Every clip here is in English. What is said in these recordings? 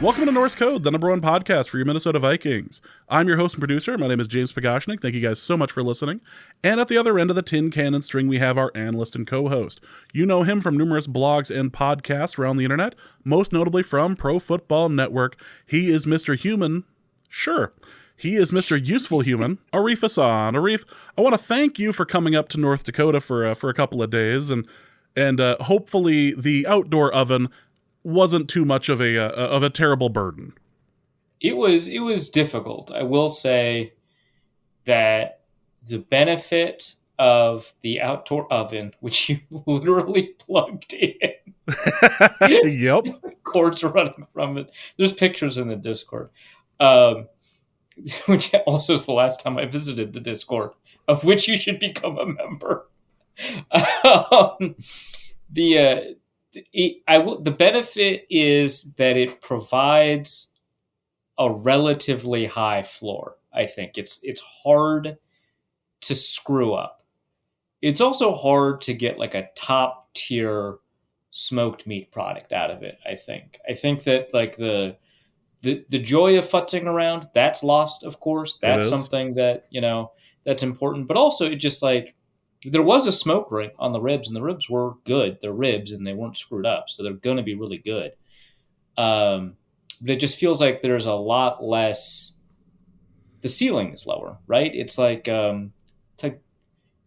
Welcome to Norse Code, the #1 podcast for your Minnesota Vikings. I'm your host and producer. My name is James Pagashnik. Thank you guys so much for listening. And at the other end of the tin cannon string, we have our analyst and co-host. You know him from numerous blogs and podcasts around the internet, most notably from Pro Football Network. He is Mr. Human. Sure. He is Mr. Useful Human, Arif Hassan. Arif, I want to thank you for coming up to North Dakota for a couple of days, and hopefully the outdoor oven wasn't too much of a terrible burden. It was difficult. I will say that the benefit of the outdoor oven, which you literally plugged in, yep, cords running from it. There's pictures in the Discord, which also is the last time I visited the Discord, of which you should become a member. The benefit is that it provides a relatively high floor. I think it's hard to screw up. It's also hard to get like a top tier smoked meat product out of it. I think that like the joy of futzing around, that's lost, of course. That's something that, that's important. But also it just like, there was a smoke ring on the ribs, and the ribs were good. They're ribs, and they weren't screwed up, so they're going to be really good. But it just feels like there's a lot less. The ceiling is lower, right? It's like now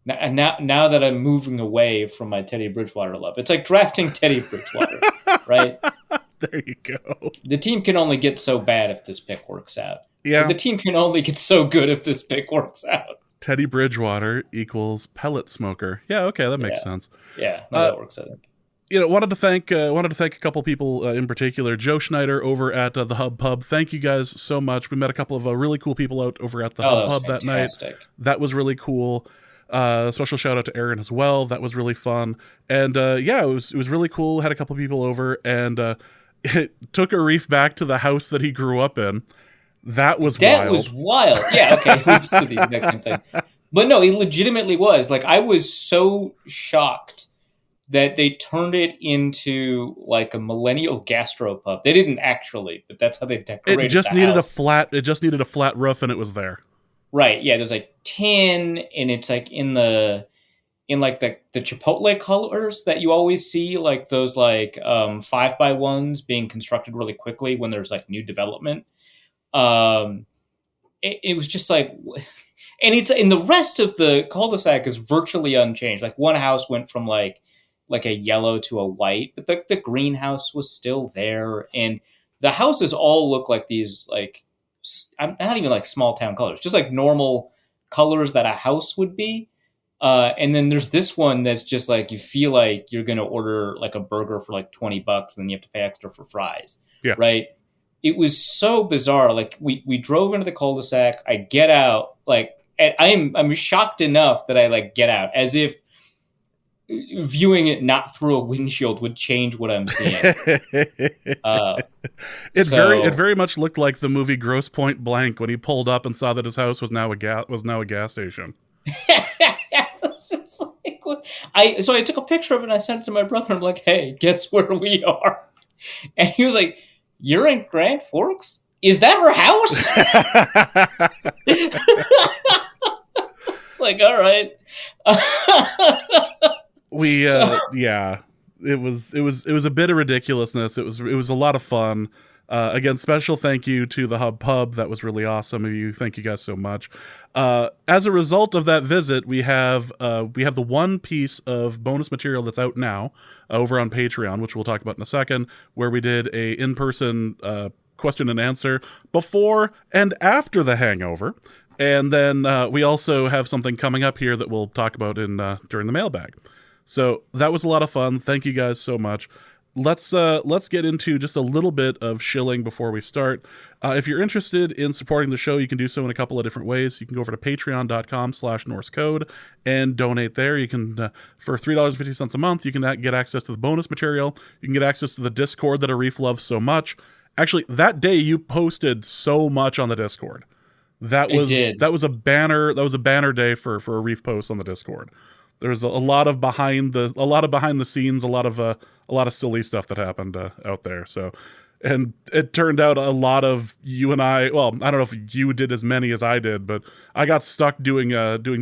that I'm moving away from my Teddy Bridgewater love, it's like drafting Teddy Bridgewater, right? There you go. The team can only get so bad if this pick works out. Yeah. But the team can only get so good if this pick works out. Teddy Bridgewater equals pellet smoker. Yeah, okay, that makes sense. Yeah, that works, I think. Wanted to thank a couple people in particular. Joe Schneider over at the Hub Pub. Thank you guys so much. We met a couple of really cool people out over at the Hub Pub that night. That was really cool. Special shout out to Aaron as well. That was really fun. And it was really cool. Had a couple people over, and it took Arif back to the house that he grew up in. That was wild. Yeah, okay. We just did the exact same thing. But no, it legitimately was. Like, I was so shocked that they turned it into like a millennial gastropub. They didn't actually, but that's how they decorated it. Just the needed house. It just needed a flat roof, and it was there. Right. Yeah. There's like tin, and it's like in the Chipotle colors that you always see, like those like 5x1s being constructed really quickly when there's like new development. It was just like, and the rest of the cul-de-sac is virtually unchanged. Like one house went from like a yellow to a white, but the greenhouse was still there. And the houses all look like these, like, not even like small town colors, just like normal colors that a house would be. And then there's this one that's just like, you feel like you're going to order like a burger for like $20 and then you have to pay extra for fries. Yeah. Right. It was so bizarre. Like we drove into the cul-de-sac. I get out, like, and I'm shocked enough that I like get out, as if viewing it not through a windshield would change what I'm seeing. It very much looked like the movie Grosse Pointe Blank when he pulled up and saw that his house was now a gas station. It's just like, so I took a picture of it and I sent it to my brother. I'm like, hey, guess where we are? And he was like, you're in Grand Forks? Is that her house? It's like, all right. It was a bit of ridiculousness. It was a lot of fun. Again, special thank you to the Hub Pub. That was really awesome of you. Thank you guys so much. As a result of that visit, we have the one piece of bonus material that's out now over on Patreon, which we'll talk about in a second, where we did a in-person question and answer before and after the hangover. And then we also have something coming up here that we'll talk about during the mailbag. So that was a lot of fun. Thank you guys so much. Let's get into just a little bit of shilling before we start. If you're interested in supporting the show, you can do so in a couple of different ways. You can go over to patreon.com/NorseCode and donate there. You can, for $3.50 a month, you can get access to the bonus material. You can get access to the Discord that Arif loves so much. Actually, that day you posted so much on the Discord. That was a banner day for Arif posts on the Discord. There's a lot of behind the scenes, a lot of silly stuff that happened out there. So And it turned out a lot of you and I, well, I don't know if you did as many as I did, but I got stuck doing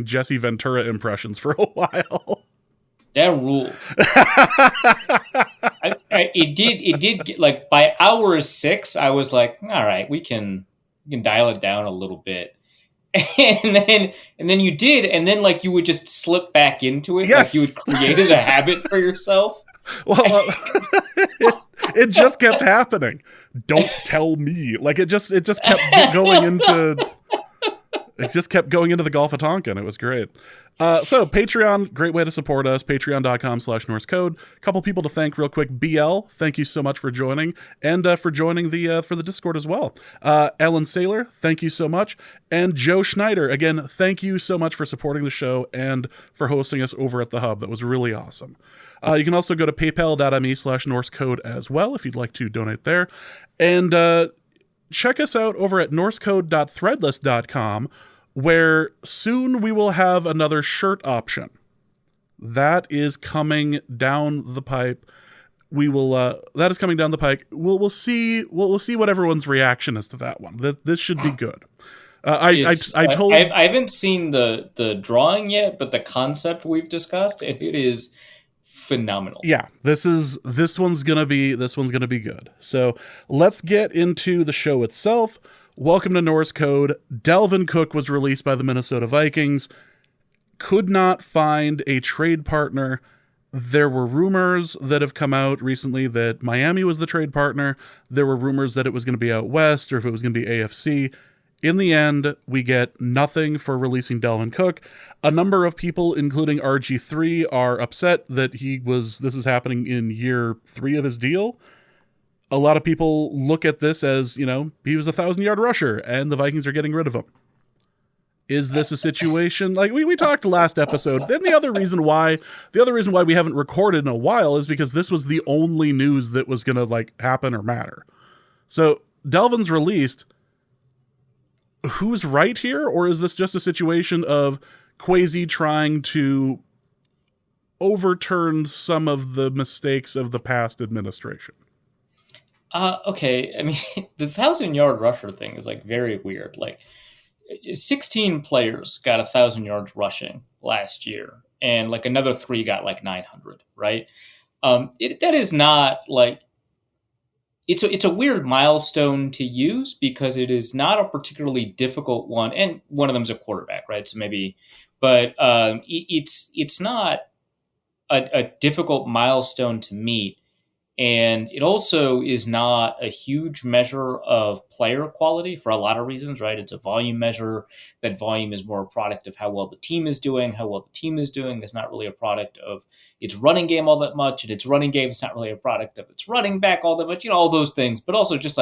Jesse Ventura impressions for a while. That ruled. It did get, like, by hour 6, I was like, all right, we can dial it down a little bit. And then you did, and then like you would just slip back into it, like you had Yes. created a habit for yourself. Well, it just kept happening. Don't tell me. Like it just kept going into it just kept going into the Gulf of Tonkin. It was great. So Patreon, great way to support us. Patreon.com/Norse Code. A couple people to thank real quick. BL, thank you so much for joining, and for joining for the Discord as well. Ellen Saylor, thank you so much. And Joe Schneider, again, thank you so much for supporting the show and for hosting us over at the Hub. That was really awesome. You can also go to paypal.me/Norse Code as well if you'd like to donate there. And check us out over at norsecode.threadless.com, where soon we will have another shirt option. That is coming down the pipe. That is coming down the pike. We'll see what everyone's reaction is to that one. This should be good. I haven't seen the drawing yet, but the concept we've discussed, it is phenomenal. Yeah, this one's gonna be good. So let's get into the show itself. Welcome to Norse Code. Dalvin Cook was released by the Minnesota Vikings. Could not find a trade partner. There were rumors that have come out recently that Miami was the trade partner. There were rumors that it was going to be out west or if it was going to be AFC. In the end, we get nothing for releasing Dalvin Cook. A number of people, including RG3, are upset that this is happening in year 3 of his deal. A lot of people look at this as, he was a 1,000-yard rusher and the Vikings are getting rid of him. Is this a situation like we talked last episode? Then the other reason why we haven't recorded in a while is because this was the only news that was going to happen or matter. So Dalvin's released. Who's right here? Or is this just a situation of Kwesi trying to overturn some of the mistakes of the past administration? Okay. I mean, the 1,000-yard rusher thing is very weird. 16 players got 1,000 yards rushing last year, and another 3 got 900, right? That is not it's a weird milestone to use because it is not a particularly difficult one, and one of them is a quarterback, right? So maybe, but it's not a difficult milestone to meet. And it also is not a huge measure of player quality for a lot of reasons, right? It's a volume measure. That volume is more a product of how well the team is doing. How well the team is doing is not really a product of its running game all that much. And its running game is not really a product of its running back all that much, all those things. But also just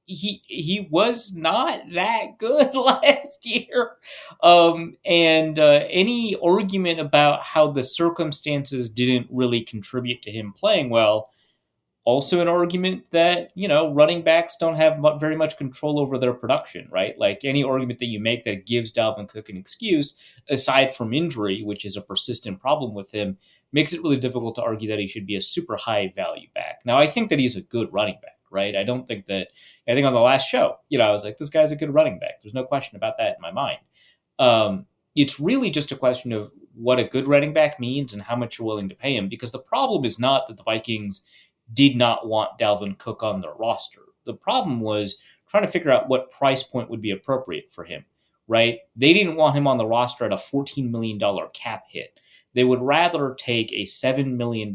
he was not that good last year. And any argument about how the circumstances didn't really contribute to him playing well, also an argument that, running backs don't have very much control over their production, right? Any argument that you make that gives Dalvin Cook an excuse, aside from injury, which is a persistent problem with him, makes it really difficult to argue that he should be a super high value back. Now, I think that he's a good running back, right? I think on the last show, I was like, this guy's a good running back. There's no question about that in my mind. It's really just a question of what a good running back means and how much you're willing to pay him, because the problem is not that the Vikings did not want Dalvin Cook on their roster. The problem was trying to figure out what price point would be appropriate for him, right? They didn't want him on the roster at a $14 million cap hit. They would rather take a $7 million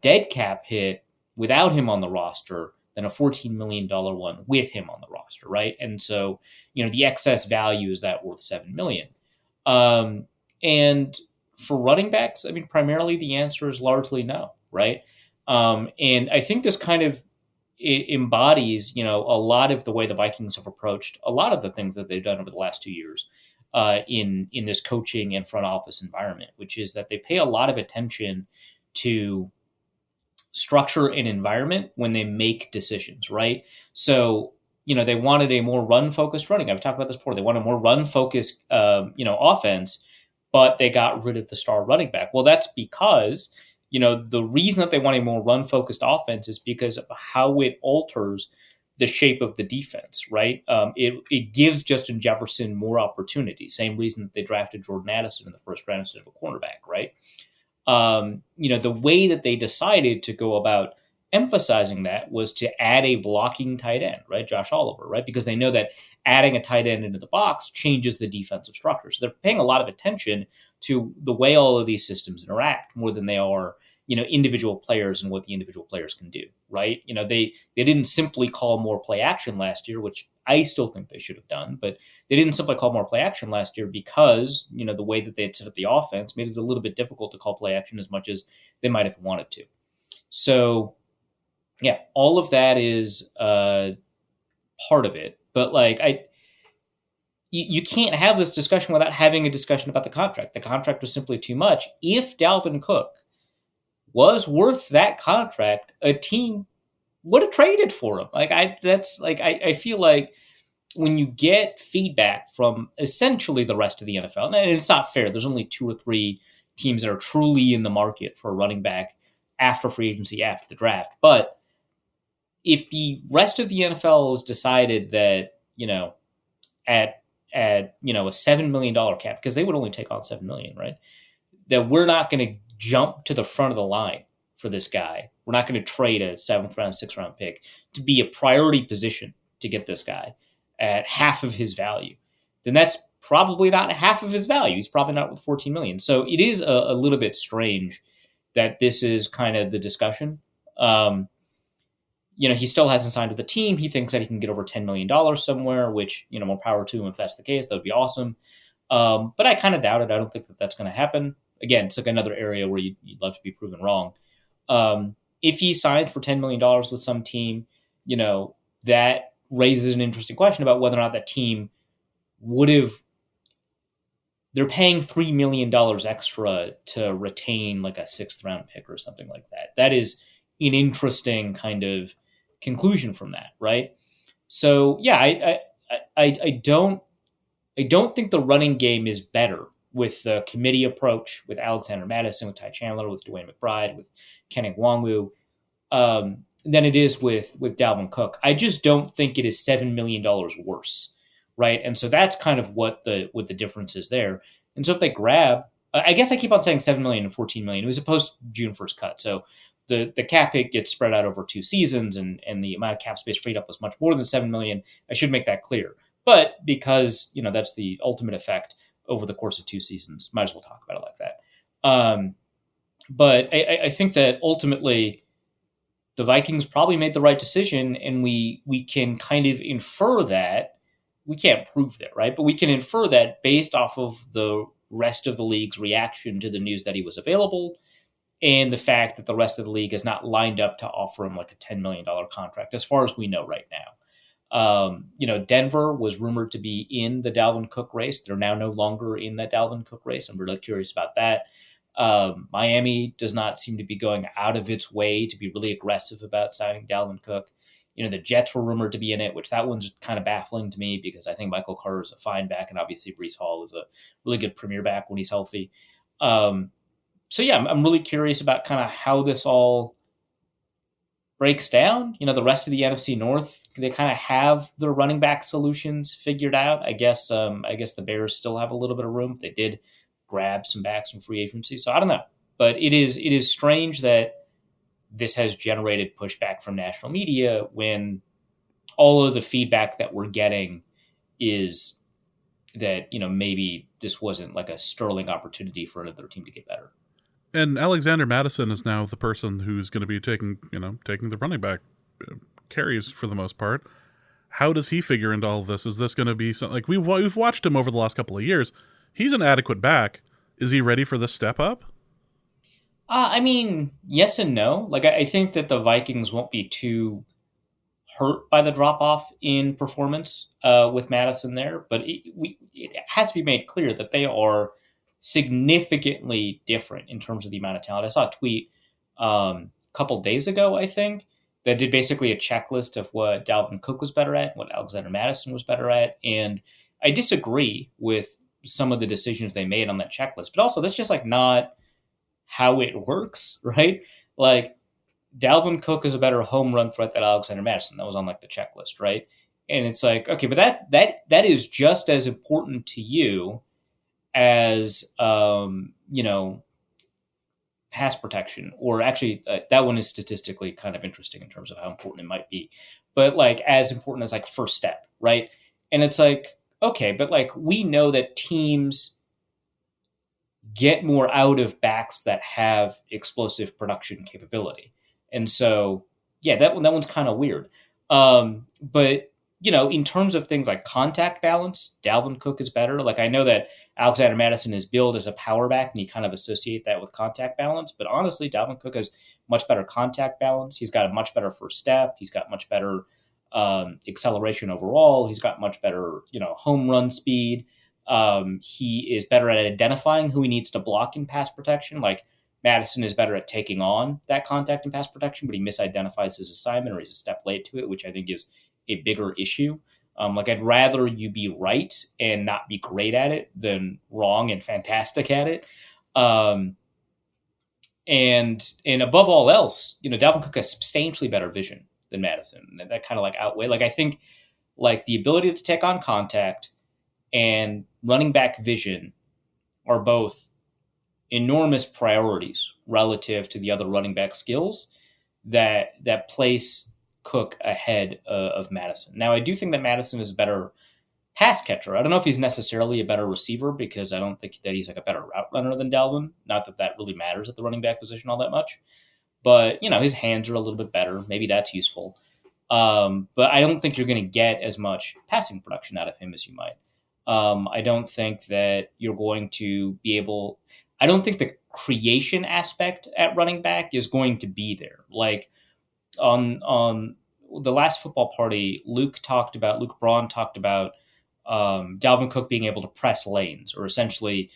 dead cap hit without him on the roster than a $14 million one with him on the roster, right? And so, the excess value is that worth $7 million. And for running backs, primarily the answer is largely no, right? And I think this kind of it embodies, a lot of the way the Vikings have approached a lot of the things that they've done over the last 2 years in this coaching and front office environment, which is that they pay a lot of attention to structure and environment when they make decisions, right? So, they wanted a more run-focused running. I've talked about this before. They wanted a more run-focused, offense, but they got rid of the star running back. Well, that's because the reason that they want a more run focused offense is because of how it alters the shape of the defense, right? It gives Justin Jefferson more opportunities. Same reason that they drafted Jordan Addison in the first round instead of a cornerback, right? The way that they decided to go about emphasizing that was to add a blocking tight end, right? Josh Oliver, right? Because they know that adding a tight end into the box changes the defensive structure. So they're paying a lot of attention to the way all of these systems interact more than they are, individual players and what the individual players can do, right? They didn't simply call more play action last year, which I still think they should have done, but they didn't simply call more play action last year because, the way that they had set up the offense made it a little bit difficult to call play action as much as they might have wanted to. So, yeah, all of that is part of it. But you can't have this discussion without having a discussion about the contract. The contract was simply too much. If Dalvin Cook was worth that contract, a team would have traded for him. I feel like when you get feedback from essentially the rest of the NFL, and it's not fair, there's only 2 or 3 teams that are truly in the market for a running back after free agency, after the draft. But if the rest of the NFL has decided that, at a $7 million cap, because they would only take on $7 million, right? That we're not going to jump to the front of the line for this guy. We're not going to trade a 7th round, 6th round pick to be a priority position to get this guy at half of his value. Then that's probably not half of his value. He's probably not worth $14 million. So it is a little bit strange that this is kind of the discussion. He still hasn't signed with the team. He thinks that he can get over $10 million somewhere, which, more power to him if that's the case. That would be awesome. But I kind of doubt it. I don't think that that's going to happen. Again, it's like another area where you'd love to be proven wrong. If he signs for $10 million with some team, that raises an interesting question about whether or not that team would have. They're paying $3 million extra to retain like a 6th round pick or something like that. That is an interesting kind of conclusion from that, right? So yeah, I don't think the running game is better with the committee approach, with Alexander Madison, with Ty Chandler, with Dwayne McBride, with Kenny Nwangwu, than it is with Dalvin Cook. I just don't think it is $7 million worse, right? And so that's kind of what the difference is there. And so if they grab, I guess I keep on saying $7 million and $14 million. It was a post June 1st cut, so the cap hit gets spread out over 2 seasons, and the amount of cap space freed up was much more than $7 million. I should make that clear. But because that's the ultimate effect over the course of 2 seasons, might as well talk about it like that. But I think that ultimately the Vikings probably made the right decision, and we can kind of infer that. We can't prove that, right? But we can infer that based off of the rest of the league's reaction to the news that he was available, and the fact that the rest of the league is not lined up to offer him like a $10 million contract, as far as we know right now. Denver was rumored to be in the Dalvin Cook race. They're now no longer in that Dalvin Cook race. I'm really curious about that. Miami does not seem to be going out of its way to be really aggressive about signing Dalvin Cook. The Jets were rumored to be in it, which that one's kind of baffling to me because I think Michael Carter is a fine back, and obviously Breece Hall is a really good premier back when he's healthy. So yeah, I'm really curious about kind of how this all breaks down. The rest of the NFC North, they kind of have their running back solutions figured out. I guess the Bears still have a little bit of room. They did grab some backs from free agency, so I don't know. But it is strange that this has generated pushback from national media when all of the feedback that we're getting is that maybe this wasn't like a sterling opportunity for another team to get better. And Alexander Madison is now the person who's going to be taking the running back carries for the most part. How does he figure into all of this? Is this going to be something like we've watched him over the last couple of years? He's an adequate back. Is he ready for this step up? Yes and no. I think that the Vikings won't be too hurt by the drop off in performance with Madison there, but it has to be made clear that they are significantly different in terms of the amount of talent. I saw a tweet a couple days ago, I think, that did basically a checklist of what Dalvin Cook was better at, what Alexander Madison was better at, and I disagree with some of the decisions they made on that checklist. But also, that's just not how it works, right? Like Dalvin Cook is a better home run threat than Alexander Madison. That was on like the checklist, right? And it's like, okay, but that is just as important to you as pass protection, or actually that one is statistically kind of interesting in terms of how important it might be, but like as important as like first step, right? And it's like, okay, but like we know that teams get more out of backs that have explosive production capability. And so, yeah, that one's kind of weird. But in terms of things like contact balance, Dalvin Cook is better. Like I know that Alexander Madison is billed as a power back, and you kind of associate that with contact balance. But honestly, Dalvin Cook has much better contact balance. He's got a much better first step. He's got much better acceleration overall. He's got much better, home run speed. He is better at identifying who he needs to block in pass protection. Like Madison is better at taking on that contact in pass protection, but he misidentifies his assignment or he's a step late to it, which I think is a bigger issue. Like I'd rather you be right and not be great at it than wrong and fantastic at it. And above all else, Dalvin Cook has substantially better vision than Madison. And that kind of like outweigh. Like I think like the ability to take on contact and running back vision are both enormous priorities relative to the other running back skills that place Cook ahead of Madison. Now, I do think that Madison is a better pass catcher. I don't know if he's necessarily a better receiver, because I don't think that he's like a better route runner than Dalvin. Not that that really matters at the running back position all that much. But, his hands are a little bit better. Maybe that's useful. But I don't think you're going to get as much passing production out of him as you might. I don't think that you're going to be able. I don't think the creation aspect at running back is going to be there. Like on the last football party, Luke Braun talked about Dalvin Cook being able to press lanes, or essentially,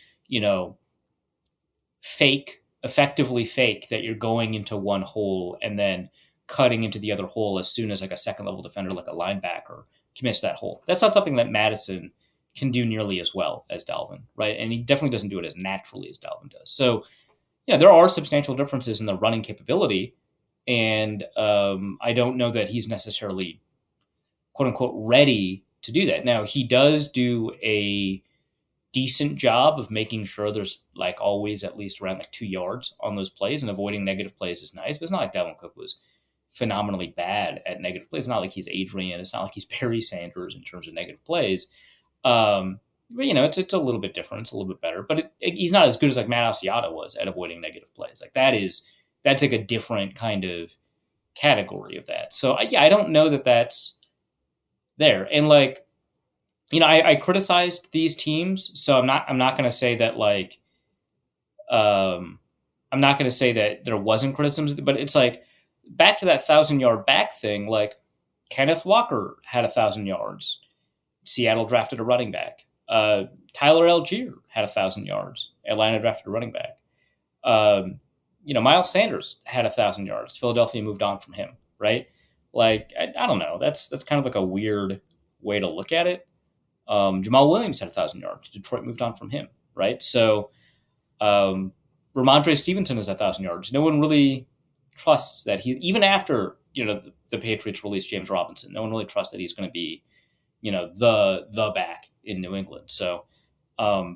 effectively fake that you're going into one hole and then cutting into the other hole as soon as like a second level defender, like a linebacker, commits that hole. That's not something that Madison can do nearly as well as Dalvin, right? And he definitely doesn't do it as naturally as Dalvin does. So, there are substantial differences in the running capability, and I don't know that he's necessarily, quote unquote, ready to do that. Now, he does do a decent job of making sure there's like always at least around like 2 yards on those plays, and avoiding negative plays is nice, but it's not like Dalvin Cook was phenomenally bad at negative plays. It's not like he's Adrian. It's not like he's Barry Sanders in terms of negative plays. But it's a little bit different. It's a little bit better, but he's not as good as like Matt Asiata was at avoiding negative plays. Like that's like a different kind of category of that. So I don't know that that's there. And like, I criticized these teams, so I'm not going to say that like, I'm not going to say that there wasn't criticisms, but it's like back to that 1,000-yard back thing. Like Kenneth Walker had 1,000 yards. Seattle drafted a running back. Tyler Algier had 1,000 yards. Atlanta drafted a running back. Miles Sanders had 1,000 yards. Philadelphia moved on from him, right? Like, I don't know. That's kind of like a weird way to look at it. Jamal Williams had 1,000 yards. Detroit moved on from him, right? So, Ramondre Stevenson has 1,000 yards. No one really trusts that even after, the Patriots released James Robinson, no one really trusts that he's going to be, the back in New England. So,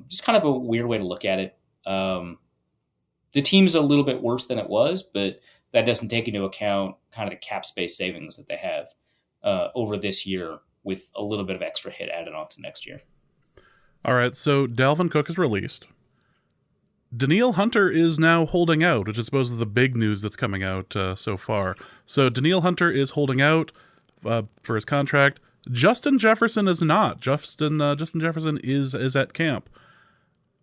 just kind of a weird way to look at it. The team's a little bit worse than it was, but that doesn't take into account kind of the cap space savings that they have over this year, with a little bit of extra hit added on to next year. All right, so Dalvin Cook is released. Danielle Hunter is now holding out, which is supposedly the big news that's coming out so far. So Danielle Hunter is holding out for his contract. Justin Jefferson is not. Justin Jefferson is at camp.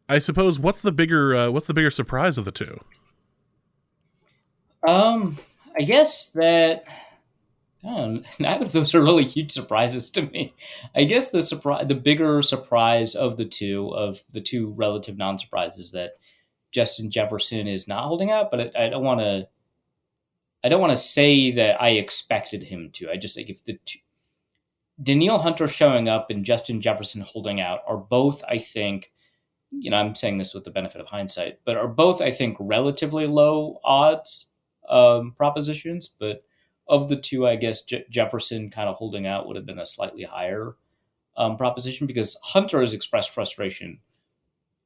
I suppose what's the bigger surprise of the two? I guess that neither of those are really huge surprises to me. I guess the bigger surprise of the two relative non-surprises, that Justin Jefferson is not holding out, but I don't want to say that I expected him to. I just think if the two, Danielle Hunter showing up and Justin Jefferson holding out, are both, I think, I'm saying this with the benefit of hindsight, but are both, I think, relatively low odds propositions. But of the two, I guess Jefferson kind of holding out would have been a slightly higher proposition, because Hunter has expressed frustration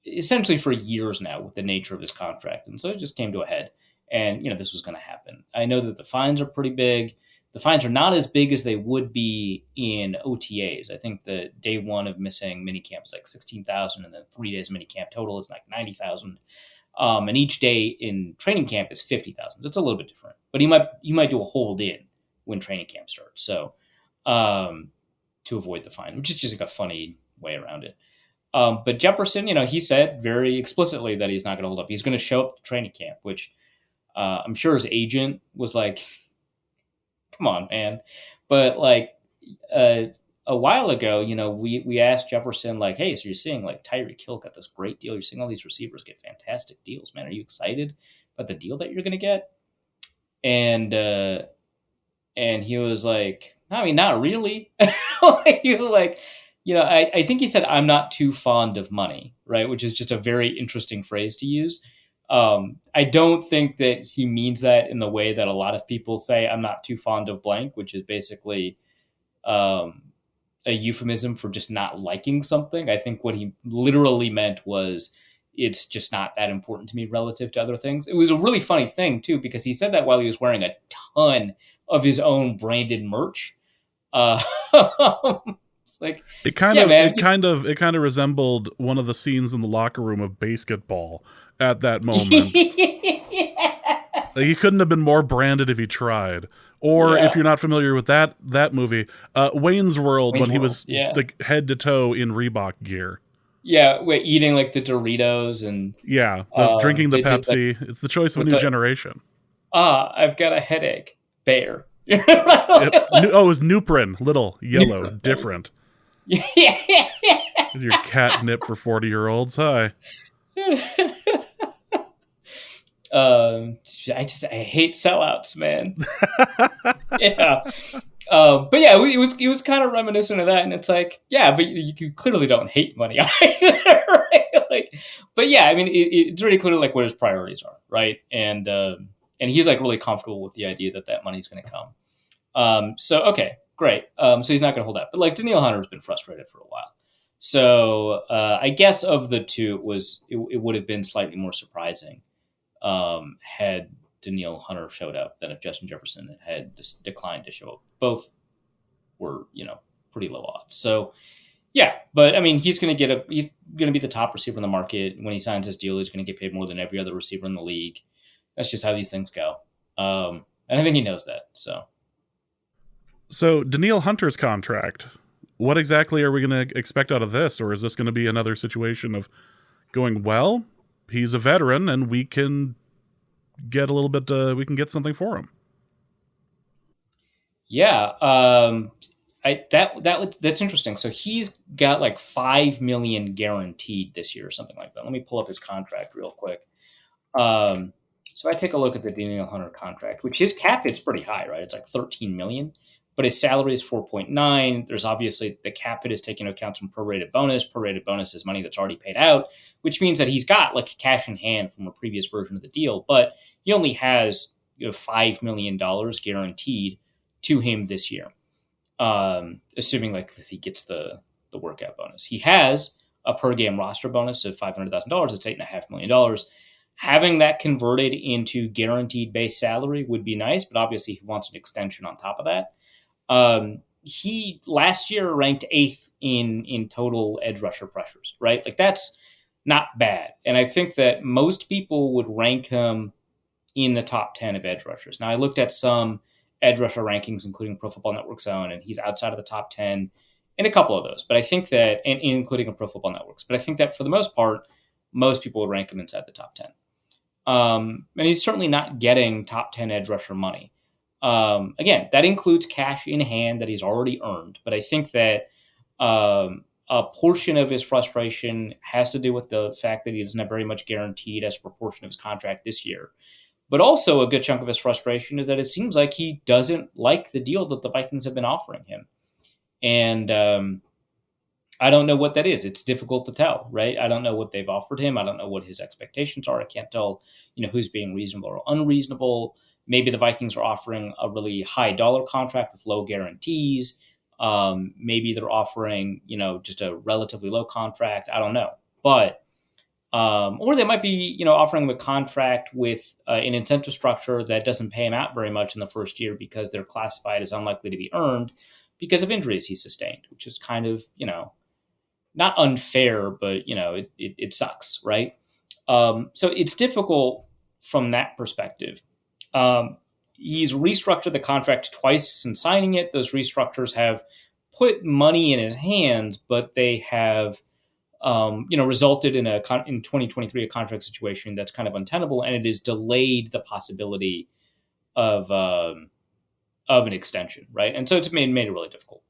essentially for years now with the nature of his contract. And so it just came to a head. And, this was going to happen. I know that the fines are pretty big. The fines are not as big as they would be in OTAs. I think the day one of missing minicamp is like 16,000, and then 3 days of minicamp total is like 90,000. And each day in training camp is 50,000. It's a little bit different, but you might do a hold in when training camp starts. So, to avoid the fine, which is just like a funny way around it. But Jefferson, he said very explicitly that he's not going to hold up. He's going to show up to training camp, which I'm sure his agent was like, come on, man. But like a while ago, we asked Jefferson, like, hey, so you're seeing like Tyreek Hill got this great deal. You're seeing all these receivers get fantastic deals, man. Are you excited about the deal that you're going to get? And he was like, I mean, not really. He was like, I think he said, I'm not too fond of money, right? Which is just a very interesting phrase to use. I don't think that he means that in the way that a lot of people say, I'm not too fond of blank, which is basically a euphemism for just not liking something. I think what he literally meant was, it's just not that important to me relative to other things. It was a really funny thing too, because he said that while he was wearing a ton of his own branded merch. It's like, It kind yeah, of man. it kind of resembled one of the scenes in the locker room of Basketball at that moment. Like, he couldn't have been more branded if he tried. Or if you're not familiar with that movie, Wayne's World, when he was like head to toe in Reebok gear. Yeah, eating like the Doritos and drinking the Pepsi. It's the choice of a new generation. I've got a headache. Bear. It was Nuprin, little, yellow, different. Yeah. Your catnip for 40-year-olds. Hi. I hate sellouts, man. Yeah. But yeah, it was kind of reminiscent of that, and it's like, yeah, but you clearly don't hate money either, right? Like, but yeah, I mean, it's really clear like what his priorities are, right? And he's like really comfortable with the idea that money's going to come. So okay, great. So he's not going to hold out, but like Danielle Hunter's been frustrated for a while. So I guess of the two, it would have been slightly more surprising had Danielle Hunter showed up than if Justin Jefferson had declined to show up. Both were, pretty low odds. So yeah, but I mean, he's going to be the top receiver in the market. When he signs his deal, he's going to get paid more than every other receiver in the league. That's just how these things go. And I think he knows that. So Danielle Hunter's contract, what exactly are we going to expect out of this? Or is this going to be another situation of going, well, he's a veteran and we can get a little bit, we can get something for him? Yeah. That's interesting. So he's got like $5 million guaranteed this year or something like that. Let me pull up his contract real quick. So I take a look at the Danielle Hunter contract, which his cap hits pretty high, right? It's like $13 million, but his salary is 4.9. There's obviously the cap hit is taking into account some prorated bonus. Prorated bonus is money that's already paid out, which means that he's got like cash in hand from a previous version of the deal, but he only has $5 million guaranteed to him this year. Assuming like if he gets the workout bonus. He has a per game roster bonus of $500,000. It's $8.5 million. Having that converted into guaranteed base salary would be nice, but obviously he wants an extension on top of that. He last year ranked 8th in total edge rusher pressures, right? Like that's not bad. And I think that most people would rank him in the top 10 of edge rushers. Now I looked at some edge rusher rankings, including Pro Football Network's own, and he's outside of the top 10 in a couple of those. But I think that, and including a Pro Football Network's, but I think that for the most part, most people would rank him inside the top 10. And he's certainly not getting top 10 edge rusher money. Again, that includes cash in hand that he's already earned. But I think that a portion of his frustration has to do with the fact that he doesn't have very much guaranteed as a proportion of his contract this year. But also a good chunk of his frustration is that it seems like he doesn't like the deal that the Vikings have been offering him. And I don't know what that is. It's difficult to tell, right? I don't know what they've offered him. I don't know what his expectations are. I can't tell, who's being reasonable or unreasonable. Maybe the Vikings are offering a really high dollar contract with low guarantees. Maybe they're offering, just a relatively low contract. I don't know, but or they might be, offering him a contract with an incentive structure that doesn't pay him out very much in the first year because they're classified as unlikely to be earned because of injuries he sustained, which is kind of, not unfair, but it sucks, right? So it's difficult from that perspective. He's restructured the contract twice since signing it. Those restructures have put money in his hands, but they have resulted in in 2023 a contract situation that's kind of untenable, and it has delayed the possibility of an extension, right? And so it's made it really difficult.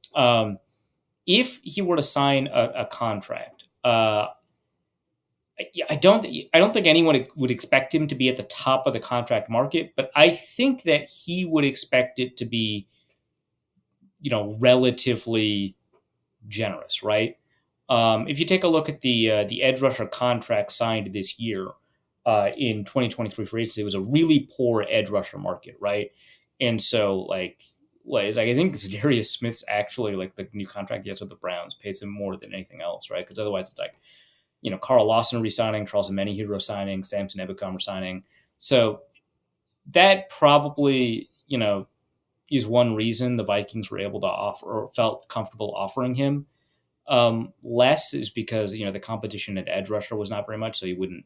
If he were to sign a contract, I don't think anyone would expect him to be at the top of the contract market, but I think that he would expect it to be, relatively generous, right? If you take a look at the edge rusher contract signed this year in 2023 for agency, it was a really poor edge rusher market, right? And so it's like I think Zadarius Smith's actually like the new contract he has with the Browns pays him more than anything else, right? Because otherwise it's like Carl Lawson resigning, Charles Omenihu signing, Samson Ebukam signing. So that probably is one reason the Vikings were able to offer or felt comfortable offering him less is because the competition at edge rusher was not very much, so he wouldn't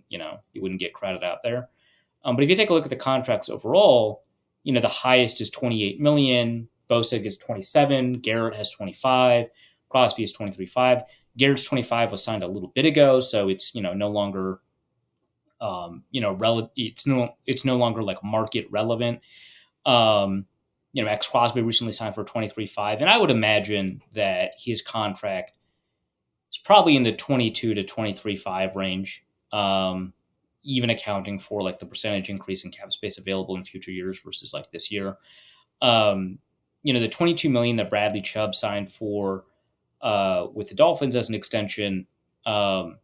get credit out there. But if you take a look at the contracts overall, the highest is 28 million. Bosa gets 27. Garrett has 25. Crosby is 23.5. Garrett's 25 was signed a little bit ago, so it's no longer it's no longer like market relevant. Max Crosby recently signed for 23.5, and I would imagine that his contract is probably in the 22 to 23.5 range, even accounting for like the percentage increase in cap space available in future years versus like this year. The 22 million that Bradley Chubb signed for with the Dolphins as an extension, I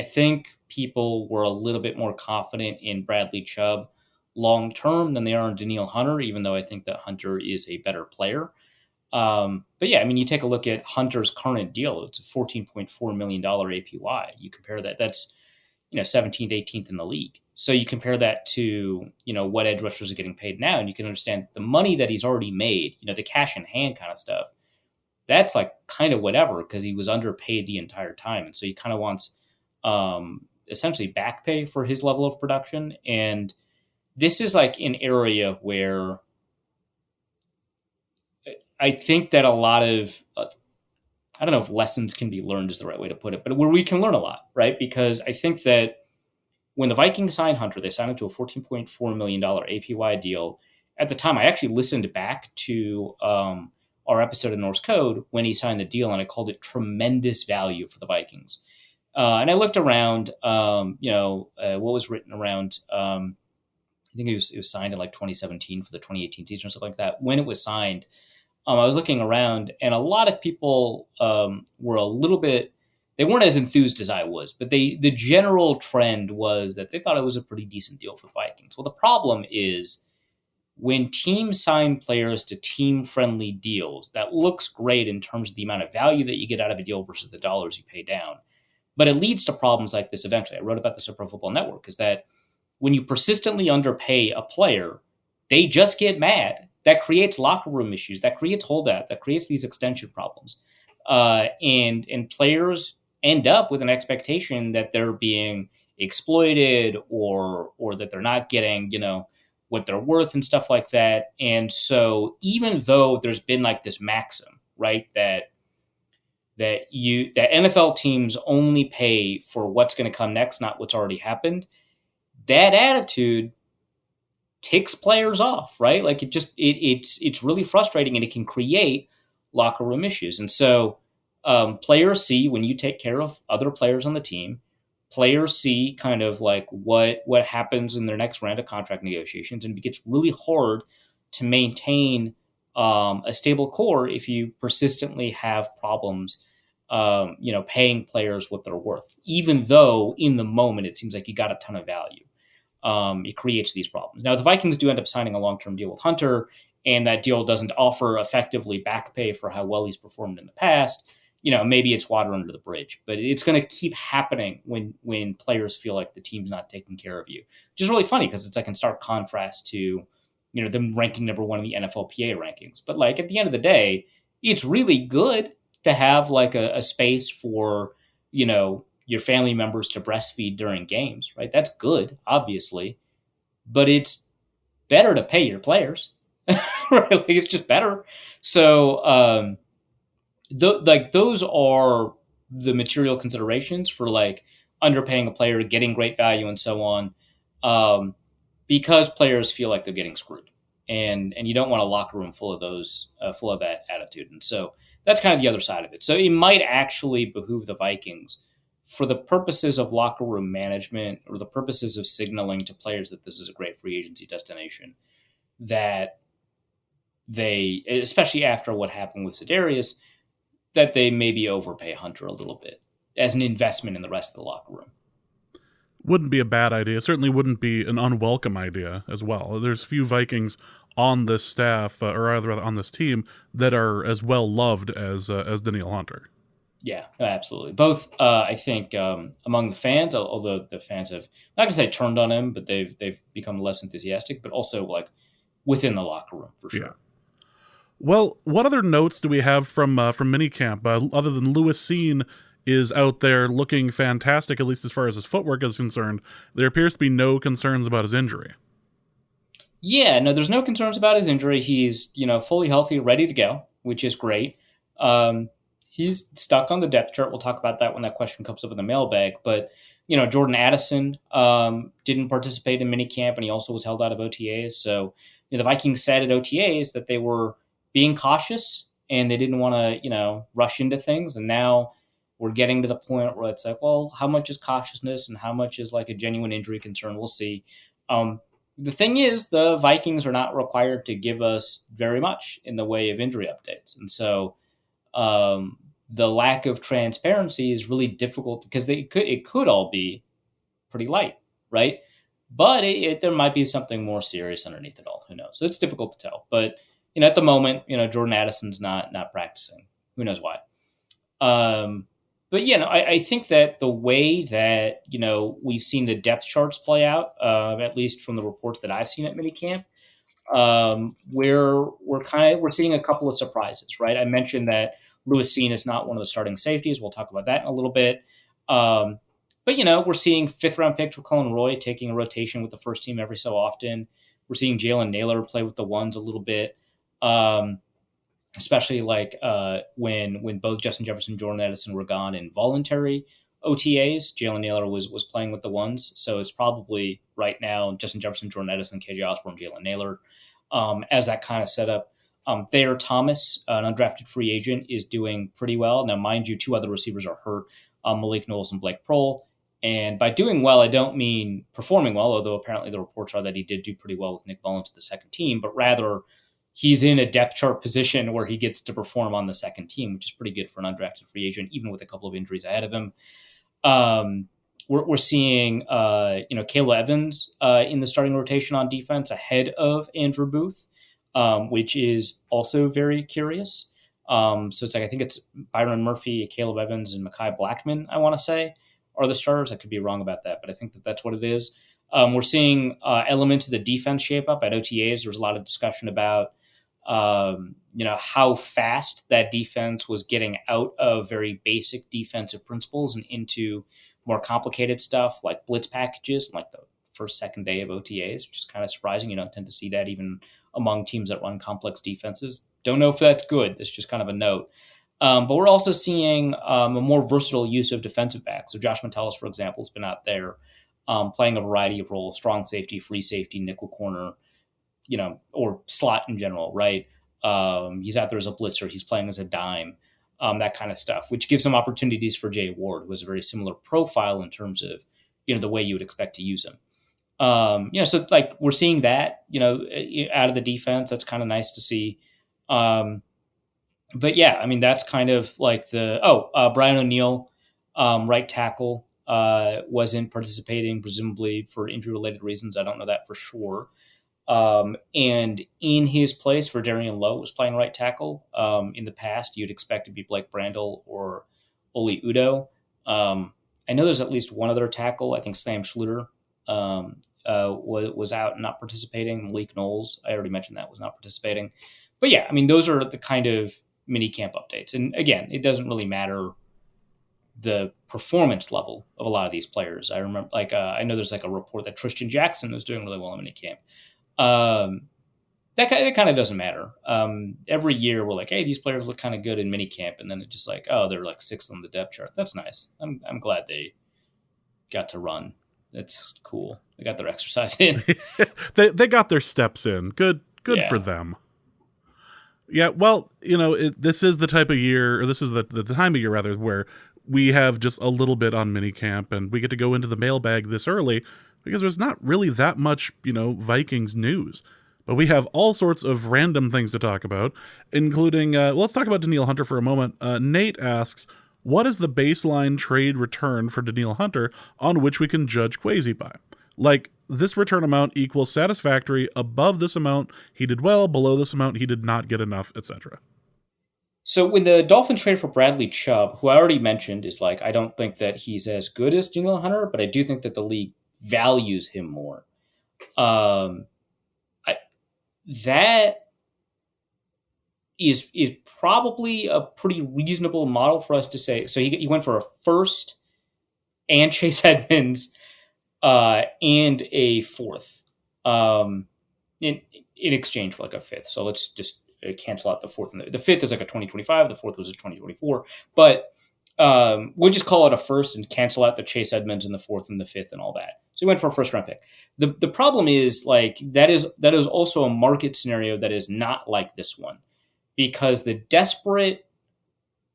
think people were a little bit more confident in Bradley Chubb long term than they are in Danielle Hunter, even though I think that Hunter is a better player. But yeah, I mean, you take a look at Hunter's current deal; it's a $14.4 million APY. You compare that; that's 17th, 18th in the league. So you compare that to what edge rushers are getting paid now, and you can understand the money that he's already made. The cash in hand kind of stuff. That's like kind of whatever because he was underpaid the entire time, and so he kind of wants essentially back pay for his level of production. And this is like an area where I think that a lot of I don't know if lessons can be learned is the right way to put it, but where we can learn a lot, right? Because I think that when the Vikings signed Hunter, they signed him to a $14.4 million APY deal. At the time, I actually listened back to our episode of Norse Code when he signed the deal, and I called it tremendous value for the Vikings. And I looked around, what was written around. I think it was signed in like 2017 for the 2018 season or something like that. When it was signed, I was looking around, and a lot of people were a little bit. They weren't as enthused as I was, but the general trend was that they thought it was a pretty decent deal for the Vikings. Well, the problem is when teams sign players to team-friendly deals, that looks great in terms of the amount of value that you get out of a deal versus the dollars you pay down. But it leads to problems like this eventually. I wrote about this at Pro Football Network, is that when you persistently underpay a player, they just get mad. That creates locker room issues. That creates holdout. That creates these extension problems. And players end up with an expectation that they're being exploited or that they're not getting, what they're worth and stuff like that. And so even though there's been like this maxim, right, that NFL teams only pay for what's going to come next, not what's already happened, that attitude ticks players off, right? Like it's really frustrating, and it can create locker room issues. And so players see when you take care of other players on the team, players see kind of like what happens in their next round of contract negotiations, and it gets really hard to maintain a stable core if you persistently have problems paying players what they're worth, even though in the moment it seems like you got a ton of value. It creates these problems. Now, the Vikings do end up signing a long-term deal with Hunter, and that deal doesn't offer effectively back pay for how well he's performed in the past. Maybe it's water under the bridge, but it's going to keep happening when players feel like the team's not taking care of you, which is really funny because it's like in stark contrast to, them ranking number one in the NFLPA rankings. But like at the end of the day, it's really good to have like a space for, your family members to breastfeed during games, right? That's good, obviously, but it's better to pay your players, right? Like, it's just better. So, those are the material considerations for like underpaying a player, getting great value, and so on, because players feel like they're getting screwed, and you don't want a locker room full of those, full of that attitude, and so that's kind of the other side of it. So it might actually behoove the Vikings, for the purposes of locker room management or the purposes of signaling to players that this is a great free agency destination, that they, especially after what happened with Za'Darius, that they maybe overpay Hunter a little bit as an investment in the rest of the locker room. Wouldn't be a bad idea. Certainly wouldn't be an unwelcome idea as well. There's few Vikings on this staff, or rather on this team, that are as well loved as Danielle Hunter. Yeah, absolutely. Both, I think, among the fans, although the fans have not going to say turned on him, but they've become less enthusiastic, but also like within the locker room for sure. Yeah. Well, what other notes do we have from minicamp, other than Lewis Seen is out there looking fantastic, at least as far as his footwork is concerned? There appears to be no concerns about his injury. Yeah, no, there's no concerns about his injury. He's, fully healthy, ready to go, which is great. He's stuck on the depth chart. We'll talk about that when that question comes up in the mailbag. But, Jordan Addison didn't participate in minicamp, and he also was held out of OTAs. So, the Vikings said at OTAs that they were being cautious and they didn't want to, rush into things. And now we're getting to the point where it's like, well, how much is cautiousness and how much is like a genuine injury concern? We'll see. The thing is, the Vikings are not required to give us very much in the way of injury updates. And so the lack of transparency is really difficult because it could all be pretty light, right? But there might be something more serious underneath it all. Who knows? So it's difficult to tell. But at the moment, Jordan Addison's not practicing. Who knows why? But I think that the way that we've seen the depth charts play out, at least from the reports that I've seen at minicamp, we're seeing a couple of surprises, right? I mentioned that Lewis Seen is not one of the starting safeties. We'll talk about that in a little bit. But we're seeing 5th round pick Colin Roy taking a rotation with the first team every so often. We're seeing Jalen Naylor play with the ones a little bit. Especially like when both Justin Jefferson and Jordan Addison were gone in voluntary OTAs, Jalen Naylor was playing with the ones. So it's probably right now Justin Jefferson, Jordan Addison, KJ Osborne, Jalen Naylor as that kind of setup. Thayer Thomas, an undrafted free agent, is doing pretty well. Now, mind you, 2 other receivers are hurt, Malik Knowles and Blake Prohl. And by doing well, I don't mean performing well, although apparently the reports are that he did do pretty well with Nick Mullins to the second team, but rather he's in a depth chart position where he gets to perform on the second team, which is pretty good for an undrafted free agent, even with a couple of injuries ahead of him. We're seeing, Kayla Evans in the starting rotation on defense ahead of Andrew Booth, which is also very curious. So it's like, I think it's Byron Murphy, Caleb Evans, and Mekhi Blackman, I want to say, are the starters. I could be wrong about that, but I think that's what it is. We're seeing elements of the defense shape up at OTAs. There's a lot of discussion about, how fast that defense was getting out of very basic defensive principles and into more complicated stuff like blitz packages, like the first, second day of OTAs, which is kind of surprising. You don't tend to see that even among teams that run complex defenses. Don't know if that's good. It's just kind of a note. But we're also seeing a more versatile use of defensive backs. So Josh Metellus, for example, has been out there playing a variety of roles: strong safety, free safety, nickel corner, or slot in general, right? He's out there as a blitzer. He's playing as a dime, that kind of stuff, which gives some opportunities for Jay Ward, who has a very similar profile in terms of, the way you would expect to use him. So like we're seeing that, out of the defense. That's kind of nice to see. But yeah, I mean, that's kind of like Brian O'Neill, right tackle, wasn't participating, presumably for injury related reasons. I don't know that for sure. And in his place, Verdarian Lowe was playing right tackle. In the past, you'd expect to be Blake Brandel or Oli Udo. I know there's at least one other tackle. I think Sam Schluter was out and not participating. Malik Knowles, I already mentioned that, was not participating. But yeah, I mean, those are the kind of mini camp updates. And again, it doesn't really matter the performance level of a lot of these players. I remember, I know there's like a report that Tristan Jackson is doing really well in mini camp. That kind of doesn't matter. Every year we're like, hey, these players look kind of good in minicamp, and then it's just like, oh, they're like sixth on the depth chart. That's nice. I'm glad they got to run. That's cool. They got their exercise in. They got their steps in. Good Yeah. for them. Yeah, well, this is the type of year, or this is the time of year rather, where we have just a little bit on minicamp, and we get to go into the mailbag this early because there's not really that much, Vikings news. But we have all sorts of random things to talk about, including, let's talk about Danielle Hunter for a moment. Nate asks, what is the baseline trade return for Danielle Hunter on which we can judge Kwesi by? Like, this return amount equals satisfactory, above this amount he did well, below this amount he did not get enough, etc. So when the Dolphins traded for Bradley Chubb, who I already mentioned is like, I don't think that he's as good as Danielle Hunter, but I do think that the league values him more. That is probably a pretty reasonable model for us to say. So he went for a first and Chase Edmonds and a fourth in exchange for like a fifth. So let's just cancel out the fourth. And the fifth is like a 2025. The fourth was a 2024. But we'll just call it a first and cancel out the Chase Edmonds and the fourth and the fifth and all that. So he went for a first round pick. The problem is like that is also a market scenario that is not like this one, because the desperate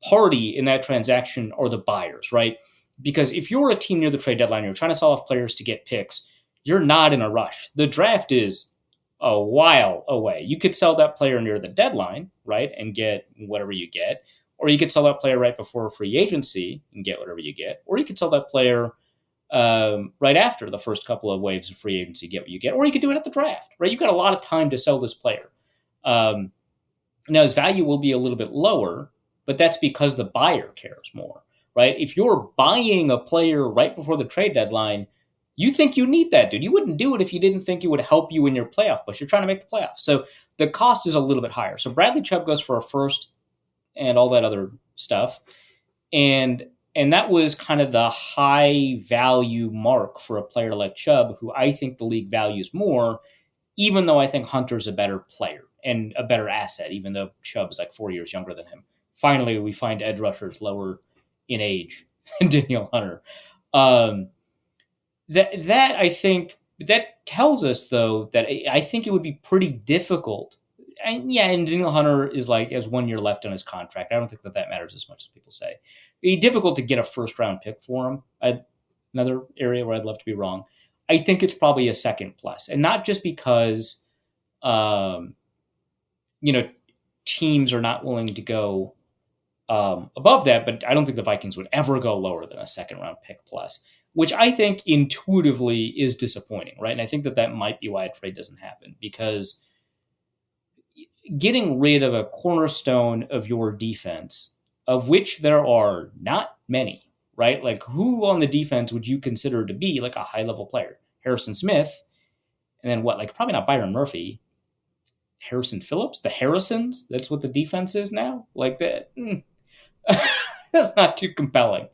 party in that transaction are the buyers, right? Because if you're a team near the trade deadline, you're trying to sell off players to get picks, you're not in a rush. The draft is a while away. You could sell that player near the deadline, right, and get whatever you get. Or you could sell that player right before free agency and get whatever you get. Or you could sell that player right after the first couple of waves of free agency, get what you get. Or you could do it at the draft, right? You've got a lot of time to sell this player. Now, his value will be a little bit lower, but that's because the buyer cares more, right? If you're buying a player right before the trade deadline, you think you need that dude. You wouldn't do it if you didn't think it would help you in your playoff push. You're trying to make the playoffs. So the cost is a little bit higher. So Bradley Chubb goes for a first and all that other stuff. And that was kind of the high value mark for a player like Chubb, who I think the league values more, even though I think Hunter's a better player and a better asset, even though Chubb is like 4 years younger than him. Finally, we find edge rushers lower in age than Danielle Hunter. That I think that tells us, though, that I think it would be pretty difficult. And Danielle Hunter is like has 1 year left on his contract. I don't think that matters as much as people say. It'd be difficult to get a first round pick for him. Another area where I'd love to be wrong. I think it's probably a second plus, and not just because, teams are not willing to go above that, but I don't think the Vikings would ever go lower than a second round pick plus, which I think intuitively is disappointing, right? And I think that might be why a trade doesn't happen, because getting rid of a cornerstone of your defense, of which there are not many, right? Like, who on the defense would you consider to be like a high level player? Harrison Smith, and then what? Like, probably not Byron Murphy. Harrison Phillips, the Harrisons. That's what the defense is now. Like that. That's not too compelling.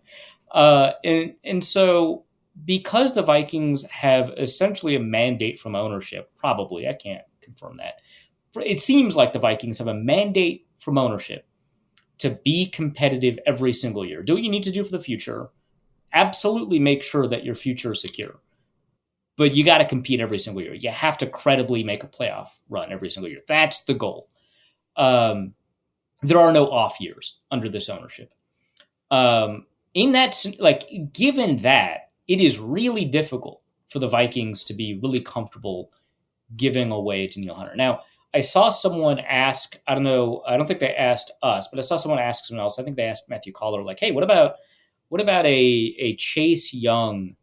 And so because the Vikings have essentially a mandate from ownership, probably, I can't confirm that. It seems like the Vikings have a mandate from ownership to be competitive every single year. Do what you need to do for the future. Absolutely make sure that your future is secure. But you got to compete every single year. You have to credibly make a playoff run every single year. That's the goal. There are no off years under this ownership. In that, like, given that, it is really difficult for the Vikings to be really comfortable giving away Danielle Hunter. Now, I saw someone ask, I don't know, I don't think they asked us, but I saw someone ask someone else. I think they asked Matthew Collar, like, hey, what about a Chase Young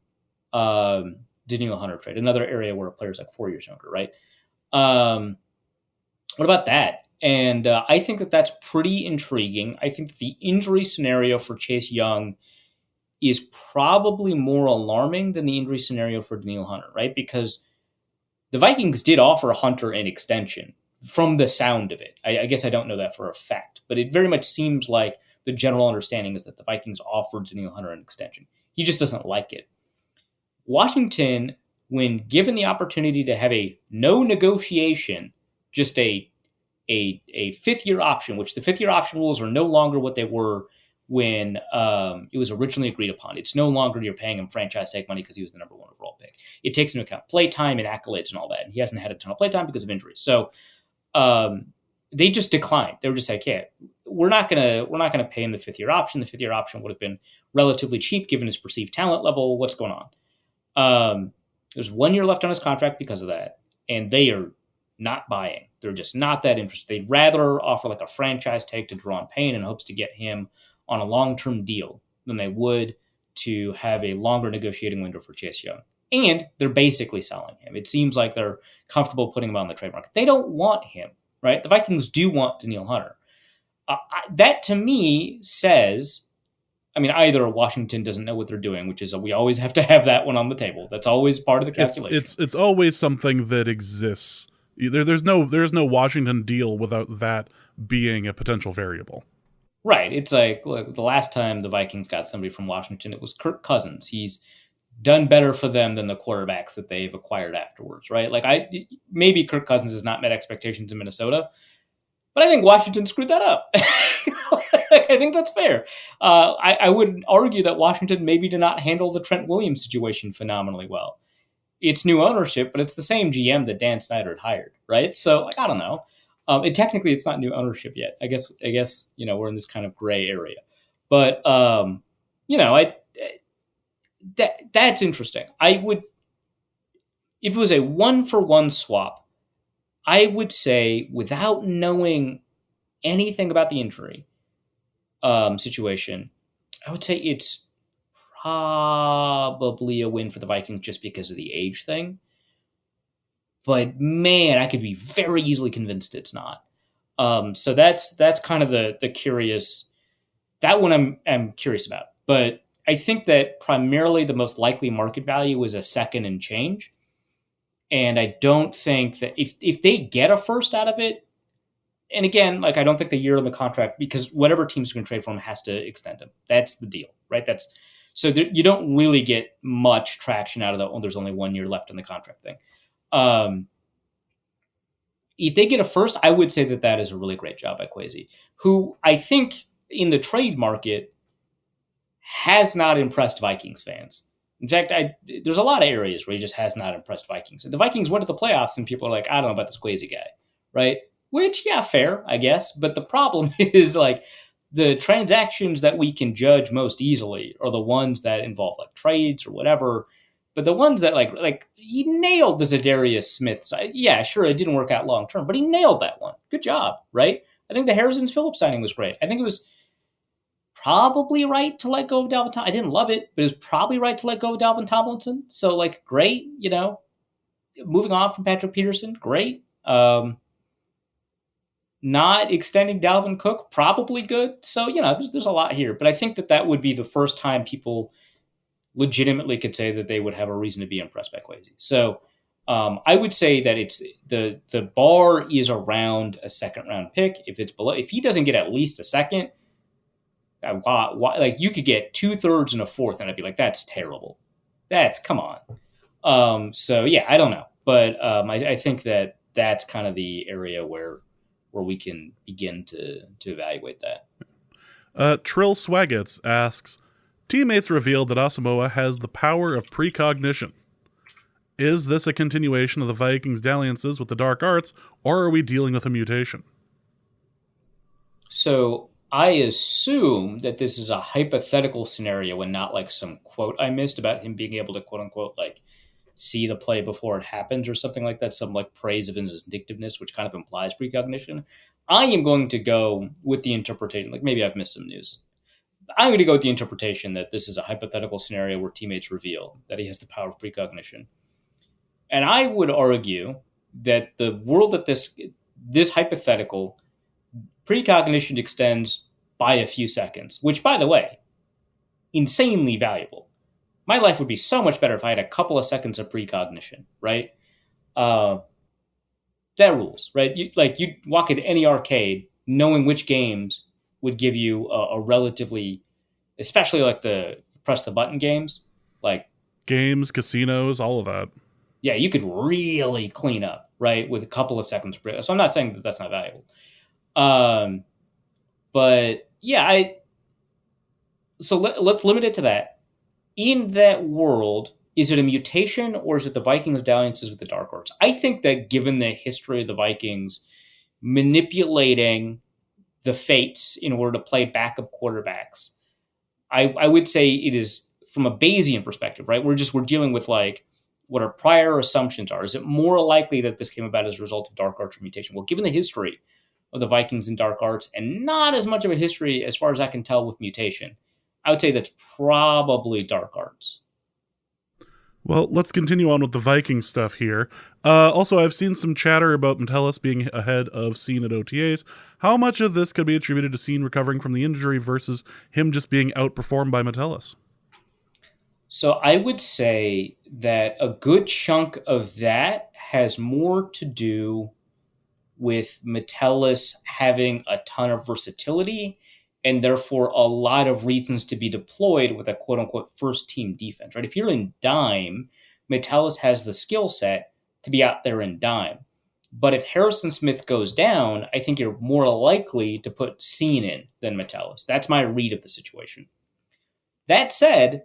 Daniil Hunter trade? Another area where a player's like 4 years younger, right? Um, what about that? And I think that that's pretty intriguing. I think that the injury scenario for Chase Young is probably more alarming than the injury scenario for Daniil Hunter, right? Because the Vikings did offer Hunter an extension from the sound of it. I guess I don't know that for a fact, but it very much seems like the general understanding is that the Vikings offered Daniil Hunter an extension. He just doesn't like it. Washington, when given the opportunity to have a no negotiation, just a fifth year option, which the fifth year option rules are no longer what they were when it was originally agreed upon. It's no longer you're paying him franchise tag money because he was the number one overall pick. It takes into account play time and accolades and all that. And he hasn't had a ton of play time because of injuries. So they just declined. They were just like, yeah, we're not gonna pay him the fifth year option. The fifth year option would have been relatively cheap given his perceived talent level. What's going on? There's 1 year left on his contract because of that, and they are not buying. They're just not that interested. They'd rather offer like a franchise tag to Deron Payne in hopes to get him on a long-term deal than they would to have a longer negotiating window for Chase Young. And they're basically selling him. It seems like they're comfortable putting him on the trade market. They don't want him, right? The Vikings do want Daniil Hunter. That to me says, I mean, either Washington doesn't know what they're doing, which is we always have to have that one on the table. That's always part of the calculation. It's always something that exists. There's no Washington deal without that being a potential variable. Right. It's like, look, the last time the Vikings got somebody from Washington, it was Kirk Cousins. He's done better for them than the quarterbacks that they've acquired afterwards, right? Like maybe Kirk Cousins has not met expectations in Minnesota, but I think Washington screwed that up. I think that's fair. I would argue that Washington maybe did not handle the Trent Williams situation phenomenally well. It's new ownership, but it's the same GM that Dan Snyder had hired, right? So, like, I don't know. And technically, it's not new ownership yet. I guess we're in this kind of gray area. But that's interesting. I would, if it was a 1-for-1 swap, I would say without knowing anything about the injury situation, I would say it's probably a win for the Vikings just because of the age thing. But man, I could be very easily convinced it's not. So that's kind of the curious. That one I'm curious about. But I think that primarily the most likely market value is a second and change. And I don't think that if they get a first out of it, and again, like I don't think the year on the contract, because whatever team's going to trade for him has to extend him. That's the deal, right? So you don't really get much traction out of the there's only 1 year left in the contract thing. If they get a first, I would say that is a really great job by Kwesi, who I think in the trade market has not impressed Vikings fans. In fact, there's a lot of areas where he just has not impressed Vikings. The Vikings went to the playoffs and people are like, I don't know about this Kwesi guy, right? Which, yeah, fair, I guess. But the problem is like the transactions that we can judge most easily are the ones that involve like trades or whatever. But the ones that like he nailed the Zadarius Smith side. Yeah, sure, it didn't work out long term, but he nailed that one. Good job, right? I think the Harrison Phillips signing was great. I think it was probably right to let go of Dalvin Tomlinson. I didn't love it, but it was probably right to let go of Dalvin Tomlinson. So, like, great, moving on from Patrick Peterson, great. Not extending Dalvin Cook, probably good. So, there's a lot here. But I think that would be the first time people legitimately could say that they would have a reason to be impressed by Kwesi. So I would say that it's the bar is around a second round pick. If it's below, if he doesn't get at least a second, like you could get 2/3 and a fourth, and I'd be like, that's terrible. Come on. So yeah, I don't know, but I think that's kind of the area where we can begin to evaluate that. Trill Swaggets asks, teammates revealed that Asamoah has the power of precognition. Is this a continuation of the Vikings' dalliances with the dark arts, or are we dealing with a mutation? So I assume that this is a hypothetical scenario and not like some quote I missed about him being able to quote unquote like see the play before it happens or something like that, some like praise of instinctiveness, which kind of implies precognition. I am going to go with the interpretation, like maybe I've missed some news. I'm going to go with the interpretation that this is a hypothetical scenario where teammates reveal that he has the power of precognition. And I would argue that the world that this hypothetical precognition extends by a few seconds, which, by the way, insanely valuable. My life would be so much better if I had a couple of seconds of precognition, right? Uh, that rules, right? You walk into any arcade knowing which games would give you a relatively, especially like the press the button games, like Games, casinos, all of that. yeah, you could really clean up, right, with a couple of seconds. So I'm not saying that that's not valuable. Um, but yeah, let's limit it to that. In that world, is it a mutation or is it the Vikings' dalliances with the Dark Arts? I think that given the history of the Vikings manipulating the fates in order to play backup quarterbacks, I would say it is from a Bayesian perspective, right? We're dealing with like what our prior assumptions are. Is it more likely that this came about as a result of Dark Arts or mutation? Well, given the history of the Vikings and Dark Arts, and not as much of a history as far as I can tell with mutation, I would say that's probably Dark Arts. Well, let's continue on with the Viking stuff here. Also, I've seen some chatter about Metellus being ahead of Scene at OTAs. How much of this could be attributed to Scene recovering from the injury versus him just being outperformed by Metellus? So I would say that a good chunk of that has more to do with Metellus having a ton of versatility and therefore a lot of reasons to be deployed with a quote unquote first team defense, right? If you're in dime, Metellus has the skill set to be out there in dime. But if Harrison Smith goes down, I think you're more likely to put Scene in than Metellus. That's my read of the situation. That said,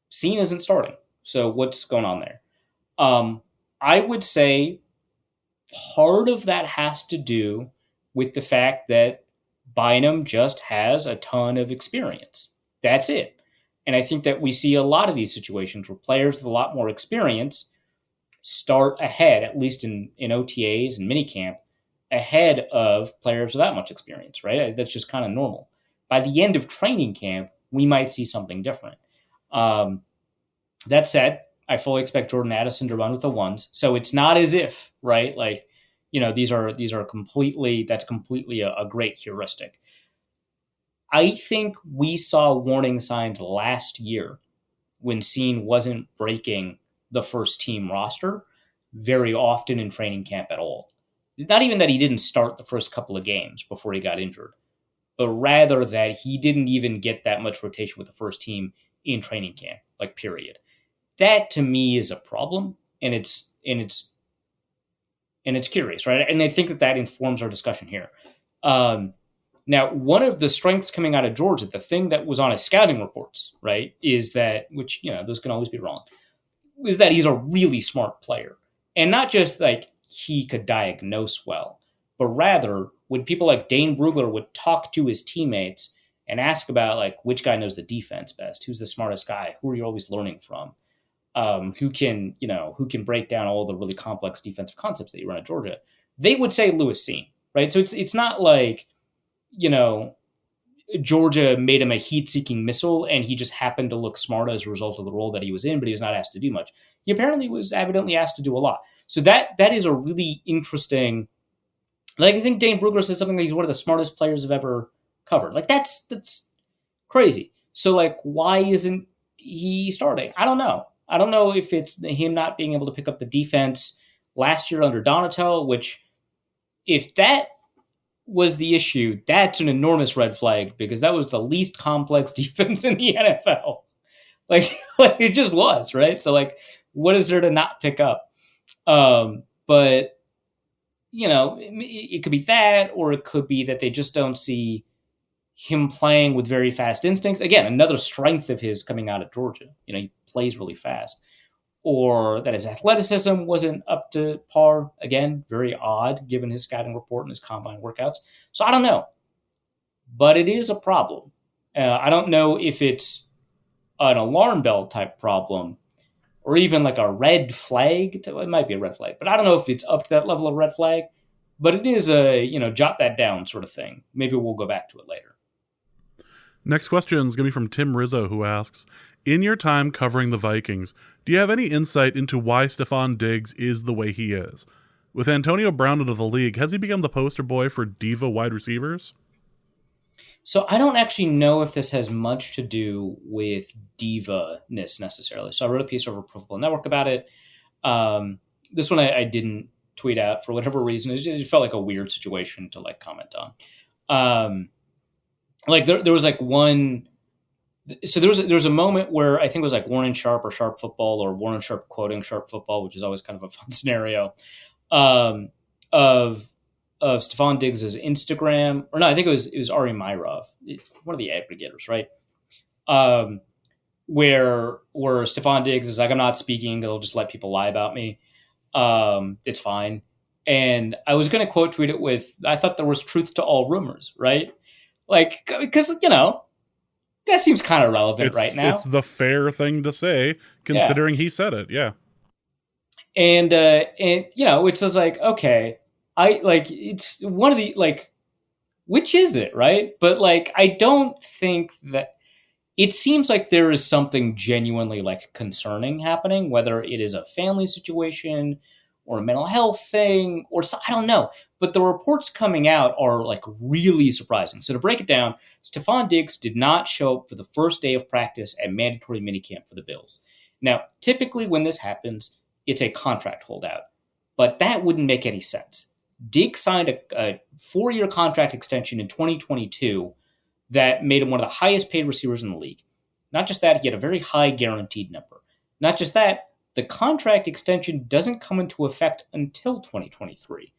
Scene isn't starting. So what's going on there? I would say part of that has to do with the fact that Bynum just has a ton of experience. That's it. And I think that we see a lot of these situations where players with a lot more experience start ahead, at least in OTAs and minicamp, ahead of players without much experience, right? That's just kind of normal. By the end of training camp, we might see something different. That said, I fully expect Jordan Addison to run with the ones. So it's not as if, right? Like, these are completely, that's completely a great heuristic. I think we saw warning signs last year when Scene wasn't breaking the first team roster very often in training camp at all. Not even that he didn't start the first couple of games before he got injured, but rather that he didn't even get that much rotation with the first team in training camp, like period. That to me is a problem, and it's curious, right? And I think that informs our discussion here. Now, one of the strengths coming out of Georgia, the thing that was on his scouting reports, right, is that, which, those can always be wrong, is that he's a really smart player. And not just like he could diagnose well, but rather when people like Dane Brugler would talk to his teammates and ask about like which guy knows the defense best, who's the smartest guy, who are you always learning from, who can break down all the really complex defensive concepts that you run at Georgia, they would say Lewis Scene, right? So it's not like, Georgia made him a heat-seeking missile and he just happened to look smart as a result of the role that he was in, but he was not asked to do much. He apparently was evidently asked to do a lot. So that is a really interesting, like, I think Dane Brugler said something like he's one of the smartest players I've ever covered. Like, that's crazy. So, like, why isn't he starting? I don't know. I don't know if it's him not being able to pick up the defense last year under Donatel, which, if that was the issue, that's an enormous red flag because that was the least complex defense in the NFL. Like it just was, right? So, like, what is there to not pick up? But, it could be that, or it could be that they just don't see him playing with very fast instincts. Again, another strength of his coming out of Georgia. He plays really fast. Or that his athleticism wasn't up to par. Again, very odd given his scouting report and his combine workouts. So I don't know. But it is a problem. I don't know if it's an alarm bell type problem or even like a red flag. It might be a red flag, but I don't know if it's up to that level of red flag. But it is a, jot that down sort of thing. Maybe we'll go back to it later. Next question is going to be from Tim Rizzo, who asks, in your time covering the Vikings, do you have any insight into why Stephon Diggs is the way he is? With Antonio Brown into the league, has he become the poster boy for diva wide receivers? So I don't actually know if this has much to do with diva-ness necessarily. So I wrote a piece over Pro Football Network about it. This one I didn't tweet out for whatever reason. It felt like a weird situation to like comment on. There was like one. So there was a moment where I think it was like Warren Sharp or Sharp Football, or Warren Sharp quoting Sharp Football, which is always kind of a fun scenario, of Stephon Diggs' Instagram, or no, I think it was Ari Myrov, one of the aggregators, right? Where Stephon Diggs is like, I'm not speaking, they'll just let people lie about me. It's fine. And I was going to quote tweet it with, I thought there was truth to all rumors, right? Like, because, that seems kind of relevant right now. It's the fair thing to say, considering he said it, yeah. And which is like, okay, it's one of the, like, which is it, right? But, like, I don't think that, it seems like there is something genuinely, like, concerning happening, whether it is a family situation or a mental health thing, or I don't know. But the reports coming out are like really surprising. So to break it down, Stephon Diggs did not show up for the first day of practice at mandatory minicamp for the Bills. Now, typically when this happens, it's a contract holdout, but that wouldn't make any sense. Diggs signed a 4-year contract extension in 2022 that made him one of the highest paid receivers in the league. Not just that, he had a very high guaranteed number. Not just that, the contract extension doesn't come into effect until 2023.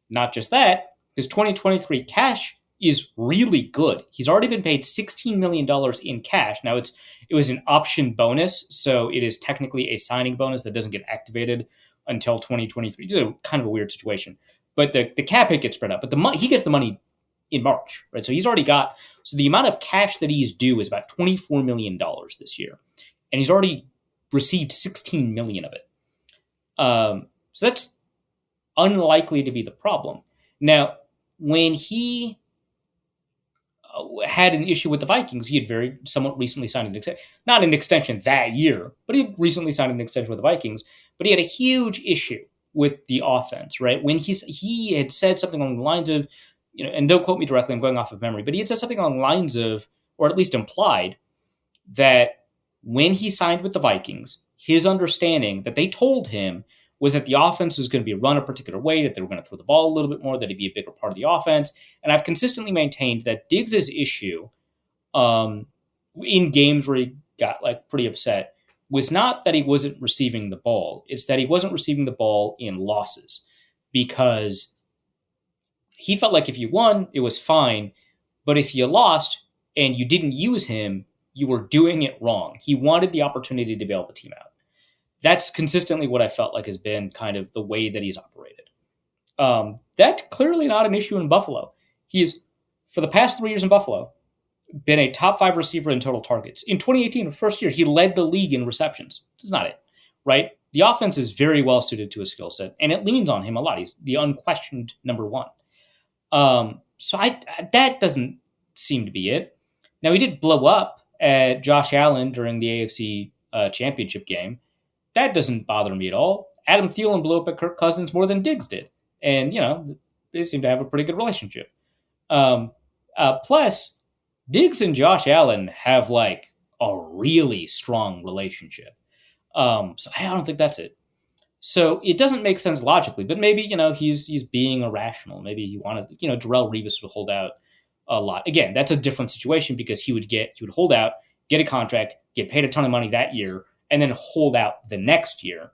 Not just that, his 2023 cash is really good. He's already been paid $16 million in cash. Now, it was an option bonus, so it is technically a signing bonus that doesn't get activated until 2023. It's kind of a weird situation. But the cap hit gets spread out. But he gets the money in March, right? So he's already got, so the amount of cash that he's due is about $24 million this year. And he's already received 16 million of it. So that's unlikely to be the problem. Now, when he had an issue with the Vikings, he had somewhat recently signed an extension, not an extension that year, but he recently signed an extension with the Vikings, but he had a huge issue with the offense, right? When he had said something along the lines of, and don't quote me directly, I'm going off of memory, but he had said something along the lines of, or at least implied, that when he signed with the Vikings, his understanding that they told him was that the offense was going to be run a particular way, that they were going to throw the ball a little bit more, that he'd be a bigger part of the offense. And I've consistently maintained that Diggs' issue in games where he got like pretty upset was not that he wasn't receiving the ball. It's that he wasn't receiving the ball in losses, because he felt like if you won, it was fine. But if you lost and you didn't use him, you were doing it wrong. He wanted the opportunity to bail the team out. That's consistently what I felt like has been kind of the way that he's operated. That's clearly not an issue in Buffalo. He's, for the past 3 years in Buffalo, been a top 5 receiver in total targets. In 2018, the first year, he led the league in receptions. That's not it, right? The offense is very well suited to his skill set, and it leans on him a lot. He's the unquestioned number one. So that doesn't seem to be it. Now, he did blow up at Josh Allen during the AFC championship game. That doesn't bother me at all. Adam Thielen blew up at Kirk Cousins more than Diggs did. And, they seem to have a pretty good relationship. Plus, Diggs and Josh Allen have, like, a really strong relationship. So I don't think that's it. So it doesn't make sense logically, but maybe, he's being irrational. Maybe he wanted, Darrelle Revis would hold out a lot. Again, that's a different situation, because he would hold out, get a contract, get paid a ton of money that year, and then hold out the next year,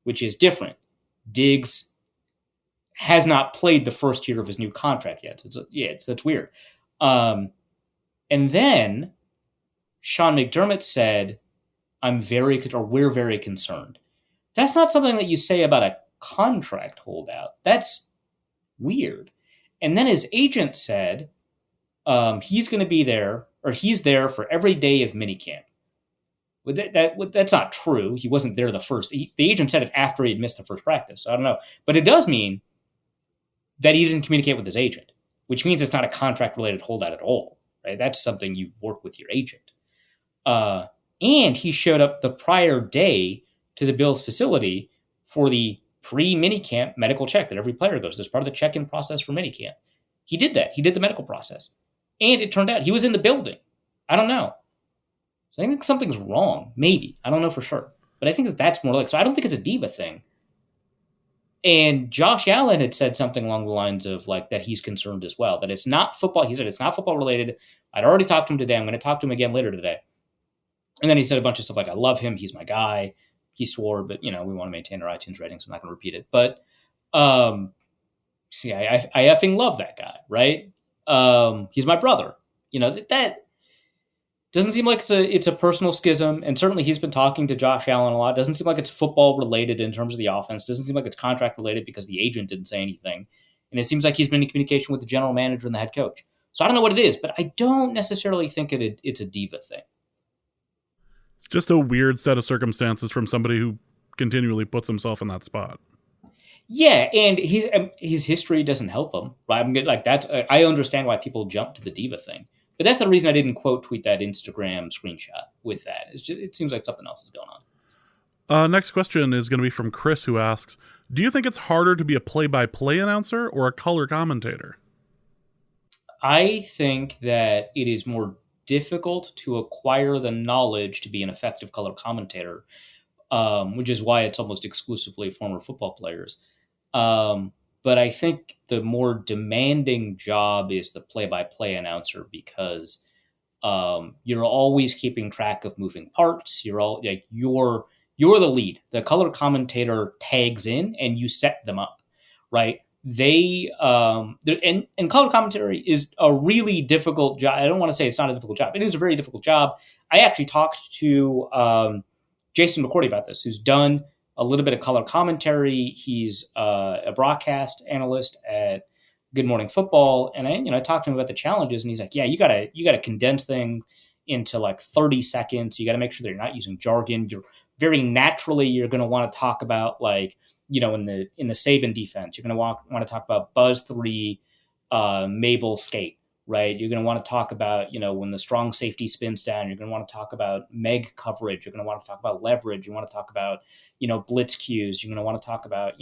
which is different. Diggs has not played the first year of his new contract yet. That's weird. And then Sean McDermott said, we're very concerned. That's not something that you say about a contract holdout. That's weird. And then his agent said he's going to be there, or he's there for every day of minicamp. That's not true. He wasn't there the first. The agent said it after he had missed the first practice. So I don't know. But it does mean that he didn't communicate with his agent, which means it's not a contract-related holdout at all, right? That's something you work with your agent. And he showed up the prior day to the Bills facility for the pre-minicamp medical check that every player goes. There's part of the check-in process for minicamp. He did that. He did the medical process. And it turned out he was in the building. I don't know. So I think something's wrong. Maybe. I don't know for sure. But I think that that's more like, so I don't think it's a diva thing. And Josh Allen had said something along the lines of like that he's concerned as well, that it's not football. He said it's not football related. I'd already talked to him today. I'm going to talk to him again later today. And then he said a bunch of stuff like, I love him. He's my guy. He swore, but, we want to maintain our iTunes rating, so I'm not going to repeat it. But, see, I effing love that guy, right? He's my brother. That doesn't seem like it's a personal schism. And certainly he's been talking to Josh Allen a lot. Doesn't seem like it's football related in terms of the offense. Doesn't seem like it's contract related because the agent didn't say anything. And it seems like he's been in communication with the general manager and the head coach. So I don't know what it is, but I don't necessarily think it's a diva thing. It's just a weird set of circumstances from somebody who continually puts himself in that spot. Yeah, and his history doesn't help him. Right? I understand why people jump to the diva thing, but that's the reason I didn't quote tweet that Instagram screenshot with that. It seems like something else is going on. Next question is going to be from Chris, who asks, do you think it's harder to be a play-by-play announcer or a color commentator? I think that it is more difficult to acquire the knowledge to be an effective color commentator, which is why it's almost exclusively former football players. But I think the more demanding job is the play-by-play announcer because you're always keeping track of moving parts. You're the lead. The color commentator tags in and you set them up, right? And color commentary is a really difficult job. I don't want to say it's not a difficult job. It is a very difficult job. I actually talked to Jason McCourty about this, who's done a little bit of color commentary. He's a broadcast analyst at Good Morning Football, and I talked to him about the challenges, and he's like, "Yeah, you gotta condense things into like 30 seconds. You got to make sure that you're not using jargon. You're going to want to talk about like." In the Saban defense, you're going to want to talk about Buzz 3, Mabel skate, right? You're going to want to talk about, when the strong safety spins down, you're going to want to talk about Meg coverage. You're going to want to talk about leverage. You want to talk about, blitz cues. You're going to want to talk about,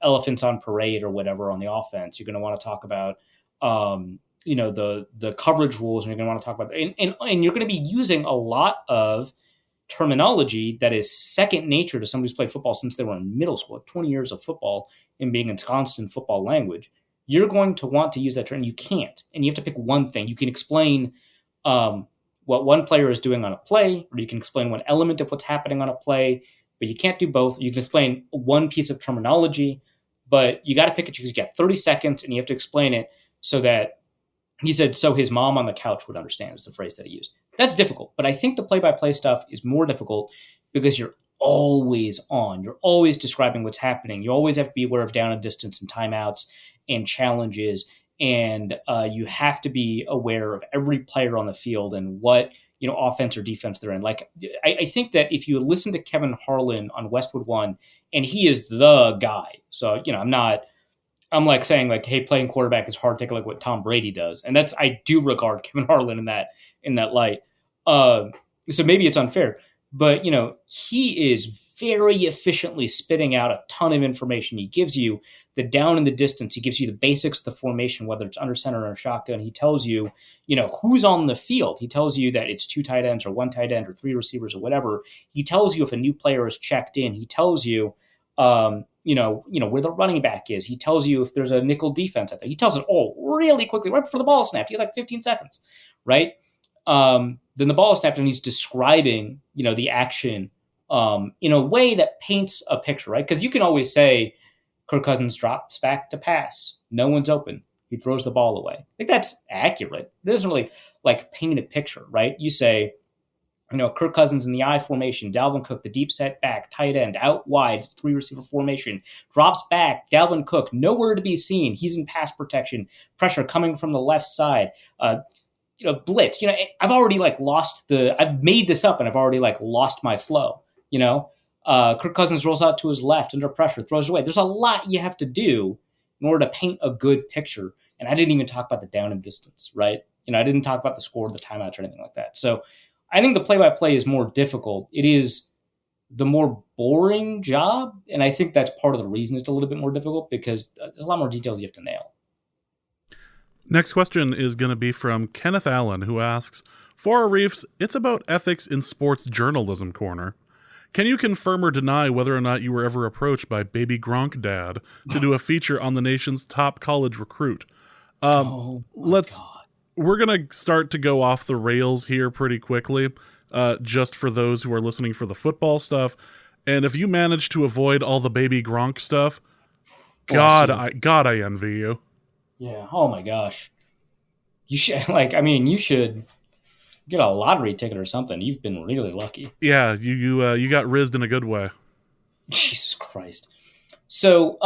elephants on parade or whatever on the offense. You're going to want to talk about, the coverage rules, and you're going to want to talk about, and you're going to be using a lot of terminology that is second nature to somebody who's played football since they were in middle school, like 20 years of football and being ensconced in football language. You're going to want to use that term. You can't. And you have to pick one thing. You can explain what one player is doing on a play, or you can explain one element of what's happening on a play, but you can't do both. You can explain one piece of terminology, but you got to pick it because you got 30 seconds and you have to explain it so that he said, so his mom on the couch would understand, is the phrase that he used. That's difficult, but I think the play-by-play stuff is more difficult because you're always on. You're always describing what's happening. You always have to be aware of down and distance and timeouts and challenges, and you have to be aware of every player on the field and what offense or defense they're in. Like I think that if you listen to Kevin Harlan on Westwood One, and he is the guy. So I'm like saying like, hey, playing quarterback is hard. Take a look at what Tom Brady does. And I do regard Kevin Harlan in that light. So maybe it's unfair, but he is very efficiently spitting out a ton of information. He gives you the down and the distance. He gives you the basics of the formation, whether it's under center or a shotgun. He tells you, who's on the field. He tells you that it's 2 tight ends or 1 tight end or 3 receivers or whatever. He tells you if a new player is checked in. He tells you, where the running back is. He tells you if there's a nickel defense out there. He tells it all really quickly, right before the ball is snapped. He has like 15 seconds, right? Then the ball is snapped and he's describing, the action in a way that paints a picture, right? Because you can always say Kirk Cousins drops back to pass. No one's open. He throws the ball away. I think that's accurate. It doesn't really like paint a picture, right? You say, Kirk Cousins in the I formation, Dalvin Cook, the deep set back, tight end, out wide, 3 receiver formation, drops back, Dalvin Cook, nowhere to be seen. He's in pass protection, pressure coming from the left side. blitz. I've already like I've made this up and I've already like lost my flow. Kirk Cousins rolls out to his left under pressure, throws it away. There's a lot you have to do in order to paint a good picture. And I didn't even talk about the down and distance, right? I didn't talk about the score, the timeouts, or anything like that. So I think the play-by-play is more difficult. It is the more boring job, and I think that's part of the reason it's a little bit more difficult, because there's a lot more details you have to nail. Next question is going to be from Kenneth Allen, who asks, for our Reefs, it's about ethics in sports journalism corner. Can you confirm or deny whether or not you were ever approached by Baby Gronk Dad to do a feature on the nation's top college recruit? Oh my God. We're going to start to go off the rails here pretty quickly, just for those who are listening for the football stuff. And if you manage to avoid all the Baby Gronk stuff, God, I envy you. Yeah. Oh my gosh. You should you should get a lottery ticket or something. You've been really lucky. Yeah, you got rizzed in a good way. Jesus Christ. So,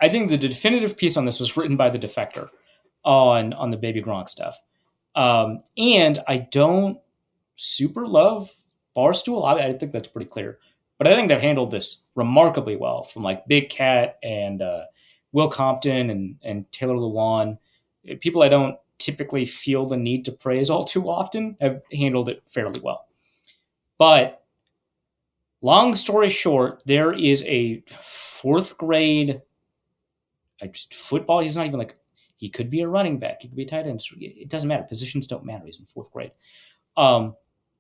I think the definitive piece on this was written by the Defector on the Baby Gronk stuff. And I don't super love Barstool. I think that's pretty clear. But I think they've handled this remarkably well, from like Big Cat and Will Compton and Taylor Lewan. People I don't typically feel the need to praise all too often have handled it fairly well. But long story short, there is a fourth grade football. He's not even like, he could be a running back. He could be a tight end. It doesn't matter. Positions don't matter. He's in fourth grade.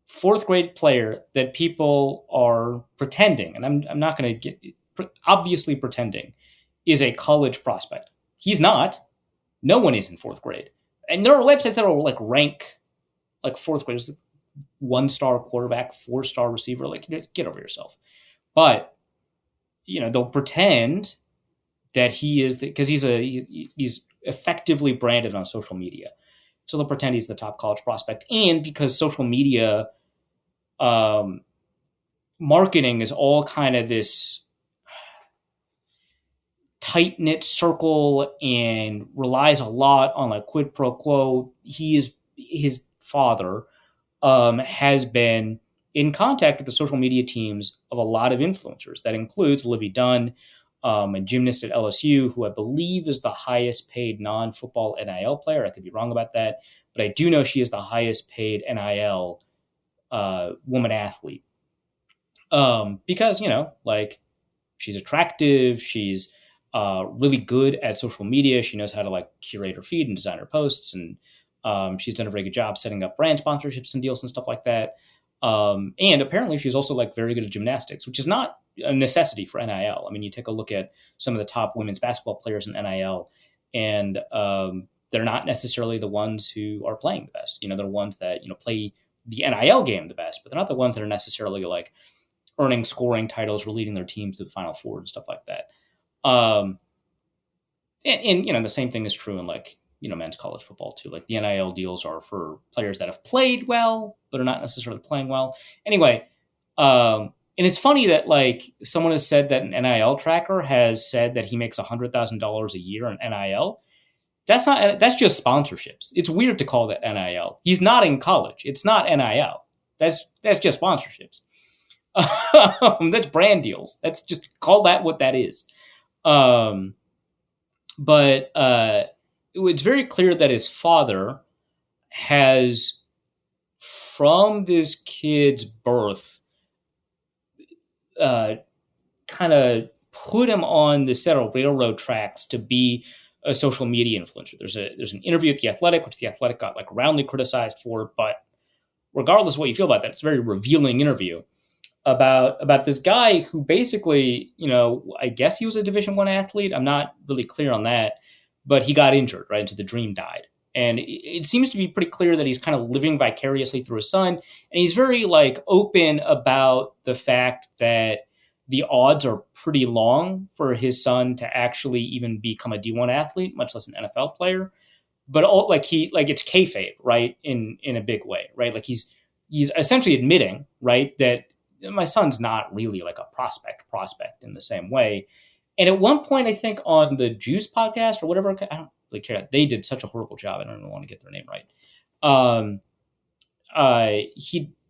Fourth grade player that people are pretending, and I'm not going to get obviously pretending, is a college prospect. He's not. No one is in fourth grade. And there are websites that will like rank like fourth graders, 1-star quarterback, 4-star receiver. Like, get over yourself. But they'll pretend that he is, because he's effectively branded on social media. So they'll pretend he's the top college prospect. And because social media marketing is all kind of this tight-knit circle and relies a lot on like quid pro quo, his father has been in contact with the social media teams of a lot of influencers. That includes Livy Dunn, a gymnast at LSU, who I believe is the highest paid non-football NIL player. I could be wrong about that, but I do know she is the highest paid NIL woman athlete. Because, she's attractive, she's really good at social media. She knows how to like curate her feed and design her posts, and she's done a very good job setting up brand sponsorships and deals and stuff like that. And apparently she's also like very good at gymnastics, which is not a necessity for NIL. I mean, you take a look at some of the top women's basketball players in NIL, and they're not necessarily the ones who are playing the best. They're the ones that, play the NIL game the best, but they're not the ones that are necessarily like earning scoring titles or leading their teams to the Final Four and stuff like that. And the same thing is true in like, men's college football too. Like the NIL deals are for players that have played well, but are not necessarily playing well. Anyway, and it's funny that like someone has said that an NIL tracker has said that he makes $100,000 a year in NIL. That's just sponsorships. It's weird to call that NIL. He's not in college. It's not NIL. That's just sponsorships. That's brand deals. That's just, call that what that is. But it's very clear that his father has, from this kid's birth, kind of put him on the set of railroad tracks to be a social media influencer. There's an interview at The Athletic, which The Athletic got like roundly criticized for, but regardless of what you feel about that, it's a very revealing interview about this guy who basically, I guess he was a Division I athlete. I'm not really clear on that, but he got injured, right? And so the dream died. And it seems to be pretty clear that he's kind of living vicariously through his son. And he's very like open about the fact that the odds are pretty long for his son to actually even become a D1 athlete, much less an NFL player. But it's kayfabe, right? In a big way, right? Like he's essentially admitting, right, that my son's not really like a prospect in the same way. And at one point, I think on the Juice podcast or whatever, really care. They did such a horrible job. I don't even want to get their name right. Um,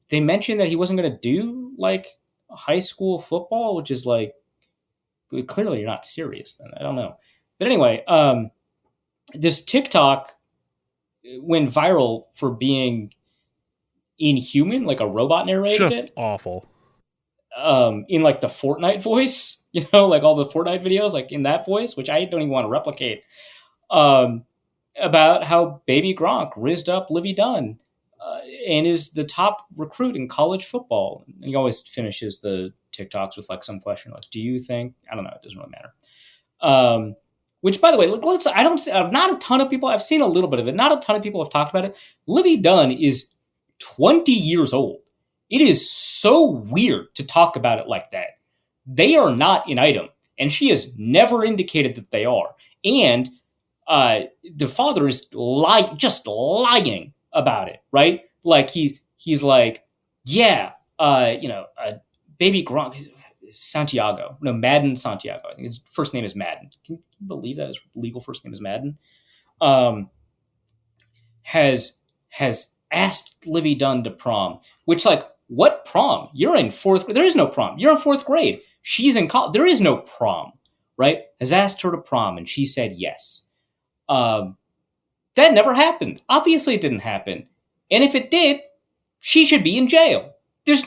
they mentioned that he wasn't going to do like high school football, which is like, clearly you're not serious then. I don't know. But anyway, this TikTok went viral for being inhuman, like a robot narrated Just it. awful. In like the Fortnite voice, like all the Fortnite videos, like in that voice, which I don't even want to replicate. About how Baby Gronk rizzed up Livy Dunn and is the top recruit in college football. And he always finishes the TikToks with like some question like, "Do you think?" I don't know. It doesn't really matter. Which, by the way, not a ton of people. I've seen a little bit of it. Not a ton of people have talked about it. Livy Dunn is 20 years old. It is so weird to talk about it like that. They are not an item, and she has never indicated that they are. And the father is just lying about it, right? Like he's like, yeah, Baby Gronk, Santiago, no, Madden Santiago. I think his first name is Madden. Can you believe that his legal first name is Madden? Has asked Livy Dunn to prom, which like, what prom? You're in fourth grade. There is no prom. You're in fourth grade. She's in college. There is no prom, right? Has asked her to prom, and she said yes. That never happened. Obviously, it didn't happen. And if it did, she should be in jail. That's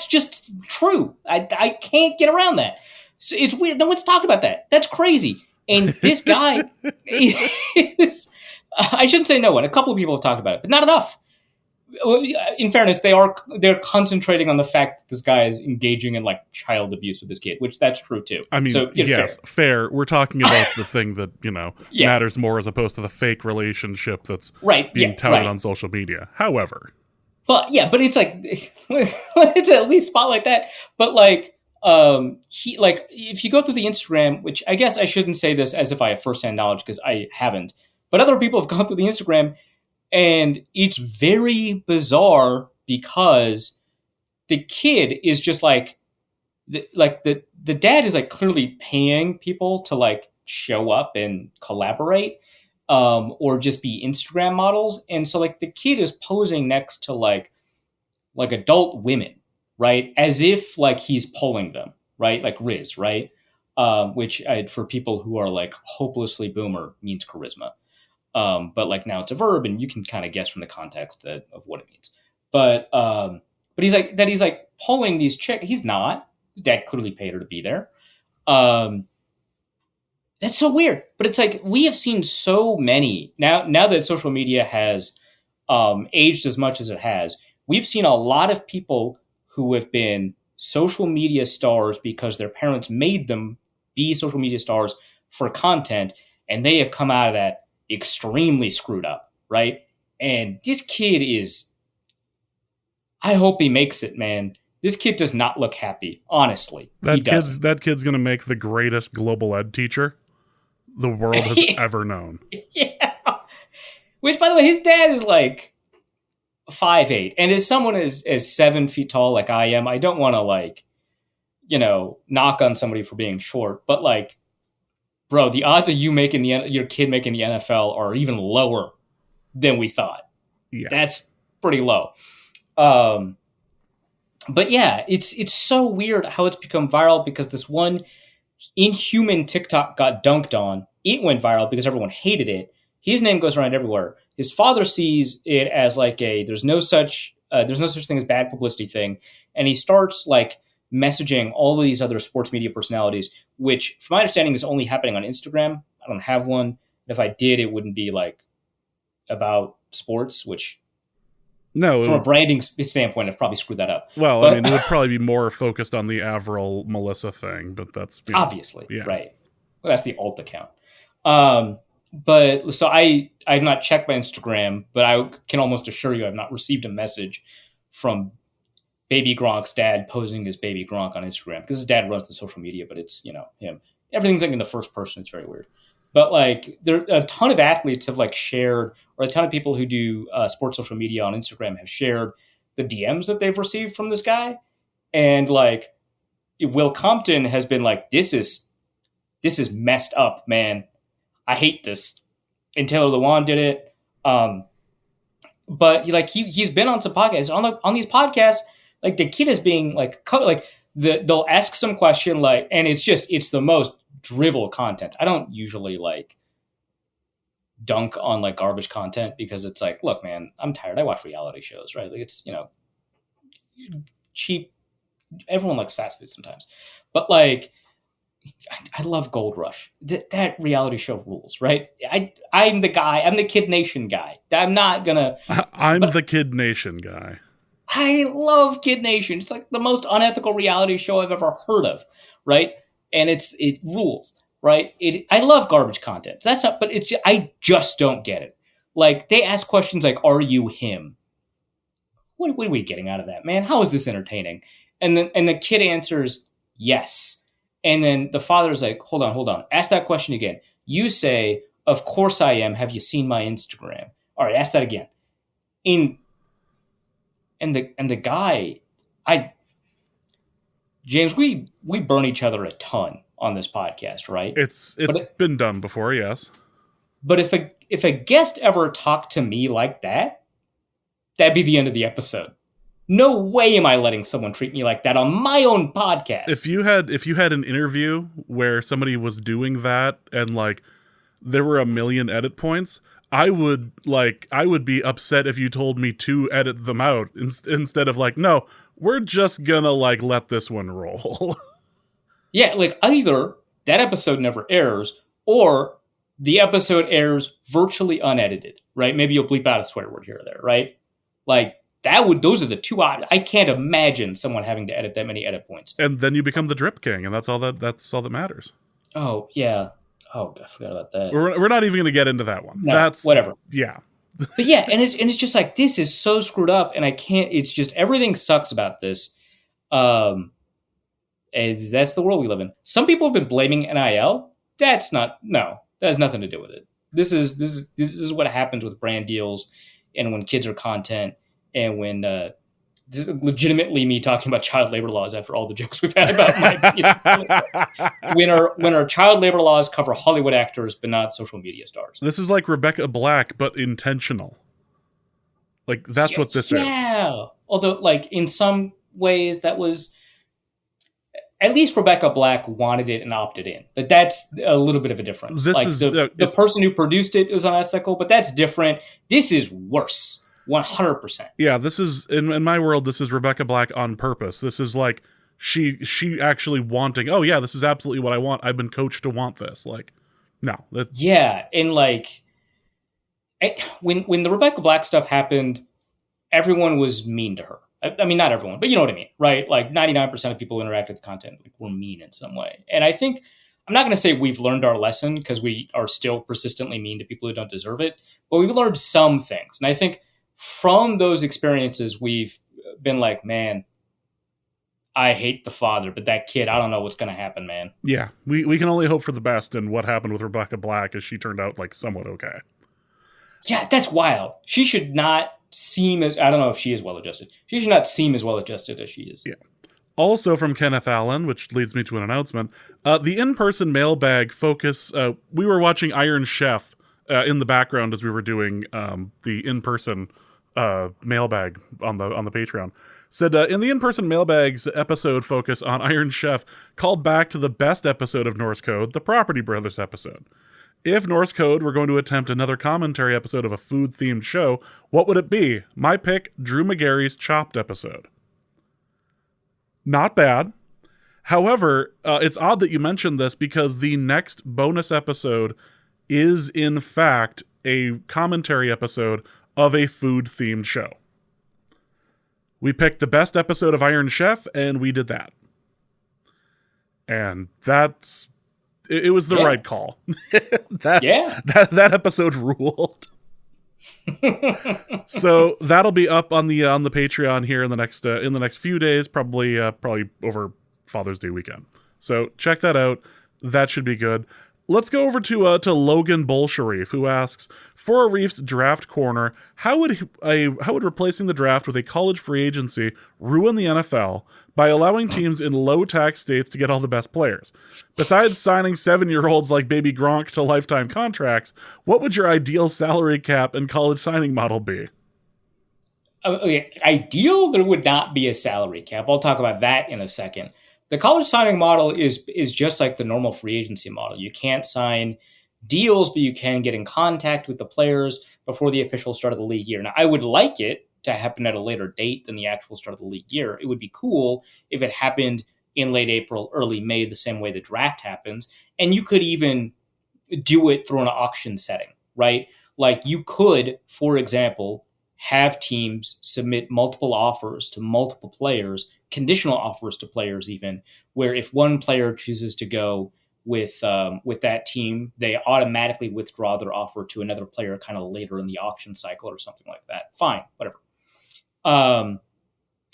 just true. I can't get around that. So it's weird. No one's talked about that. That's crazy. And this guy is, I shouldn't say no one. A couple of people have talked about it, but not enough. In fairness, they're concentrating on the fact that this guy is engaging in like child abuse with this kid, which that's true too. I mean, so, yes, fair. We're talking about the thing that Yeah. matters more as opposed to the fake relationship that's being touted on social media. However, but it's like it's at least spotlight that. But like, he like if you go through the Instagram, which I guess I shouldn't say this as if I have firsthand knowledge because I haven't, but other people have gone through the Instagram. And it's very bizarre because the kid is just like the dad is like clearly paying people to like show up and collaborate or just be Instagram models. And so like the kid is posing next to like adult women, right? As if like he's pulling them, right? Like Riz, right? Which for people who are like hopelessly boomer means charisma. But like now it's a verb, and you can kind of guess from the context of what it means. But he's like pulling these chicks. He's not. His dad clearly paid her to be there. That's so weird. But it's like we have seen so many now that social media has aged as much as it has. We've seen a lot of people who have been social media stars because their parents made them be social media stars for content, and they have come out of that extremely screwed up, right? And this kid is, I hope he makes it, man. This kid does not look happy, honestly. That kid's gonna make the greatest global ed teacher the world has ever known. Yeah. Which, by the way, his dad is like 5'8", and as someone as 7 feet tall like I am, I don't want to like, knock on somebody for being short, but like, bro, the odds of you making your kid making the NFL are even lower than we thought. Yeah. That's pretty low. But yeah, it's so weird how it's become viral because this one inhuman TikTok got dunked on. It went viral because everyone hated it. His name goes around everywhere. His father sees it as like there's no such thing as bad publicity thing, and he starts like messaging all of these other sports media personalities, which from my understanding is only happening on Instagram. I don't have one. If I did, it wouldn't be like about sports, which from a branding standpoint, I've probably screwed that up. Well, I mean, it would probably be more focused on the Avril Melissa thing, but that's obviously right. Well, that's the alt account. But so I've not checked my Instagram, but I can almost assure you I've not received a message from Baby Gronk's dad posing as Baby Gronk on Instagram, because his dad runs the social media, but it's him. Everything's like in the first person. It's very weird. But like there a ton of athletes have like shared, or a ton of people who do sports social media on Instagram have shared the DMs that they've received from this guy, and like Will Compton has been like, this is messed up, man. I hate this. And Taylor Lewan did it. But like he's been on some podcasts. On these podcasts, like the kid is being like they'll ask some question like, and it's the most drivel content. I don't usually like dunk on like garbage content because it's like, look, man, I'm tired. I watch reality shows, right? Like it's, cheap. Everyone likes fast food sometimes, but like I love Gold Rush. That reality show rules, right? I'm the guy. I'm the Kid Nation guy. I'm not gonna. I'm the Kid Nation guy. I love Kid Nation. It's like the most unethical reality show I've ever heard of, right? And it rules, right? I love garbage content. That's not, but I just don't get it. Like they ask questions like, "Are you him?" What are we getting out of that, man? How is this entertaining? And the kid answers yes. And then the father's like, hold on. Ask that question again. You say, of course I am. Have you seen my Instagram? All right, ask that again. And the guy, James, we burn each other a ton on this podcast, right? It's been done before, yes. But if a guest ever talked to me like that, that'd be the end of the episode. No way am I letting someone treat me like that on my own podcast. If you had an interview where somebody was doing that and like there were a million edit points, I would be upset if you told me to edit them out instead of like, no, we're just gonna like let this one roll. Yeah, like either that episode never airs or the episode airs virtually unedited, right? Maybe you'll bleep out a swear word here or there, right? Like those are the two options. I can't imagine someone having to edit that many edit points. And then you become the drip king, and that's all that matters. Oh yeah. Oh, I forgot about that. We're not even going to get into that one. No, that's whatever. Yeah. But yeah, and it's just like this is so screwed up, and I can't. It's just everything sucks about this. That's the world we live in. Some people have been blaming NIL. That has nothing to do with it. This is what happens with brand deals, and when kids are content. And when legitimately me talking about child labor laws after all the jokes we've had about when our child labor laws cover Hollywood actors but not social media stars. This is like Rebecca Black, but intentional. Like that's what this is. Yeah. Although, like in some ways, that was at least Rebecca Black wanted it and opted in. But that's a little bit of a difference. The person who produced it was unethical, but that's different. This is worse. 100%. Yeah, this is in my world. This is Rebecca Black on purpose. This is like she actually wanting. Oh yeah, this is absolutely what I want. I've been coached to want this. Like, no. Yeah, and like when the Rebecca Black stuff happened, everyone was mean to her. I mean, not everyone, but you know what I mean, right? Like 99% of people who interact with the content were mean in some way. And I think I'm not going to say we've learned our lesson because we are still persistently mean to people who don't deserve it, but we've learned some things, and I think. From those experiences, we've been like, man, I hate the father, but that kid, I don't know what's going to happen, man. Yeah, we can only hope for the best, and what happened with Rebecca Black is she turned out like somewhat okay. Yeah, that's wild. She should not seem as, I don't know if she is well-adjusted. She should not seem as well-adjusted as she is. Yeah. Also from Kenneth Allen, which leads me to an announcement, the in-person mailbag focus, we were watching Iron Chef in the background as we were doing the in-person mailbag on the Patreon. Said in the in-person mailbags episode focus on Iron Chef called back to the best episode of Norse Code, the Property Brothers episode. If Norse Code were going to attempt another commentary episode of a food-themed show, what would it be? My pick, Drew McGarry's Chopped episode. Not bad. However, it's odd that you mentioned this because the next bonus episode is in fact a commentary episode of a food-themed show. We picked the best episode of Iron Chef, and we did that. And it was the right call. That episode ruled. So that'll be up on the Patreon here in the next few days, probably over Father's Day weekend. So check that out. That should be good. Let's go over to Logan Bolsharif, who asks, for a Reef's draft corner, how would replacing the draft with a college free agency ruin the NFL by allowing teams in low tax states to get all the best players? Besides signing 7-year-olds like Baby Gronk to lifetime contracts, what would your ideal salary cap and college signing model be? Okay, ideal, there would not be a salary cap. I'll talk about that in a second. The college signing model is just like the normal free agency model. You can't sign deals, but you can get in contact with the players before the official start of the league year. Now, I would like it to happen at a later date than the actual start of the league year. It would be cool if it happened in late April, early May, the same way the draft happens. And you could even do it through an auction setting, right? Like you could, for example, have teams submit multiple offers to multiple players, conditional offers to players even, where if one player chooses to go with that team, they automatically withdraw their offer to another player kind of later in the auction cycle or something like that. Fine, whatever. I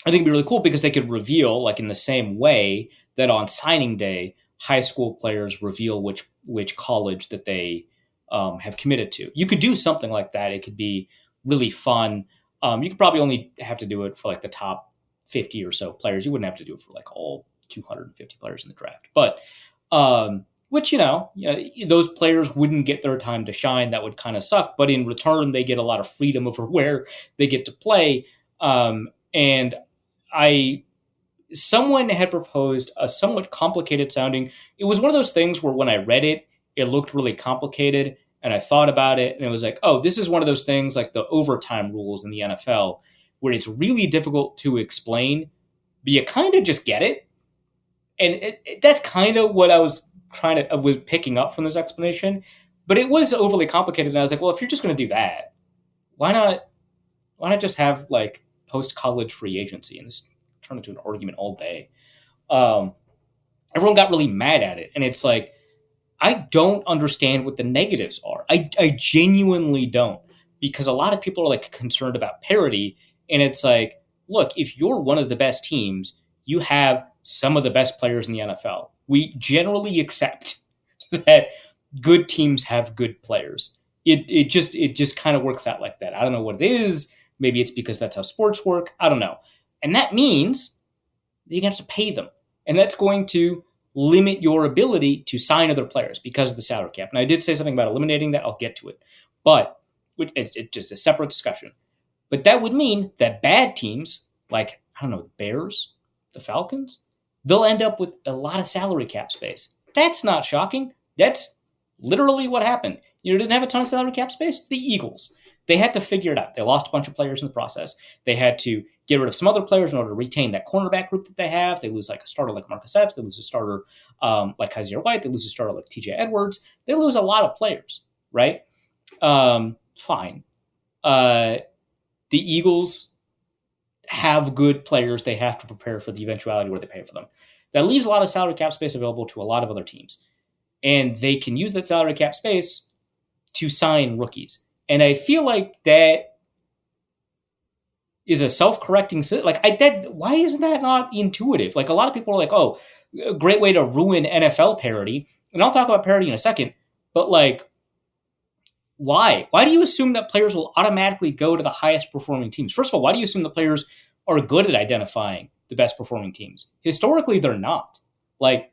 think it'd be really cool because they could reveal, like in the same way that on signing day, high school players reveal which college that they have committed to. You could do something like that. It could be really fun. You could probably only have to do it for like the top 50 or so players. You wouldn't have to do it for like all 250 players in the draft. But which, those players wouldn't get their time to shine. That would kind of suck. But in return, they get a lot of freedom over where they get to play. And someone had proposed a somewhat complicated sounding. It was one of those things where when I read it, it looked really complicated. And I thought about it and it was like, oh, this is one of those things like the overtime rules in the NFL where it's really difficult to explain, but you kind of just get it. And that's kind of what I was picking up from this explanation. But it was overly complicated. And I was like, well, if you're just going to do that, why not just have like post-college free agency and this turn into an argument all day? Everyone got really mad at it. And it's like, I don't understand what the negatives are. I genuinely don't, because a lot of people are like concerned about parity. And it's like, look, if you're one of the best teams, you have some of the best players in the NFL. We generally accept that good teams have good players. It just kind of works out like that. I don't know what it is. Maybe it's because that's how sports work. I don't know. And that means that you're going to have to pay them. And that's going to limit your ability to sign other players because of the salary cap. And I did say something about eliminating that. I'll get to it. But it's just a separate discussion. But that would mean that bad teams, like, I don't know, the Bears, the Falcons, they'll end up with a lot of salary cap space. That's not shocking. That's literally what happened. You didn't have a ton of salary cap space? The Eagles. They had to figure it out. They lost a bunch of players in the process. They had to get rid of some other players in order to retain that cornerback group that they have. They lose like a starter like Marcus Epps. They lose a starter like Kaiser White. They lose a starter like TJ Edwards. They lose a lot of players, right? Fine. The Eagles have good players. They have to prepare for the eventuality where they pay for them. That leaves a lot of salary cap space available to a lot of other teams. And they can use that salary cap space to sign rookies. And I feel like that is a self-correcting, why isn't that not intuitive? Like a lot of people are like, oh, a great way to ruin NFL parity. And I'll talk about parity in a second, but like, why? Why do you assume that players will automatically go to the highest performing teams? First of all, why do you assume that players are good at identifying the best performing teams? Historically, they're not. Like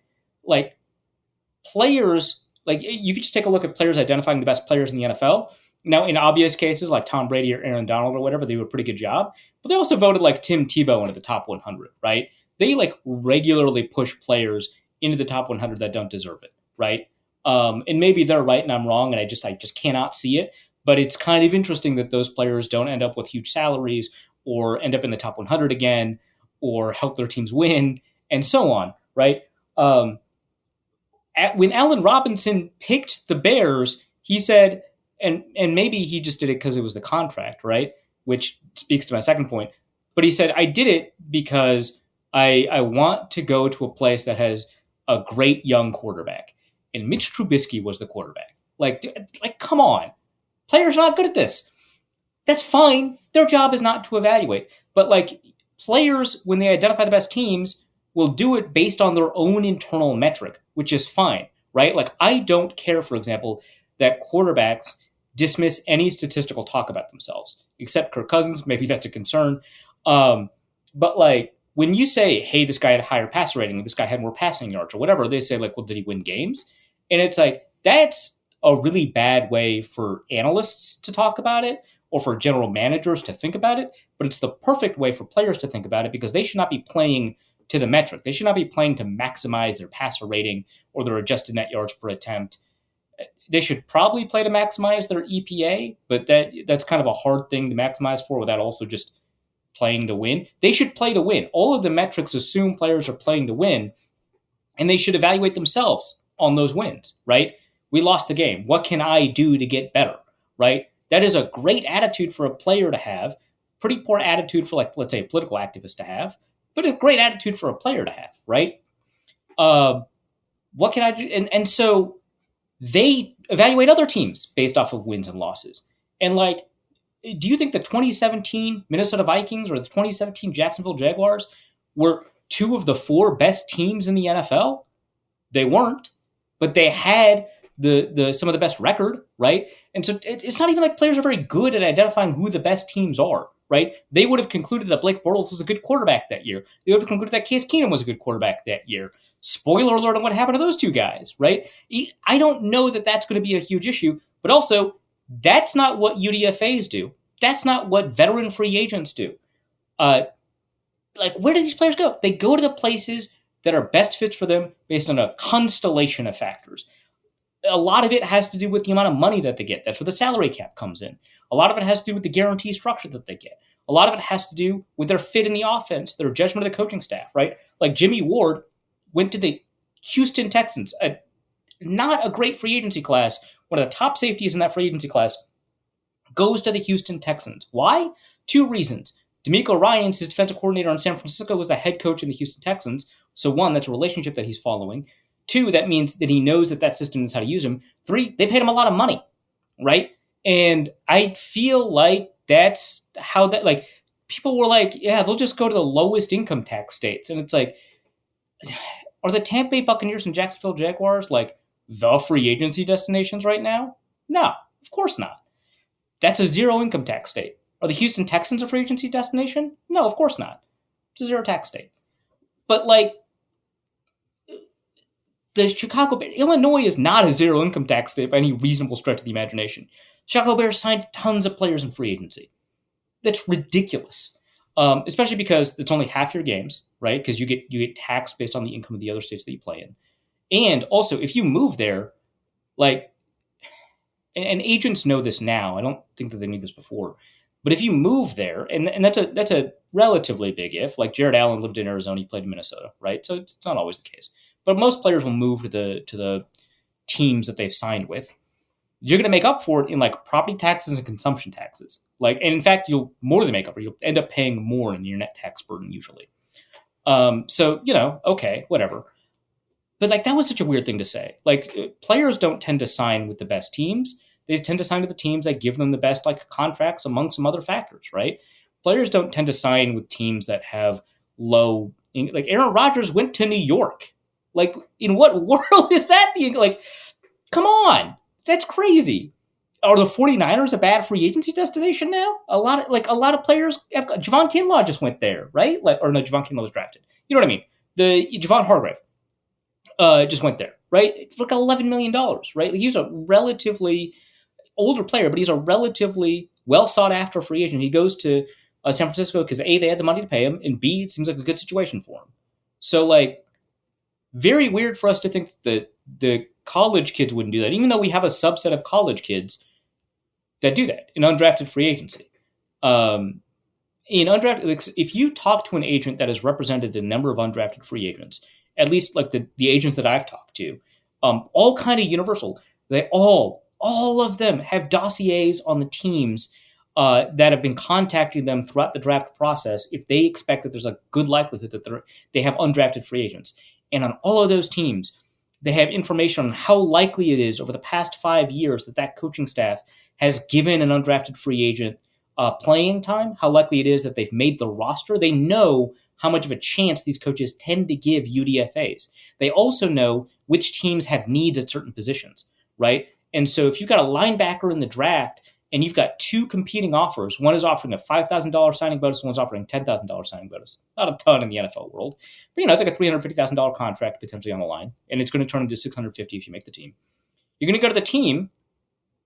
players, like you could just take a look at players identifying the best players in the NFL. Now, in obvious cases like Tom Brady or Aaron Donald or whatever, they do a pretty good job. But they also voted like Tim Tebow into the top 100, right? They like regularly push players into the top 100 that don't deserve it, right? And maybe they're right and I'm wrong, and I just cannot see it. But it's kind of interesting that those players don't end up with huge salaries or end up in the top 100 again or help their teams win and so on, right? When Allen Robinson picked the Bears, he said, and maybe he just did it because it was the contract, right? Which speaks to my second point. But he said, I did it because I want to go to a place that has a great young quarterback. And Mitch Trubisky was the quarterback. Like, come on. Players are not good at this. That's fine. Their job is not to evaluate. But like players, when they identify the best teams, will do it based on their own internal metric, which is fine, right? Like, I don't care, for example, that quarterbacks dismiss any statistical talk about themselves, except Kirk Cousins. Maybe that's a concern. But like, when you say, hey, this guy had a higher passer rating, this guy had more passing yards or whatever, they say like, well, did he win games? And it's like, that's a really bad way for analysts to talk about it or for general managers to think about it. But it's the perfect way for players to think about it, because they should not be playing to the metric. They should not be playing to maximize their passer rating or their adjusted net yards per attempt. They should probably play to maximize their EPA, but that's kind of a hard thing to maximize for without also just playing to win. They should play to win. All of the metrics assume players are playing to win, and they should evaluate themselves on those wins, right? We lost the game. What can I do to get better, right? That is a great attitude for a player to have. Pretty poor attitude for, like, let's say, a political activist to have, but a great attitude for a player to have, right? What can I do? And so they evaluate other teams based off of wins and losses. And like, do you think the 2017 Minnesota Vikings or the 2017 Jacksonville Jaguars were two of the four best teams in the NFL? They weren't, but they had the some of the best record, right? And so it's not even like players are very good at identifying who the best teams are, right? They would have concluded that Blake Bortles was a good quarterback that year. They would have concluded that Case Keenum was a good quarterback that year. Spoiler alert on what happened to those two guys, right? I don't know that that's going to be a huge issue, but also that's not what UDFAs do. That's not what veteran free agents do. Like, where do these players go? They go to the places that are best fits for them based on a constellation of factors. A lot of it has to do with the amount of money that they get. That's where the salary cap comes in. A lot of it has to do with the guarantee structure that they get. A lot of it has to do with their fit in the offense, their judgment of the coaching staff, right? Like Jimmy Ward went to the Houston Texans, not a great free agency class. One of the top safeties in that free agency class goes to the Houston Texans. Why? Two reasons. D'Amico Ryans, his defensive coordinator in San Francisco, was the head coach in the Houston Texans. So one, that's a relationship that he's following. Two, that means that he knows that system knows how to use him. Three, they paid him a lot of money, right? And I feel like that's how that, like, people were like, yeah, they'll just go to the lowest income tax states. And it's like, are the Tampa Bay Buccaneers and Jacksonville Jaguars like the free agency destinations right now? No, of course not. That's a zero income tax state. Are the Houston Texans a free agency destination? No, of course not. It's a zero tax state. But like, the Chicago Bears, Illinois is not a zero income tax state by any reasonable stretch of the imagination. Chicago Bears signed tons of players in free agency. That's ridiculous, especially because it's only half your games, right? Because you get taxed based on the income of the other states that you play in. And also, if you move there, like, and agents know this now. I don't think that they knew this before. But if you move there, and that's a relatively big if, like Jared Allen lived in Arizona, he played in Minnesota, right? So it's not always the case. But most players will move to the teams that they've signed with. You're going to make up for it in like property taxes and consumption taxes. Like, and in fact, you'll more than make up for it. You'll end up paying more in your net tax burden usually. So, okay, whatever. But like, that was such a weird thing to say. Like, players don't tend to sign with the best teams. They tend to sign to the teams that give them the best like contracts among some other factors, right? Players don't tend to sign with teams that have low, like Aaron Rodgers went to New York. Like, in what world is that being, like, come on, that's crazy. Are the 49ers a bad free agency destination now? A lot of players, Javon Kinlaw just went there, right? Like, or no, Javon Kinlaw was drafted. You know what I mean? The Javon Hargrave just went there, right? It's like $11 million, right? He's a relatively older player, but he's a relatively well sought after free agent. He goes to San Francisco because A, they had the money to pay him, and B, it seems like a good situation for him. So like, very weird for us to think that the college kids wouldn't do that, even though we have a subset of college kids that do that in undrafted free agency. In undrafted, if you talk to an agent that has represented a number of undrafted free agents, at least like the agents that I've talked to, all kind of universal. They all of them have dossiers on the teams that have been contacting them throughout the draft process if they expect that there's a good likelihood that they have undrafted free agents. And on all of those teams, they have information on how likely it is over the past 5 years that coaching staff has given an undrafted free agent playing time, how likely it is that they've made the roster. They know how much of a chance these coaches tend to give UDFAs. They also know which teams have needs at certain positions, right? And so if you've got a linebacker in the draft and you've got two competing offers, one is offering a $5,000 signing bonus, one's offering a $10,000 signing bonus. Not a ton in the NFL world, but it's like a $350,000 contract potentially on the line, and it's going to turn into $650,000 if you make the team. You're going to go to the team,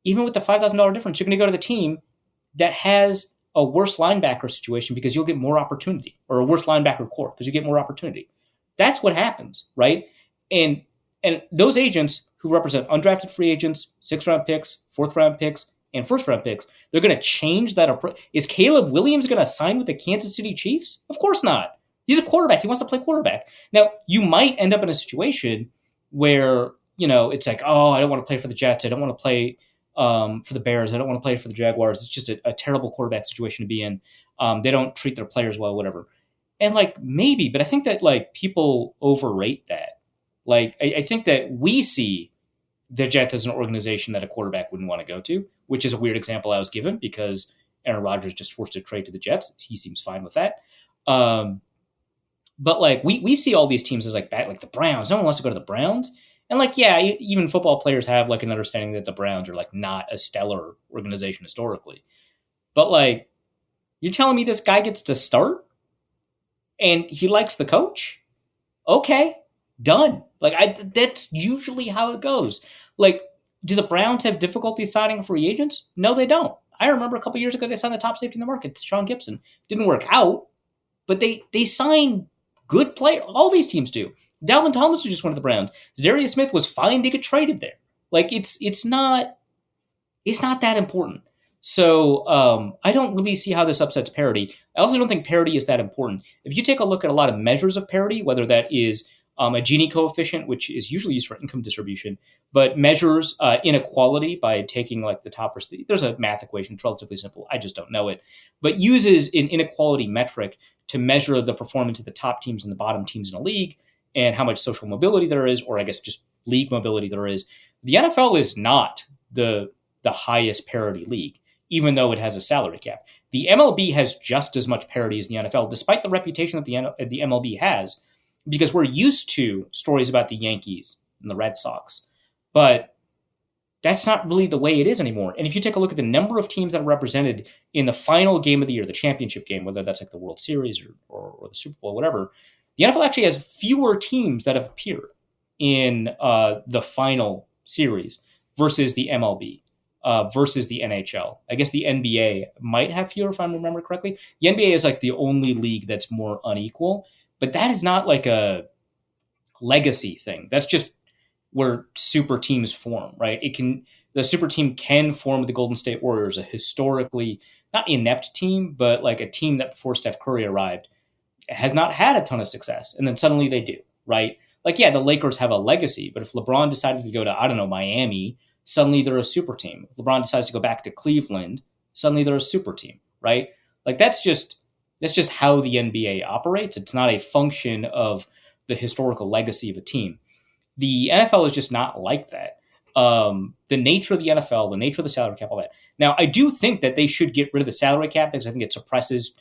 even with the $5,000 difference, you're going to go to the team that has a worse linebacker situation because you'll get more opportunity, or a worse linebacker core because you get more opportunity. That's what happens, right? And those agents who represent undrafted free agents, 6th-round picks, 4th-round picks, and 1st-round picks, they're going to change that approach. Is Caleb Williams going to sign with the Kansas City Chiefs? Of course not. He's a quarterback. He wants to play quarterback. Now, you might end up in a situation where, it's like, oh, I don't want to play for the Jets. I don't want to play for the Bears. I don't want to play for the Jaguars. It's just a terrible quarterback situation to be in. They don't treat their players well, whatever. And maybe, but I think that people overrate that. I think that we see the Jets as an organization that a quarterback wouldn't want to go to, which is a weird example I was given because Aaron Rodgers just forced a trade to the Jets. He seems fine with that. But we see all these teams as bad, like the Browns. No one wants to go to the Browns. And even football players have an understanding that the Browns are not a stellar organization historically. But you're telling me this guy gets to start and he likes the coach? Okay, done. That's usually how it goes. Do the Browns have difficulty signing free agents? No, they don't. I remember a couple years ago they signed the top safety in the market, Sean Gibson. Didn't work out, but they signed good players. All these teams do. Dalvin Tomlinson just went to the Browns. Darius Smith was fine to get traded there. It's not that important. So I don't really see how this upsets parity. I also don't think parity is that important. If you take a look at a lot of measures of parity, whether that is a Gini coefficient, which is usually used for income distribution, but measures inequality by taking the top versus there's a math equation. It's relatively simple. I just don't know it, but uses an inequality metric to measure the performance of the top teams and the bottom teams in a league and how much social mobility there is, or I guess just league mobility there is. The NFL is not the highest parity league, even though it has a salary cap. The MLB has just as much parity as the NFL, despite the reputation that the MLB has, because we're used to stories about the Yankees and the Red Sox. But that's not really the way it is anymore. And if you take a look at the number of teams that are represented in the final game of the year, the championship game, whether that's the World Series or the Super Bowl, whatever, the NFL actually has fewer teams that have appeared in the final series versus the MLB. Versus the NHL. I guess the NBA might have fewer, if I remember correctly. The NBA is the only league that's more unequal, but that is not a legacy thing. That's just where super teams form, right? The super team can form with the Golden State Warriors, a historically not inept team, but a team that before Steph Curry arrived has not had a ton of success, and then suddenly they do, right? The Lakers have a legacy, but if LeBron decided to go to, Miami, suddenly they're a super team. If LeBron decides to go back to Cleveland, suddenly they're a super team, right? That's just how the NBA operates. It's not a function of the historical legacy of a team. The NFL is just not like that. The nature of the NFL, the nature of the salary cap, all that. Now, I do think that they should get rid of the salary cap because I think it suppresses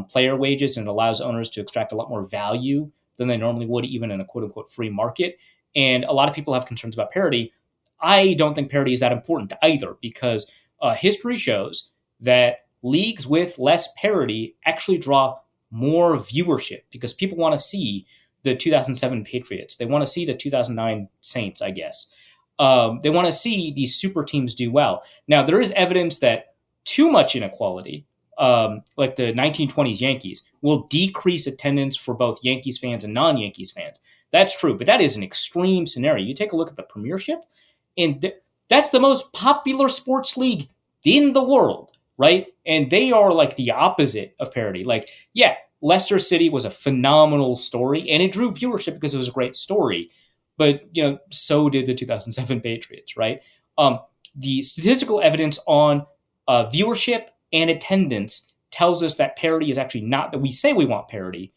player wages and allows owners to extract a lot more value than they normally would, even in a quote-unquote free market. And a lot of people have concerns about parity. I don't think parity is that important either, because history shows that leagues with less parity actually draw more viewership because people want to see the 2007 Patriots. They want to see the 2009 Saints, I guess. They want to see these super teams do well. Now, there is evidence that too much inequality, like the 1920s Yankees, will decrease attendance for both Yankees fans and non-Yankees fans. That's true, but that is an extreme scenario. You take a look at the Premiership, and that's the most popular sports league in the world, right? And they are the opposite of parity. Leicester City was a phenomenal story, and it drew viewership because it was a great story. But, so did the 2007 Patriots, right? The statistical evidence on viewership and attendance tells us that parity is actually not, that we say we want parity,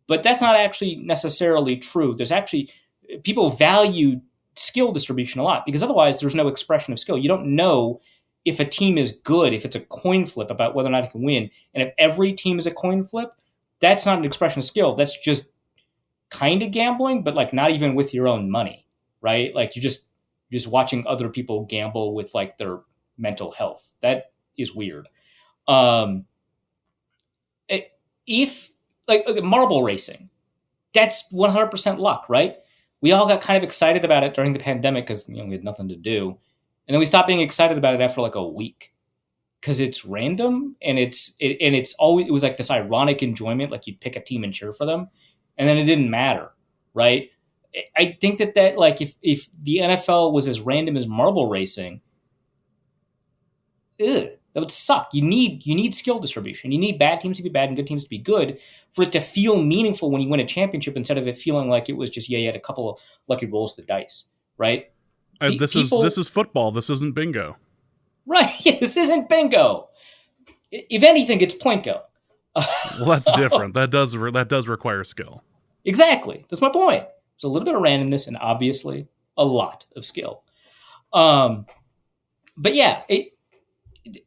but that's not actually necessarily true. There's actually, people value skill distribution a lot because otherwise there's no expression of skill. You don't know if a team is good, if it's a coin flip about whether or not it can win. And if every team is a coin flip, that's not an expression of skill. That's just kind of gambling, but like not even with your own money, right? Like you're just watching other people gamble with like their mental health. That is weird. Um, if like marble racing, that's 100% luck, right? We all got kind of excited about it during the pandemic because we had nothing to do, and then we stopped being excited about it after like a week because it's random and it's always it was like this ironic enjoyment, like you'd pick a team and cheer for them, and then it didn't matter, right? I think that like if the NFL was as random as marble racing, that would suck. You need skill distribution. You need bad teams to be bad and good teams to be good for it to feel meaningful when you win a championship instead of it feeling like it was just you had a couple of lucky rolls of the dice, right? This is football. This isn't bingo. Right. Yeah, this isn't bingo. If anything, it's plinko. Well, that's different. That does require skill. Exactly. That's my point. There's a little bit of randomness and obviously a lot of skill. But yeah,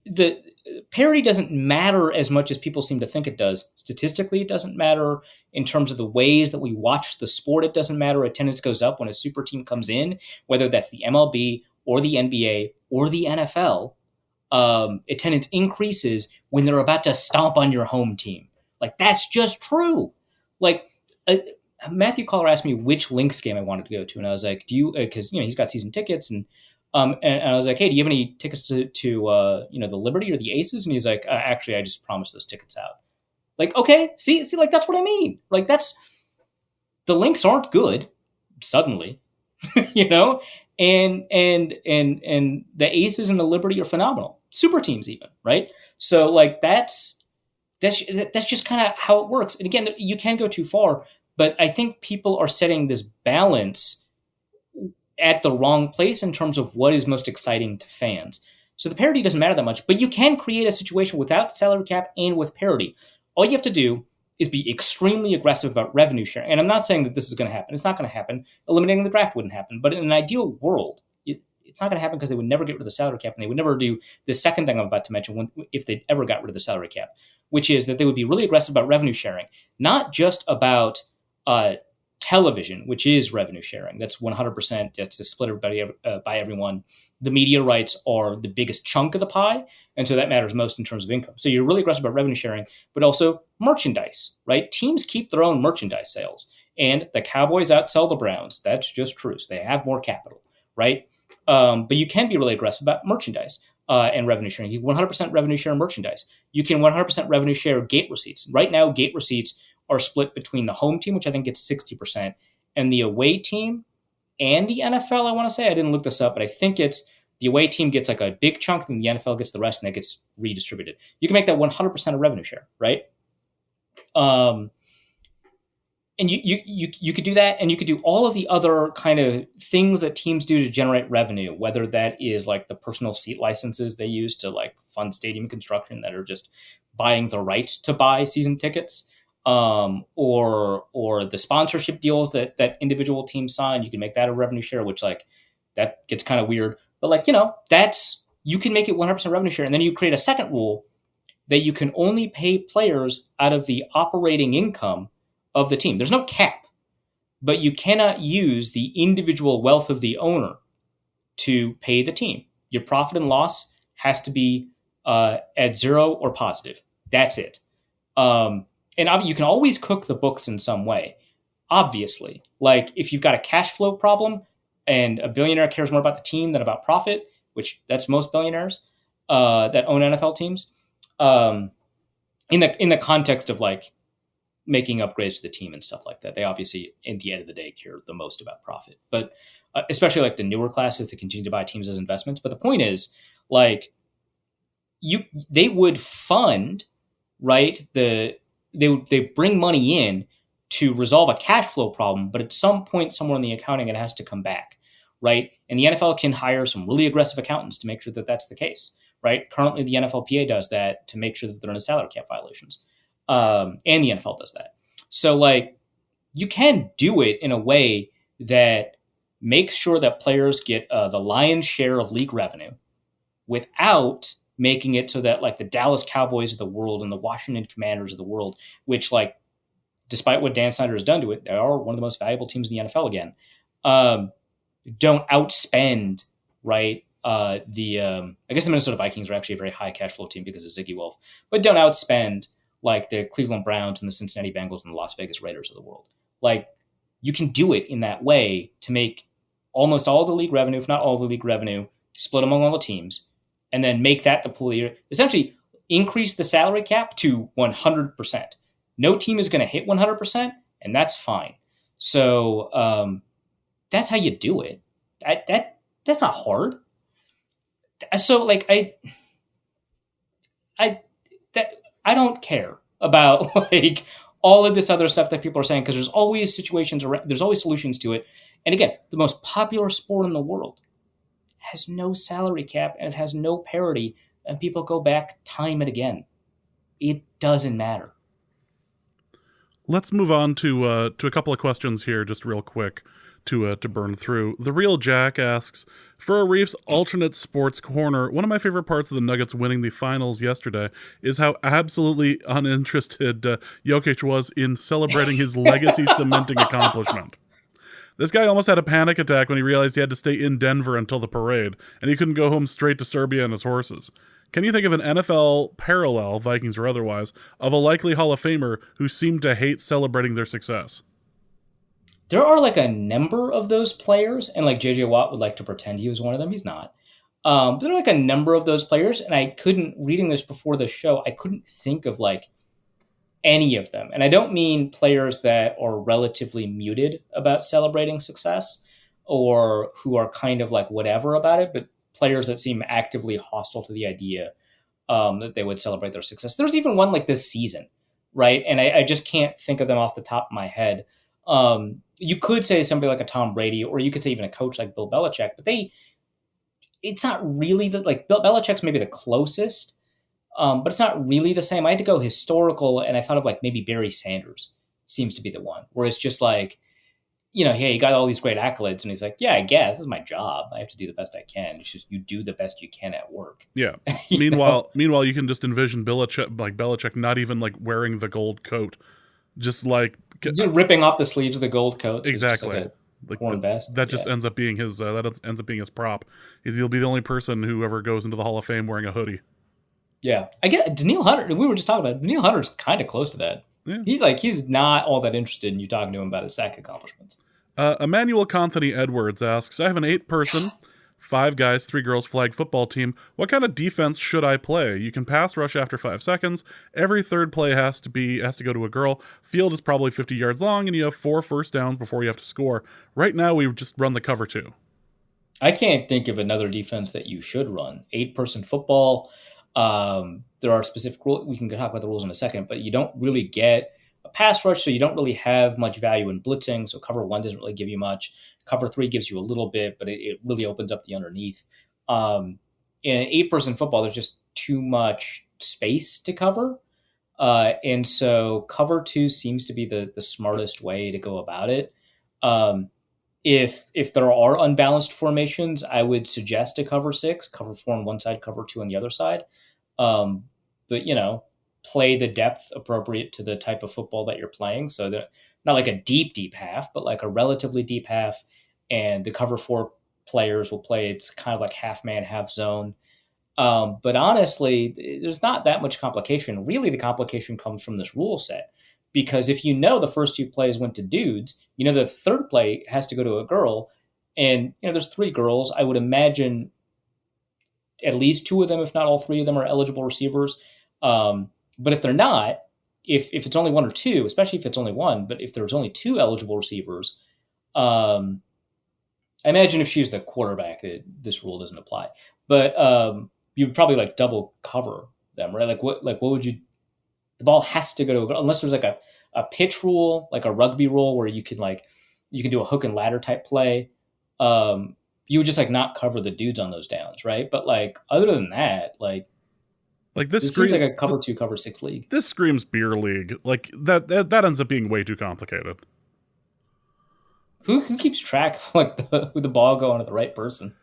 the parity doesn't matter as much as people seem to think it does. Statistically, it doesn't matter. In terms of the ways that we watch the sport, it doesn't matter. Attendance goes up when a super team comes in, whether that's the MLB or the NBA or the NFL. Attendance increases when they're about to stomp on your home team. Like, that's just true. Like, Matthew Caller asked me which Lynx game I wanted to go to, and I was like, "Do you?" Because he's got season tickets, and I was like, "Hey, do you have any tickets to the Liberty or the Aces?" And he's like, "Actually, I just promised those tickets out." Like, okay, see, like that's what I mean. Like that's the Lynx aren't good suddenly, you know, and the Aces and the Liberty are phenomenal, super teams even, right? So like that's just kind of how it works. And again, you can go too far, but I think people are setting this balance at the wrong place in terms of what is most exciting to fans. So the parity doesn't matter that much, but you can create a situation without salary cap and with parity. All you have to do is be extremely aggressive about revenue sharing. And I'm not saying that this is going to happen. It's not going to happen. Eliminating the draft wouldn't happen. But in an ideal world, it's not going to happen because they would never get rid of the salary cap, and they would never do the second thing I'm about to mention if they ever got rid of the salary cap, which is that they would be really aggressive about revenue sharing, not just about television, which is revenue sharing. That's 100%. That's split everybody by everyone. The media rights are the biggest chunk of the pie, and so that matters most in terms of income. So you're really aggressive about revenue sharing, but also merchandise, right? Teams keep their own merchandise sales, and the Cowboys outsell the Browns. That's just true. So they have more capital, right? But you can be really aggressive about merchandise and revenue sharing. You 100% revenue share merchandise. You can 100% revenue share gate receipts. Right now, gate receipts are split between the home team, which I think gets 60%, and the away team and the NFL, I want to say. I didn't look this up, but I think it's the away team gets like a big chunk, and the NFL gets the rest, and that gets redistributed. You can make that 100% of revenue share, right? And you could do that, and you could do all of the other kind of things that teams do to generate revenue, whether that is like the personal seat licenses they use to like fund stadium construction that are just buying the right to buy season tickets, or the sponsorship deals that individual teams sign. You can make that a revenue share, which like that gets kind of weird, but like that's you can make it 100% revenue share, and then you create a second rule that you can only pay players out of the operating income of the team. There's no cap, but you cannot use the individual wealth of the owner to pay the team. Your profit and loss has to be at zero or positive. That's it. And you can always cook the books in some way, obviously. Like if you've got a cash flow problem and a billionaire cares more about the team than about profit, which that's most billionaires that own NFL teams, in the context of like making upgrades to the team and stuff like that. They obviously, in the end of the day, care the most about profit. But especially like the newer classes that continue to buy teams as investments. But the point is, like, they would fund, right? They bring money in to resolve a cash flow problem, but at some point somewhere in the accounting, it has to come back, right? And the NFL can hire some really aggressive accountants to make sure that that's the case, right? Currently, the NFLPA does that to make sure that there are no salary cap violations. And the NFL does that. So like you can do it in a way that makes sure that players get the lion's share of league revenue without making it so that like the Dallas Cowboys of the world and the Washington Commanders of the world, which like despite what Dan Snyder has done to it, they are one of the most valuable teams in the NFL again. Don't outspend, right? I guess the Minnesota Vikings are actually a very high cash flow team because of Ziggy Wolf, but don't outspend like the Cleveland Browns and the Cincinnati Bengals and the Las Vegas Raiders of the world. Like, you can do it in that way to make almost all the league revenue, if not all the league revenue, split among all the teams, and then make that the pool year. Essentially, increase the salary cap to 100%. No team is going to hit 100%, and that's fine. So that's how you do it. That's not hard. So like I don't care about like all of this other stuff that people are saying because there's always there's always solutions to it. And again, the most popular sport in the world has no salary cap and it has no parity, and people go back time and again. It doesn't matter. Let's move on to a couple of questions here, just real quick to burn through. The Real Jack asks, for a Reef's alternate sports corner, one of my favorite parts of the Nuggets winning the finals yesterday is how absolutely uninterested Jokic was in celebrating his legacy cementing accomplishment. This guy almost had a panic attack when he realized he had to stay in Denver until the parade, and he couldn't go home straight to Serbia on his horses. Can you think of an NFL parallel, Vikings or otherwise, of a likely Hall of Famer who seemed to hate celebrating their success? There are like a number of those players, and like JJ Watt would like to pretend he was one of them. He's not. But there are like a number of those players, and I couldn't, reading this before the show, I couldn't think of like any of them. And I don't mean players that are relatively muted about celebrating success or who are kind of like whatever about it, but players that seem actively hostile to the idea that they would celebrate their success. There's even one like this season, right? And I just can't think of them off the top of my head. You could say somebody like a Tom Brady, or you could say even a coach like Bill Belichick, but it's not really like Bill Belichick's maybe the closest, but it's not really the same. I had to go historical, and I thought of like maybe Barry Sanders seems to be the one, where it's just like, hey, he got all these great accolades, and he's like, yeah, I guess this is my job. I have to do the best I can. It's just you do the best you can at work. Yeah. Meanwhile, you can just envision Belichick not even like wearing the gold coat, just like just ripping off the sleeves of the gold coat. Exactly. That just ends up being his prop. He'll be the only person who ever goes into the Hall of Fame wearing a hoodie. Yeah, I get Daniil Hunter. We were just talking about Daniil Hunter's kind of close to that. Yeah. He's not all that interested in you talking to him about his sack accomplishments. Emmanuel Conthony Edwards asks, I have an 8-person, 5 guys, 3 girls flag football team. What kind of defense should I play? You can pass rush after 5 seconds. Every third play has to go to a girl. Field is probably 50 yards long, and you have 4 first downs before you have to score. Right now, we just run the cover 2. I can't think of another defense that you should run. 8-person football. There are specific rules. We can talk about the rules in a second, but you don't really get a pass rush, so you don't really have much value in blitzing. So cover 1 doesn't really give you much. Cover 3 gives you a little bit, but it really opens up the underneath. In 8-person football, there's just too much space to cover. And so cover 2 seems to be the smartest way to go about it. If there are unbalanced formations, I would suggest a cover 6, cover 4 on one side, cover 2 on the other side. But play the depth appropriate to the type of football that you're playing. So that not like a deep half, but like a relatively deep half. And the cover 4 players will play. It's kind of like half man, half zone. But honestly, there's not that much complication. Really, the complication comes from this rule set. Because if the first 2 plays went to dudes, the third play has to go to a girl. And, there's 3 girls. I would imagine at least 2 of them, if not all 3 of them, are eligible receivers. But if they're not, if it's only 1 or 2, especially if it's only 1, but if there's only 2 eligible receivers, I imagine if she's the quarterback, this rule doesn't apply. But you would probably like double cover them, right? What would you? The ball has to go to, unless there's like a pitch rule, like a rugby rule, where you can do a hook and ladder type play. You would just like not cover the dudes on those downs, right? But like other than that, like this seems like a cover 2, cover 6 league. This screams beer league. Like that ends up being way too complicated. Who keeps track of like who the ball going to the right person?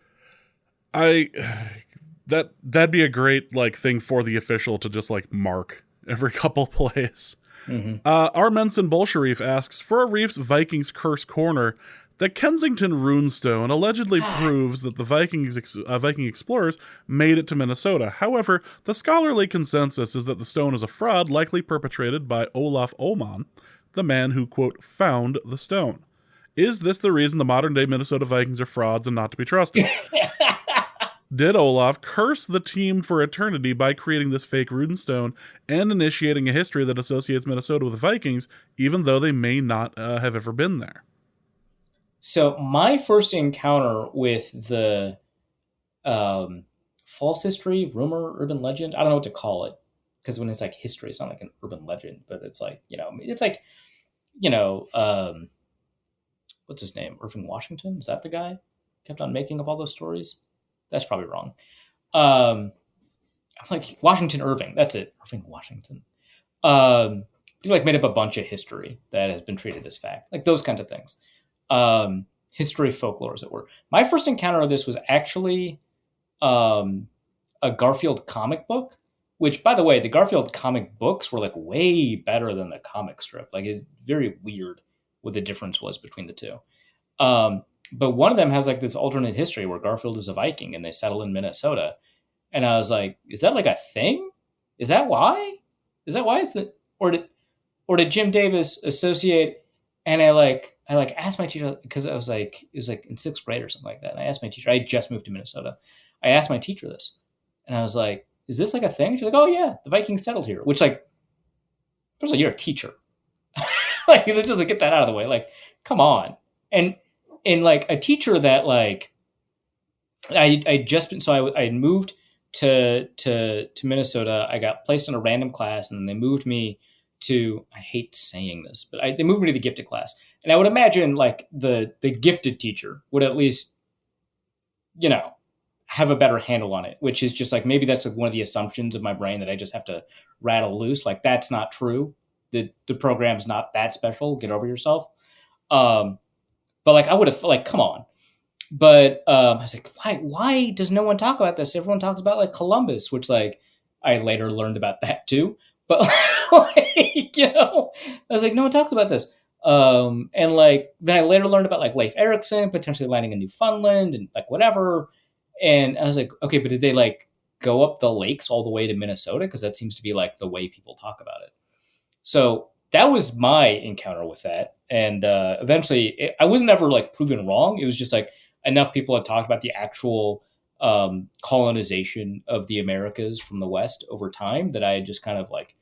That'd be a great like thing for the official to just like mark every couple plays. Mm-hmm. Armenson Bolsharif asks, for a Reef's Vikings Curse Corner, the Kensington Runestone allegedly Ah, proves that the Viking explorers made it to Minnesota. However, the scholarly consensus is that the stone is a fraud likely perpetrated by Olaf Oman, the man who, quote, found the stone. Is this the reason the modern day Minnesota Vikings are frauds and not to be trusted? Did Olaf curse the team for eternity by creating this fake runestone and initiating a history that associates Minnesota with the Vikings, even though they may not have ever been there? so my first encounter with the um, false history, rumor, urban legend, I don't know what to call it. Because when it's like history, it's not like an urban legend, but it's like, it's like, you know, what's his name? Irving Washington? Is that the guy? Kept on making up all those stories? That's probably wrong. Um, I'm like Washington Irving. That's it. Irving Washington. He like made up a bunch of history that has been treated as fact, like those kinds of things. History, folklore, as it were. My first encounter of this was actually um, a Garfield comic book, which, by the way, the Garfield comic books were like way better than the comic strip. Like it's very weird what the difference was between the two. Um, but one of them has like this alternate history where Garfield is a Viking and they settle in Minnesota. And I was like, is that like a thing? Is that why? Is that why it's the or did Jim Davis associate? And I asked my teacher because I was like it was like in sixth grade or something like that. And I asked my teacher. I had just moved to Minnesota. I asked my teacher this, and I was like, "Is this like a thing?" She's like, "Oh yeah, the Vikings settled here." Which like, first of all, you're a teacher. Like let's just like, get that out of the way. Like, come on. And like a teacher that like I just been so I had moved to Minnesota. I got placed in a random class, and then they moved me to. I hate saying this, but they moved me to the gifted class. And I would imagine like the gifted teacher would at least you know have a better handle on it, which is just like maybe that's like one of the assumptions of my brain that I just have to rattle loose. Like that's not true. The program's not that special. Get over yourself. Um, but like I would have like come on. But I was like, why does no one talk about this? Everyone talks about like Columbus, which like I later learned about that too. But like, I was like, no one talks about this. And like then I later learned about like Leif Erikson potentially landing in Newfoundland and like whatever. And I was like, okay, but did they like go up the lakes all the way to Minnesota? Because that seems to be like the way people talk about it. So that was my encounter with that. And eventually, I wasn't ever like proven wrong. It was just like enough people had talked about the actual colonization of the Americas from the West over time that I just kind of like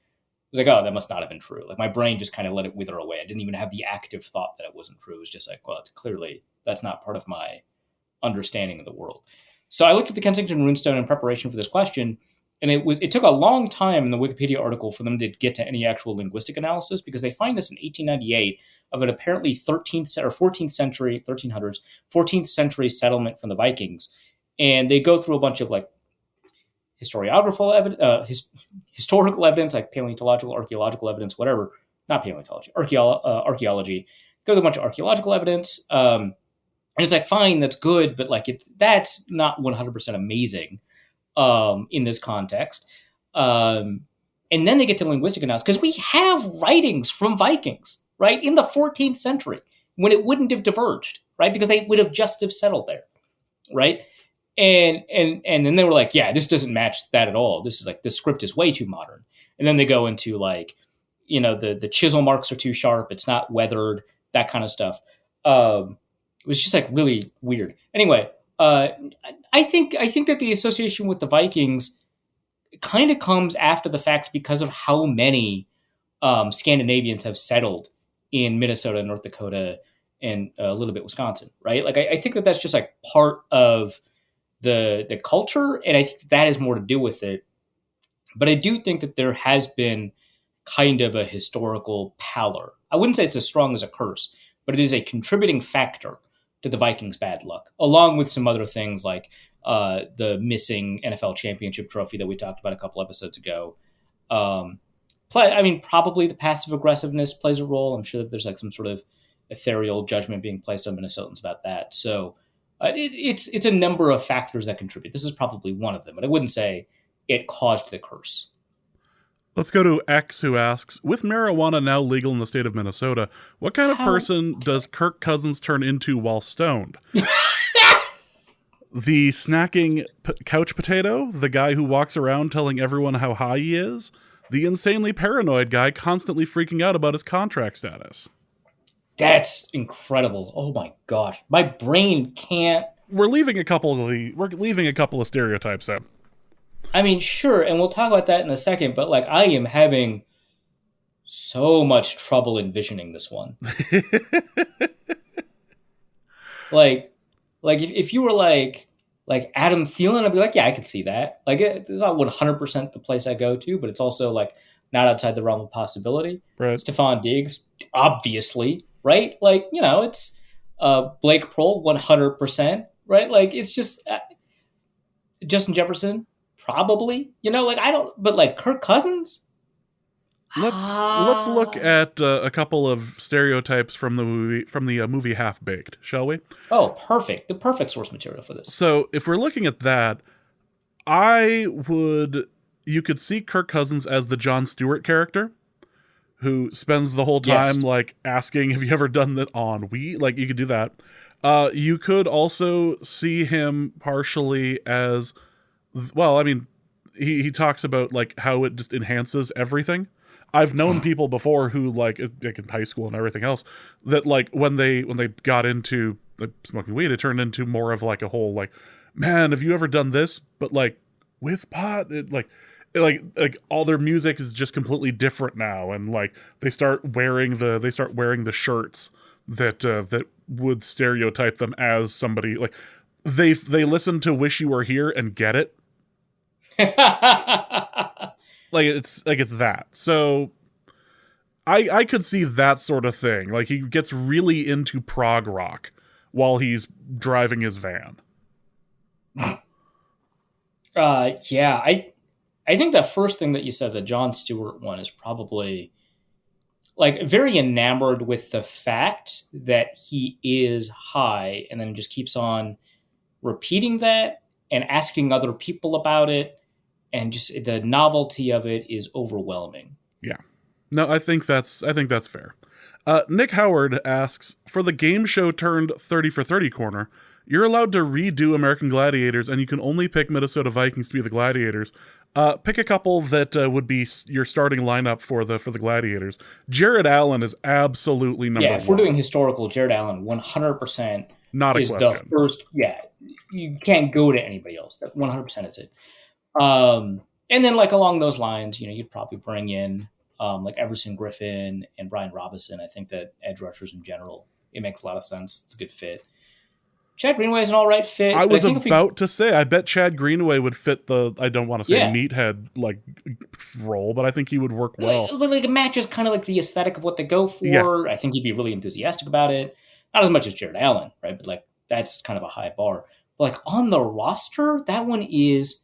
was like, oh, that must not have been true. Like my brain just kind of let it wither away. I didn't even have the active thought that it wasn't true. It was just like, well, it's clearly that's not part of my understanding of the world. So I looked at the Kensington Runestone in preparation for this question, and it took a long time in the Wikipedia article for them to get to any actual linguistic analysis because they find this in 1898 of an apparently 13th or 14th century 1300s 14th century settlement from the Vikings, and they go through a bunch of like historiographical evidence, historical evidence like paleontological, archaeological evidence, whatever. Not paleontology, archaeology. Go through a bunch of archaeological evidence. And it's like, fine, that's good, but like that's not 100% amazing in this context. And then they get to linguistic analysis because we have writings from Vikings, right, in the 14th century when it wouldn't have diverged, right, because they would have just have settled there, right? And then they were like, yeah, this doesn't match that at all. This is like the script is way too modern. And then they go into like, the chisel marks are too sharp. It's not weathered, that kind of stuff. It was just like really weird. Anyway, I think that the association with the Vikings kind of comes after the fact because of how many Scandinavians have settled in Minnesota, North Dakota, and a little bit Wisconsin, right? Like I think that that's just like part of the culture, and I think that has more to do with it. But I do think that there has been kind of a historical pallor. I wouldn't say it's as strong as a curse, but it is a contributing factor to the Vikings' bad luck, along with some other things like the missing NFL championship trophy that we talked about a couple episodes ago. Probably the passive aggressiveness plays a role. I'm sure that there's like some sort of ethereal judgment being placed on Minnesotans about that. So it's a number of factors that contribute. This is probably one of them, but I wouldn't say it caused the curse. Let's go to X, who asks, with marijuana now legal in the state of Minnesota, what kind of How? person does Kirk Cousins turn into while stoned? The snacking couch potato? The guy who walks around telling everyone how high he is? The insanely paranoid guy constantly freaking out about his contract status? That's incredible. Oh my gosh. My brain can't. We're leaving a couple of stereotypes out. I mean, sure, and we'll talk about that in a second, but like I am having so much trouble envisioning this one. Like if you were like Adam Thielen, I'd be like, yeah, I could see that. Like it's not 100% the place I go to, but it's also like not outside the realm of possibility. Right. Stephon Diggs, obviously, right? Like it's Blake Prohl, 100%, right? Like it's just Justin Jefferson, probably. Like I don't, but like Kirk Cousins. Let's look at a couple of stereotypes from the movie Half Baked, shall we? Oh, perfect. The perfect source material for this. So if we're looking at that, you could see Kirk Cousins as the Jon Stewart character who spends the whole time Yes. like asking, have you ever done that on weed? Like you could do that. You could also see him partially as, well, I mean, he talks about like how it just enhances everything. I've known people before who like in high school and everything else that like when they got into like, smoking weed, it turned into more of like a whole like, man, have you ever done this? But like with pot, like all their music is just completely different now, and like they start wearing the shirts that would stereotype them as somebody like they listen to Wish You Were Here and get it. It's that. So I could see that sort of thing. Like he gets really into prog rock while he's driving his van. Yeah, I think the first thing that you said, the Jon Stewart one, is probably like very enamored with the fact that he is high, and then just keeps on repeating that and asking other people about it, and just the novelty of it is overwhelming. Yeah. No, I think that's fair. Nick Howard asks, for the game show turned 30 for 30 corner, you're allowed to redo American Gladiators, and you can only pick Minnesota Vikings to be the Gladiators. Pick a couple that would be your starting lineup for the Gladiators. Jared Allen is absolutely number one. Yeah, if we're doing historical, Jared Allen 100% Not a is question. the first. Yeah, you can't go to anybody else. That 100% is it. And then like along those lines, you'd probably bring in like Everson Griffin and Brian Robinson. I think that edge rushers in general, it makes a lot of sense. It's a good fit. Chad Greenway is an all right fit. I was about to say, I bet Chad Greenway would fit the, I don't want to say meathead like role, but I think he would work well. Like it matches kind of like the aesthetic of what they go for. Yeah. I think he'd be really enthusiastic about it. Not as much as Jared Allen, right? But like that's kind of a high bar. But like on the roster, that one is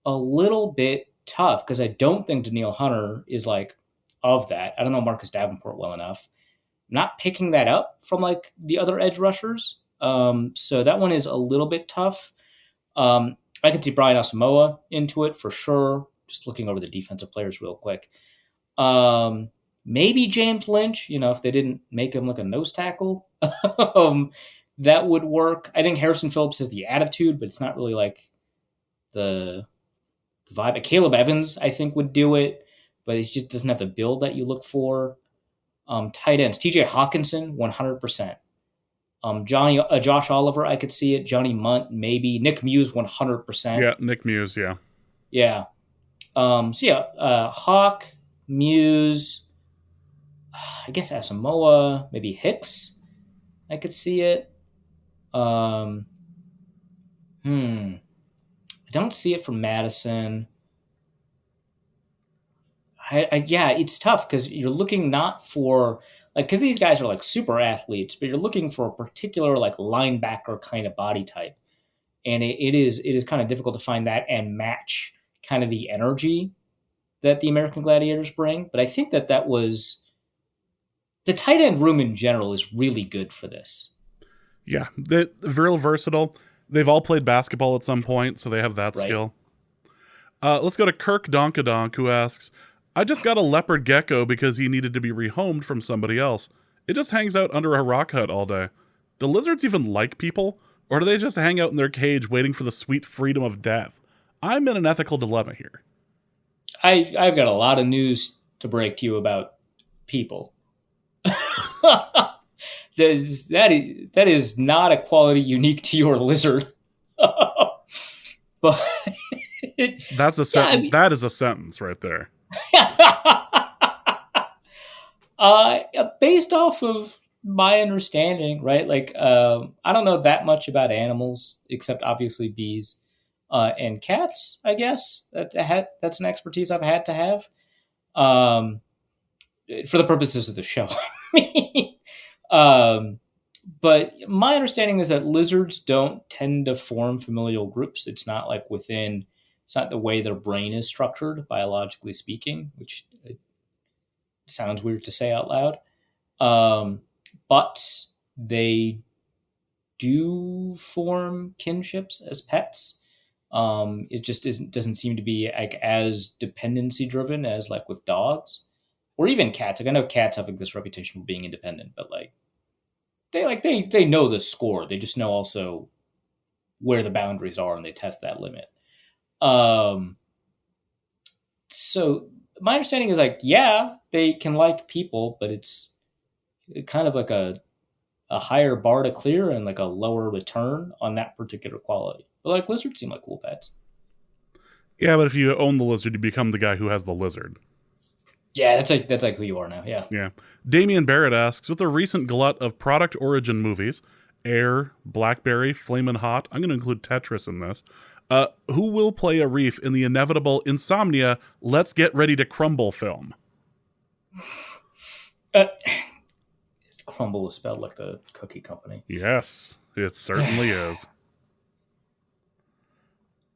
a little bit tough because I don't think Danielle Hunter is like of that. I don't know Marcus Davenport well enough. I'm not picking that up from like the other edge rushers. So that one is a little bit tough. I could see Brian Asamoah into it for sure. Just looking over the defensive players real quick. Maybe James Lynch, if they didn't make him like a nose tackle, that would work. I think Harrison Phillips has the attitude, but it's not really like the vibe. Caleb Evans, I think, would do it, but he just doesn't have the build that you look for. Tight ends, TJ Hawkinson, 100%. Josh Oliver, I could see it. Johnny Munt, maybe. Nick Muse, 100%. Yeah, Nick Muse, yeah. Yeah. Hawk, Muse, I guess Asamoah, maybe Hicks, I could see it. I don't see it from Madison. Yeah, it's tough because you're looking not for like because these guys are like super athletes, but you're looking for a particular like linebacker kind of body type, and it is kind of difficult to find that and match kind of the energy that the American Gladiators bring. But I think that was the tight end room in general is really good for this. Yeah, they're real versatile. They've all played basketball at some point, so they have that skill. Let's go to Kirk Donkadonk, who asks, I just got a leopard gecko because he needed to be rehomed from somebody else. It just hangs out under a rock hut all day. Do lizards even like people? Or do they just hang out in their cage waiting for the sweet freedom of death? I'm in an ethical dilemma here. I've got a lot of news to break to you about people. That is not a quality unique to your lizard. But that's a sentence. Yeah, I mean, that is a sentence right there. Based off of my understanding, right? Like, I don't know that much about animals, except obviously bees and cats. I guess that's an expertise I've had to have for the purposes of the show. But my understanding is that lizards don't tend to form familial groups. It's not like it's not the way their brain is structured, biologically speaking, which sounds weird to say out loud. But they do form kinships as pets. It just doesn't seem to be like as dependency driven as like with dogs or even cats. Like I know cats have like this reputation for being independent, but they know the score. They just know also where the boundaries are and they test that limit. So my understanding is like, yeah, they can like people, but it's kind of like a higher bar to clear and like a lower return on that particular quality. But like lizards seem like cool pets. Yeah, but if you own the lizard, you become the guy who has the lizard. Yeah, that's like who you are now. Yeah. Yeah. Damian Barrett asks, with a recent glut of product origin movies, Air, Blackberry, Flamin' Hot, I'm going to include Tetris in this. Who will play a reef in the inevitable Insomnia Let's Get Ready to Crumble film? Crumble is spelled like the cookie company. Yes, it certainly is.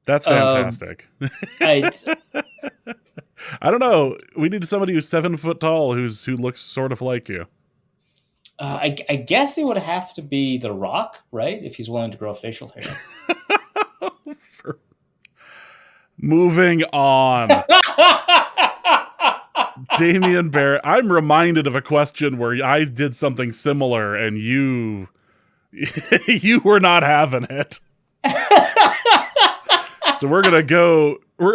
That's fantastic. I don't know. We need somebody who's 7 foot tall who looks sort of like you. I guess it would have to be The Rock, right? If he's willing to grow facial hair. Moving on. Damian Barrett. I'm reminded of a question where I did something similar and you were not having it. So we're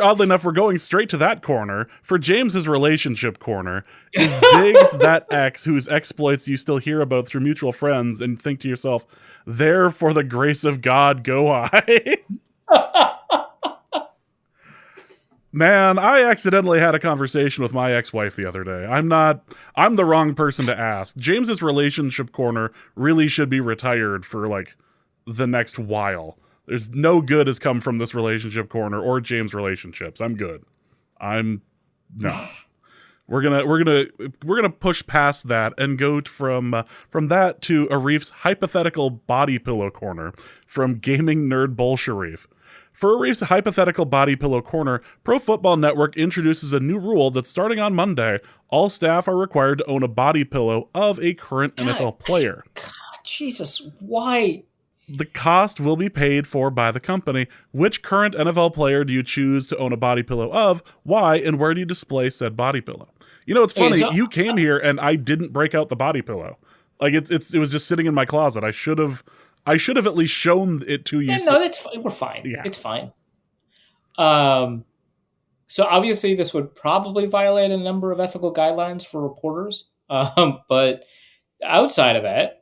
oddly enough, we're going straight to that corner. For James's relationship corner, is Diggs that ex whose exploits you still hear about through mutual friends and think to yourself, there for the grace of God go I? Man, I accidentally had a conversation with my ex-wife the other day. I'm the wrong person to ask. James's relationship corner really should be retired for like the next while. There's no good has come from this relationship corner or James relationships. I'm good. No. We're gonna push past that and go from that to Arif's hypothetical body pillow corner from Gaming Nerd Bolsharif. For Arif's hypothetical body pillow corner, Pro Football Network introduces a new rule that starting on Monday, all staff are required to own a body pillow of a current NFL player. God, Jesus, why? The cost will be paid for by the company. Which current NFL player do you choose to own a body pillow of? Why? And where do you display said body pillow? You know, it's funny. You came here and I didn't break out the body pillow. Like it was just sitting in my closet. I should have at least shown it to you. Yeah, no, that's fine. We're fine. Yeah. It's fine. So obviously this would probably violate a number of ethical guidelines for reporters. But outside of that,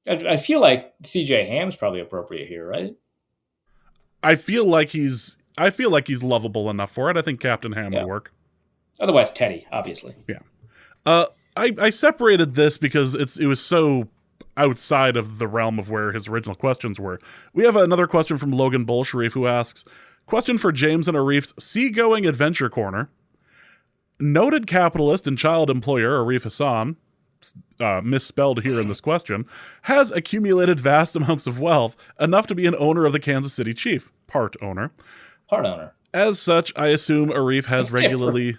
I feel like CJ Ham's probably appropriate here, right? I feel like he's lovable enough for it. I think Captain Ham would work. Otherwise, Teddy, obviously. Yeah. I separated this because it was so outside of the realm of where his original questions were. We have another question from Logan Bolsharif who asks, question for James and Arif's seagoing adventure corner. Noted capitalist and child employer Arif Hassan, misspelled here in this question, has accumulated vast amounts of wealth, enough to be an owner of the Kansas City Chief, part owner. Part owner. As such, I assume Arif has It's different. regularly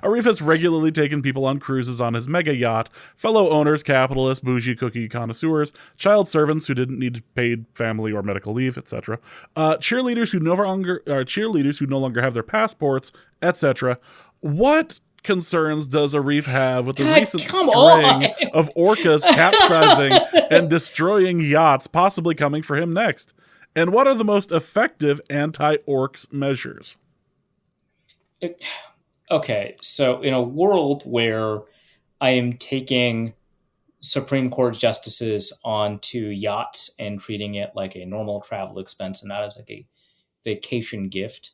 Arif has regularly taken people on cruises on his mega yacht, fellow owners, capitalists, bougie cookie connoisseurs, child servants who didn't need paid family or medical leave, etc., cheerleaders who no longer have their passports, etc. What concerns does Arif have with the God, recent come on. string of orcas capsizing and destroying yachts possibly coming for him next? And what are the most effective anti-orcs measures? Okay, so in a world where I am taking Supreme Court justices onto yachts and treating it like a normal travel expense and not as like a vacation gift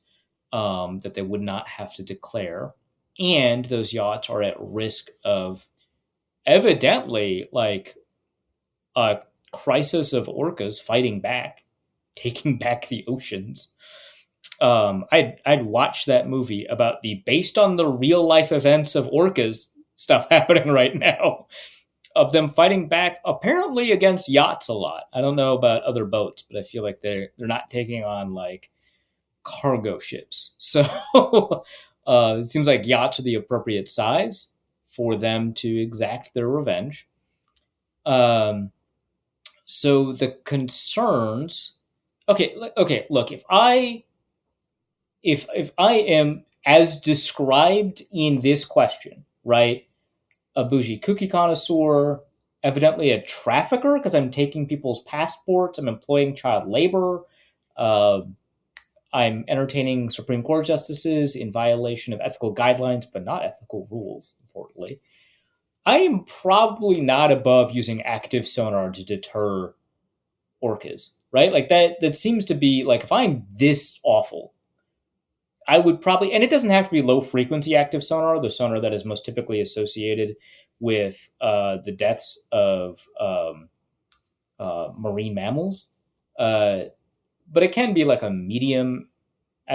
that they would not have to declare, and those yachts are at risk of evidently like a crisis of orcas fighting back, taking back the oceans. I'd watch that movie about the based on the real life events of orcas stuff happening right now, of them fighting back apparently against yachts a lot. I don't know about other boats, but I feel like they're not taking on like cargo ships. So it seems like yachts are the appropriate size for them to exact their revenge. Um, so the concerns. Okay. Look, if I am as described in this question, right? A bougie cookie connoisseur, evidently a trafficker because I'm taking people's passports, I'm employing child labor, uh, I'm entertaining Supreme Court justices in violation of ethical guidelines, but not ethical rules, importantly. I am probably not above using active sonar to deter orcas, right? Like that seems to be like if I'm this awful, I would probably, and it doesn't have to be low frequency active sonar, the sonar that is most typically associated with the deaths of marine mammals. But it can be like a medium.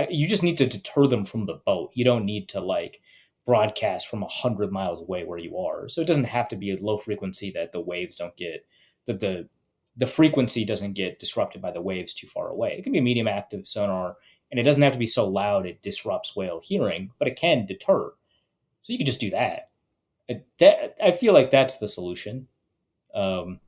You just need to deter them from the boat. You don't need to like broadcast from 100 miles away where you are. So it doesn't have to be a low frequency that the waves don't get, that the frequency doesn't get disrupted by the waves too far away. It can be a medium active sonar, and it doesn't have to be so loud it disrupts whale hearing, but it can deter. So you can just do that. I feel like that's the solution. Kind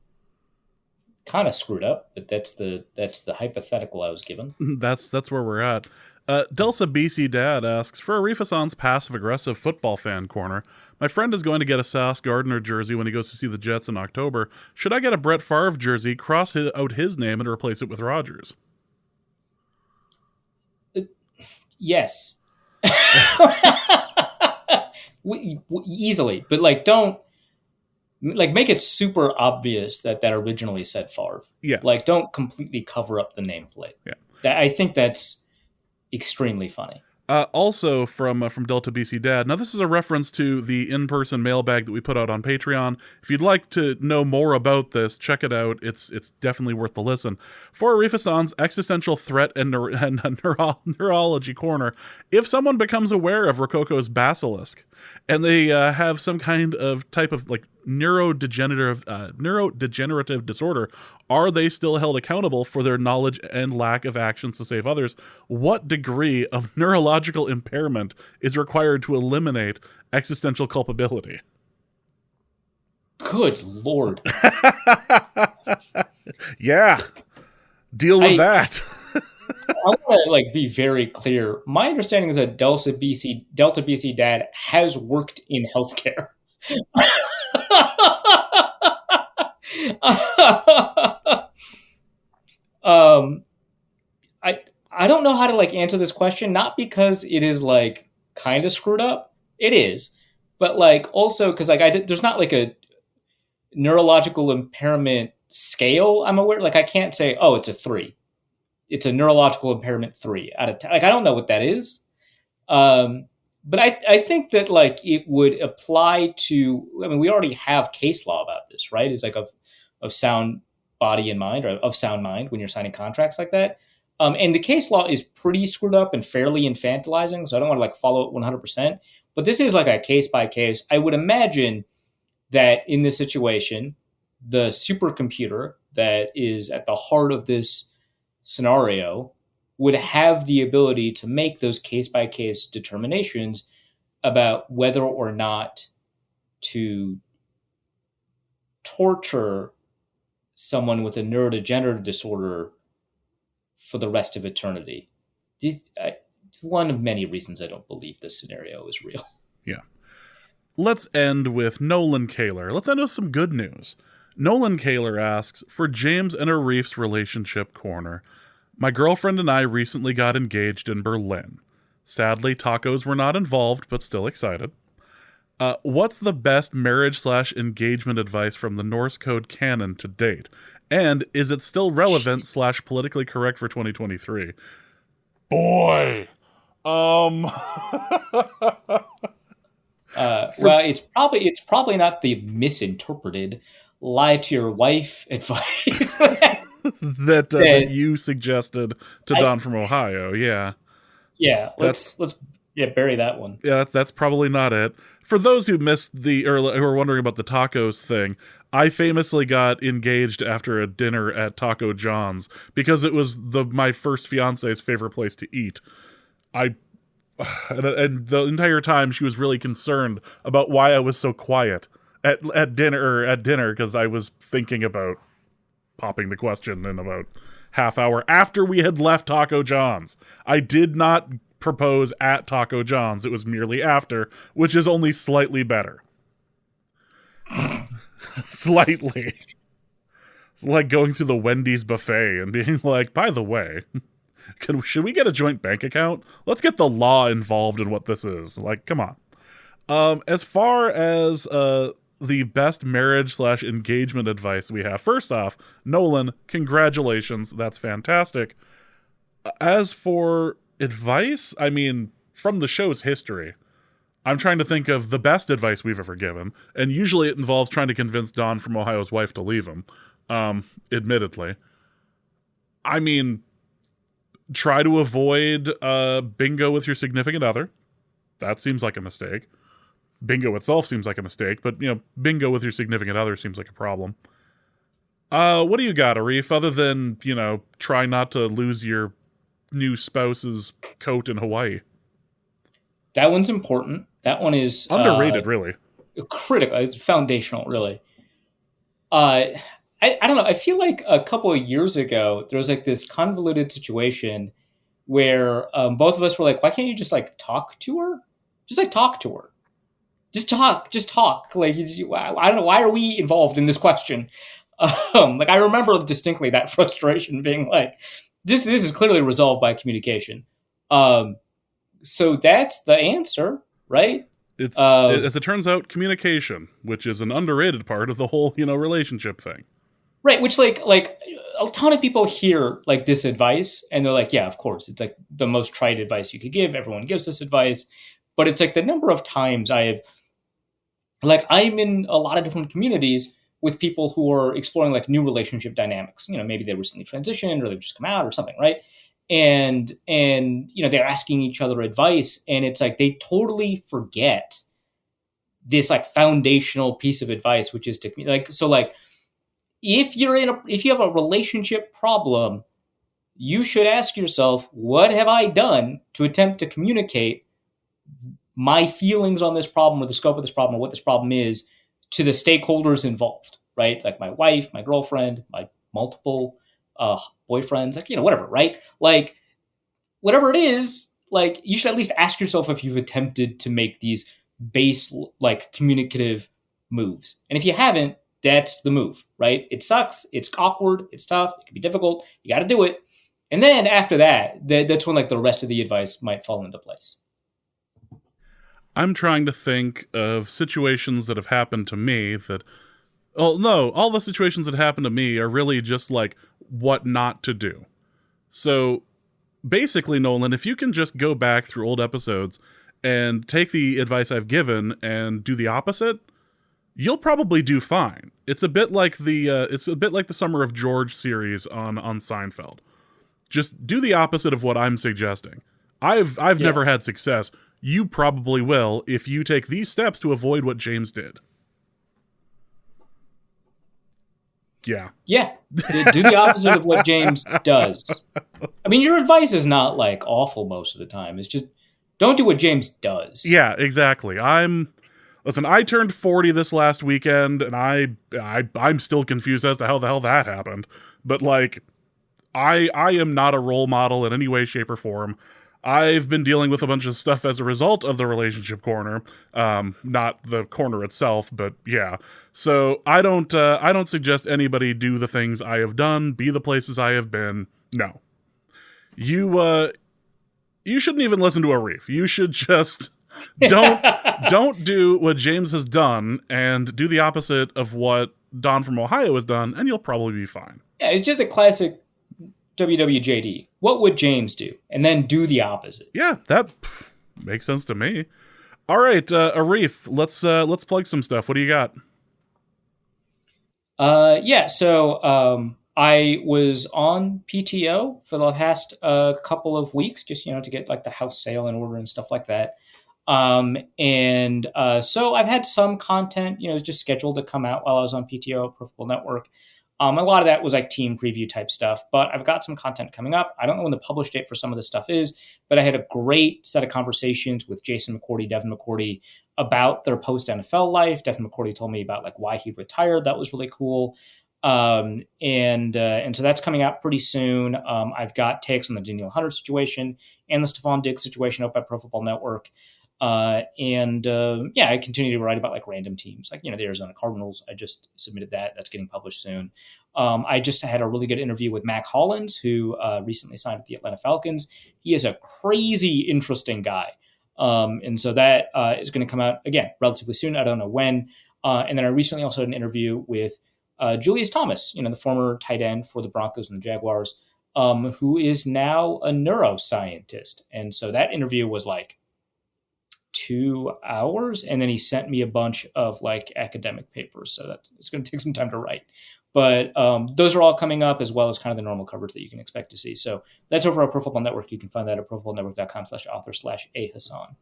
of screwed up, but that's the hypothetical I was given. That's where we're at. Delsa BC Dad asks, for Arifa-san's passive-aggressive football fan corner, my friend is going to get a Sauce Gardner jersey when he goes to see the Jets in October. Should I get a Brett Favre jersey, cross out his name, and replace it with Rodgers? Yes. Easily, but like don't like make it super obvious that originally said Favre. Yes. Like don't completely cover up the nameplate. Yeah. I think that's extremely funny. Also from Delta BC Dad. Now this is a reference to the in-person mailbag that we put out on Patreon. If you'd like to know more about this, check it out. It's definitely worth the listen. For Arifa-san's existential threat and neurology corner, if someone becomes aware of Rococo's basilisk and they have some kind of type of like neurodegenerative disorder, are they still held accountable for their knowledge and lack of actions to save others? What degree of neurological impairment is required to eliminate existential culpability? Good Lord. Yeah. Deal with that. I want to like be very clear. My understanding is that Delta BC Dad has worked in healthcare. I don't know how to like answer this question, not because it is like kind of screwed up. It is, but like also because like there's not like a neurological impairment scale. I'm aware. Like I can't say, oh, it's a 3. It's a neurological impairment 3 out of 10. Like I don't know what that is. But I think that like it would apply to. I mean, we already have case law about this, right? It's like of sound body and mind, or of sound mind when you're signing contracts like that. And the case law is pretty screwed up and fairly infantilizing, so I don't want to like follow it 100%. But this is like a case by case. I would imagine that in this situation, the supercomputer that is at the heart of this scenario would have the ability to make those case by case determinations about whether or not to torture someone with a neurodegenerative disorder for the rest of eternity. One of many reasons I don't believe this scenario is real. Yeah. Let's end with Nolan Kaler. Let's end with some good news. Nolan Kaler asks, for James and Arif's relationship corner, my girlfriend and I recently got engaged in Berlin. Sadly, tacos were not involved, but still excited. What's the best marriage/engagement advice from the Norse code canon to date? And is it still relevant / politically correct for 2023? Boy! Well, it's probably not the misinterpreted lie to your wife advice that you suggested to Don from Ohio. Yeah. Yeah. Let's bury that one. Yeah, that's probably not it. For those who missed or who are wondering about the tacos thing, I famously got engaged after a dinner at Taco John's because it was my first fiance's favorite place to eat. And the entire time she was really concerned about why I was so quiet at dinner because I was thinking about popping the question in about half hour after we had left Taco John's. I did not propose at Taco John's. It was merely after, which is only slightly better. Slightly. It's like going to the Wendy's buffet and being like, by the way, should we get a joint bank account? Let's get the law involved in what this is. Like, come on. As far as the best marriage/engagement advice we have, first off, Nolan, congratulations. That's fantastic. As for advice, I mean, from the show's history, I'm trying to think of the best advice we've ever given, and usually it involves trying to convince Don from Ohio's wife to leave him, admittedly. I mean, try to avoid bingo with your significant other. That seems like a mistake. Bingo itself seems like a mistake, but, bingo with your significant other seems like a problem. What do you got, Arif, other than, try not to lose your new spouse's coat in Hawaii? That one's important. That one is underrated, really. Critical. It's foundational, really. I don't know. I feel like a couple of years ago, there was like this convoluted situation where both of us were like, why can't you just like talk to her? Just like talk to her. Just talk. Like, I don't know. Why are we involved in this question? Like, I remember distinctly that frustration being like, this is clearly resolved by communication. So that's the answer, right? It's as it turns out, communication, which is an underrated part of the whole, relationship thing. Right, which like a ton of people hear like this advice and they're like, yeah, of course, it's like the most trite advice you could give. Everyone gives this advice, but it's like the number of times I'm in a lot of different communities with people who are exploring like new relationship dynamics. Maybe they recently transitioned or they've just come out or something, right? And they're asking each other advice, and it's like they totally forget this like foundational piece of advice, which is to if you have a relationship problem, you should ask yourself, what have I done to attempt to communicate my feelings on this problem or the scope of this problem or what this problem is to the stakeholders involved, right? Like my wife, my girlfriend, my multiple boyfriends, like, whatever, right? Like, whatever it is, like, you should at least ask yourself if you've attempted to make these base, like, communicative moves. And if you haven't, that's the move, right? It sucks. It's awkward. It's tough. It can be difficult. You got to do it. And then after that's when, like, the rest of the advice might fall into place. I'm trying to think of situations that have happened to me that... Oh, no, all the situations that happen to me are really just, like, what not to do. So, basically, Nolan, if you can just go back through old episodes and take the advice I've given and do the opposite, you'll probably do fine. It's a bit like the Summer of George series on Seinfeld. Just do the opposite of what I'm suggesting. I've never had success. You probably will if you take these steps to avoid what James did. Yeah. Yeah. Do the opposite of what James does. I mean, your advice is not like awful most of the time. It's just don't do what James does. Yeah, exactly. Listen, I turned 40 this last weekend, and I'm still confused as to how the hell that happened. But like, I am not a role model in any way, shape, or form. I've been dealing with a bunch of stuff as a result of the relationship corner, not the corner itself, but yeah. So I don't suggest anybody do the things I have done, be the places I have been. No, you shouldn't even listen to Arif. You should just don't do what James has done and do the opposite of what Don from Ohio has done, and you'll probably be fine. Yeah, it's just a classic WWJD. What would James do? And then do the opposite. Yeah, that makes sense to me. All right, Arif, let's plug some stuff. What do you got? So I was on PTO for the past couple of weeks, just to get like the house sale in order and stuff like that. So I've had some content, just scheduled to come out while I was on PTO at Pro Football Network. A lot of that was like team preview type stuff, but I've got some content coming up. I don't know when the publish date for some of this stuff is, but I had a great set of conversations with Jason McCourty, Devin McCourty about their post NFL life. Devin McCourty told me about like why he retired. That was really cool. And so that's coming out pretty soon. I've got takes on the Danielle Hunter situation and the Stephon Diggs situation up at Pro Football Network. I continue to write about like random teams, like, the Arizona Cardinals. I just submitted that. That's getting published soon. I just had a really good interview with Mac Hollins, who recently signed with the Atlanta Falcons. He is a crazy, interesting guy. And so that is going to come out, again, relatively soon. I don't know when. And then I recently also had an interview with Julius Thomas, the former tight end for the Broncos and the Jaguars, who is now a neuroscientist. And so that interview was like 2 hours, and then he sent me a bunch of like academic papers, so that it's going to take some time to write, but those are all coming up, as well as kind of the normal coverage that you can expect to see. So that's over at Pro Football Network. You can find that at profootballnetwork.com/author/ahassan.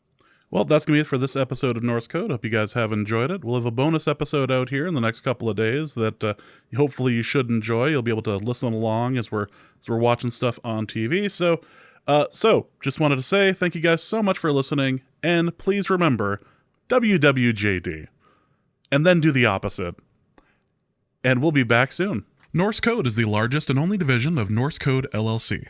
Well, that's going to be it for this episode of Norse Code. Hope you guys have enjoyed it. We'll have a bonus episode out here in the next couple of days that hopefully you should enjoy. You'll be able to listen along as we're watching stuff on TV. So just wanted to say thank you guys so much for listening, and please remember, WWJD, and then do the opposite. And we'll be back soon. Norse Code is the largest and only division of Norse Code LLC.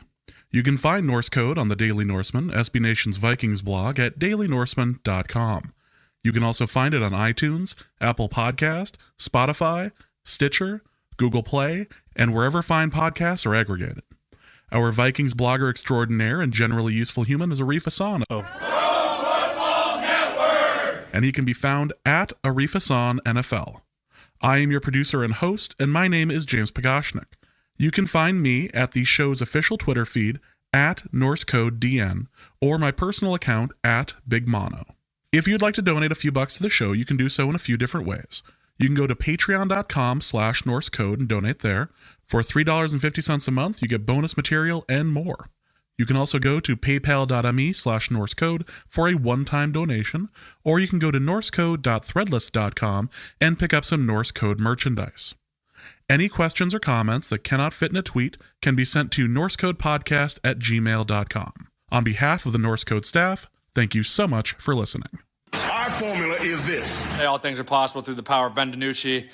You can find Norse Code on the Daily Norseman, SB Nation's Vikings blog, at dailynorseman.com. You can also find it on iTunes, Apple Podcast, Spotify, Stitcher, Google Play, and wherever fine podcasts are aggregated. Our Vikings blogger extraordinaire and generally useful human is Arif Hassan of Pro Football Network, and he can be found at Arif Hassan NFL. I am your producer and host, and my name is James Pagoshnik. You can find me at the show's official Twitter feed at NorseCodeDN or my personal account at Big Mono. If you'd like to donate a few bucks to the show, you can do so in a few different ways. You can go to patreon.com/NorseCode and donate there. For $3.50 a month, you get bonus material and more. You can also go to paypal.me/NorseCode for a one-time donation, or you can go to norsecode.threadless.com and pick up some Norse Code merchandise. Any questions or comments that cannot fit in a tweet can be sent to norsecodepodcast@gmail.com. On behalf of the Norse Code staff, thank you so much for listening. Our formula is this. All things are possible through the power of Ben DiNucci.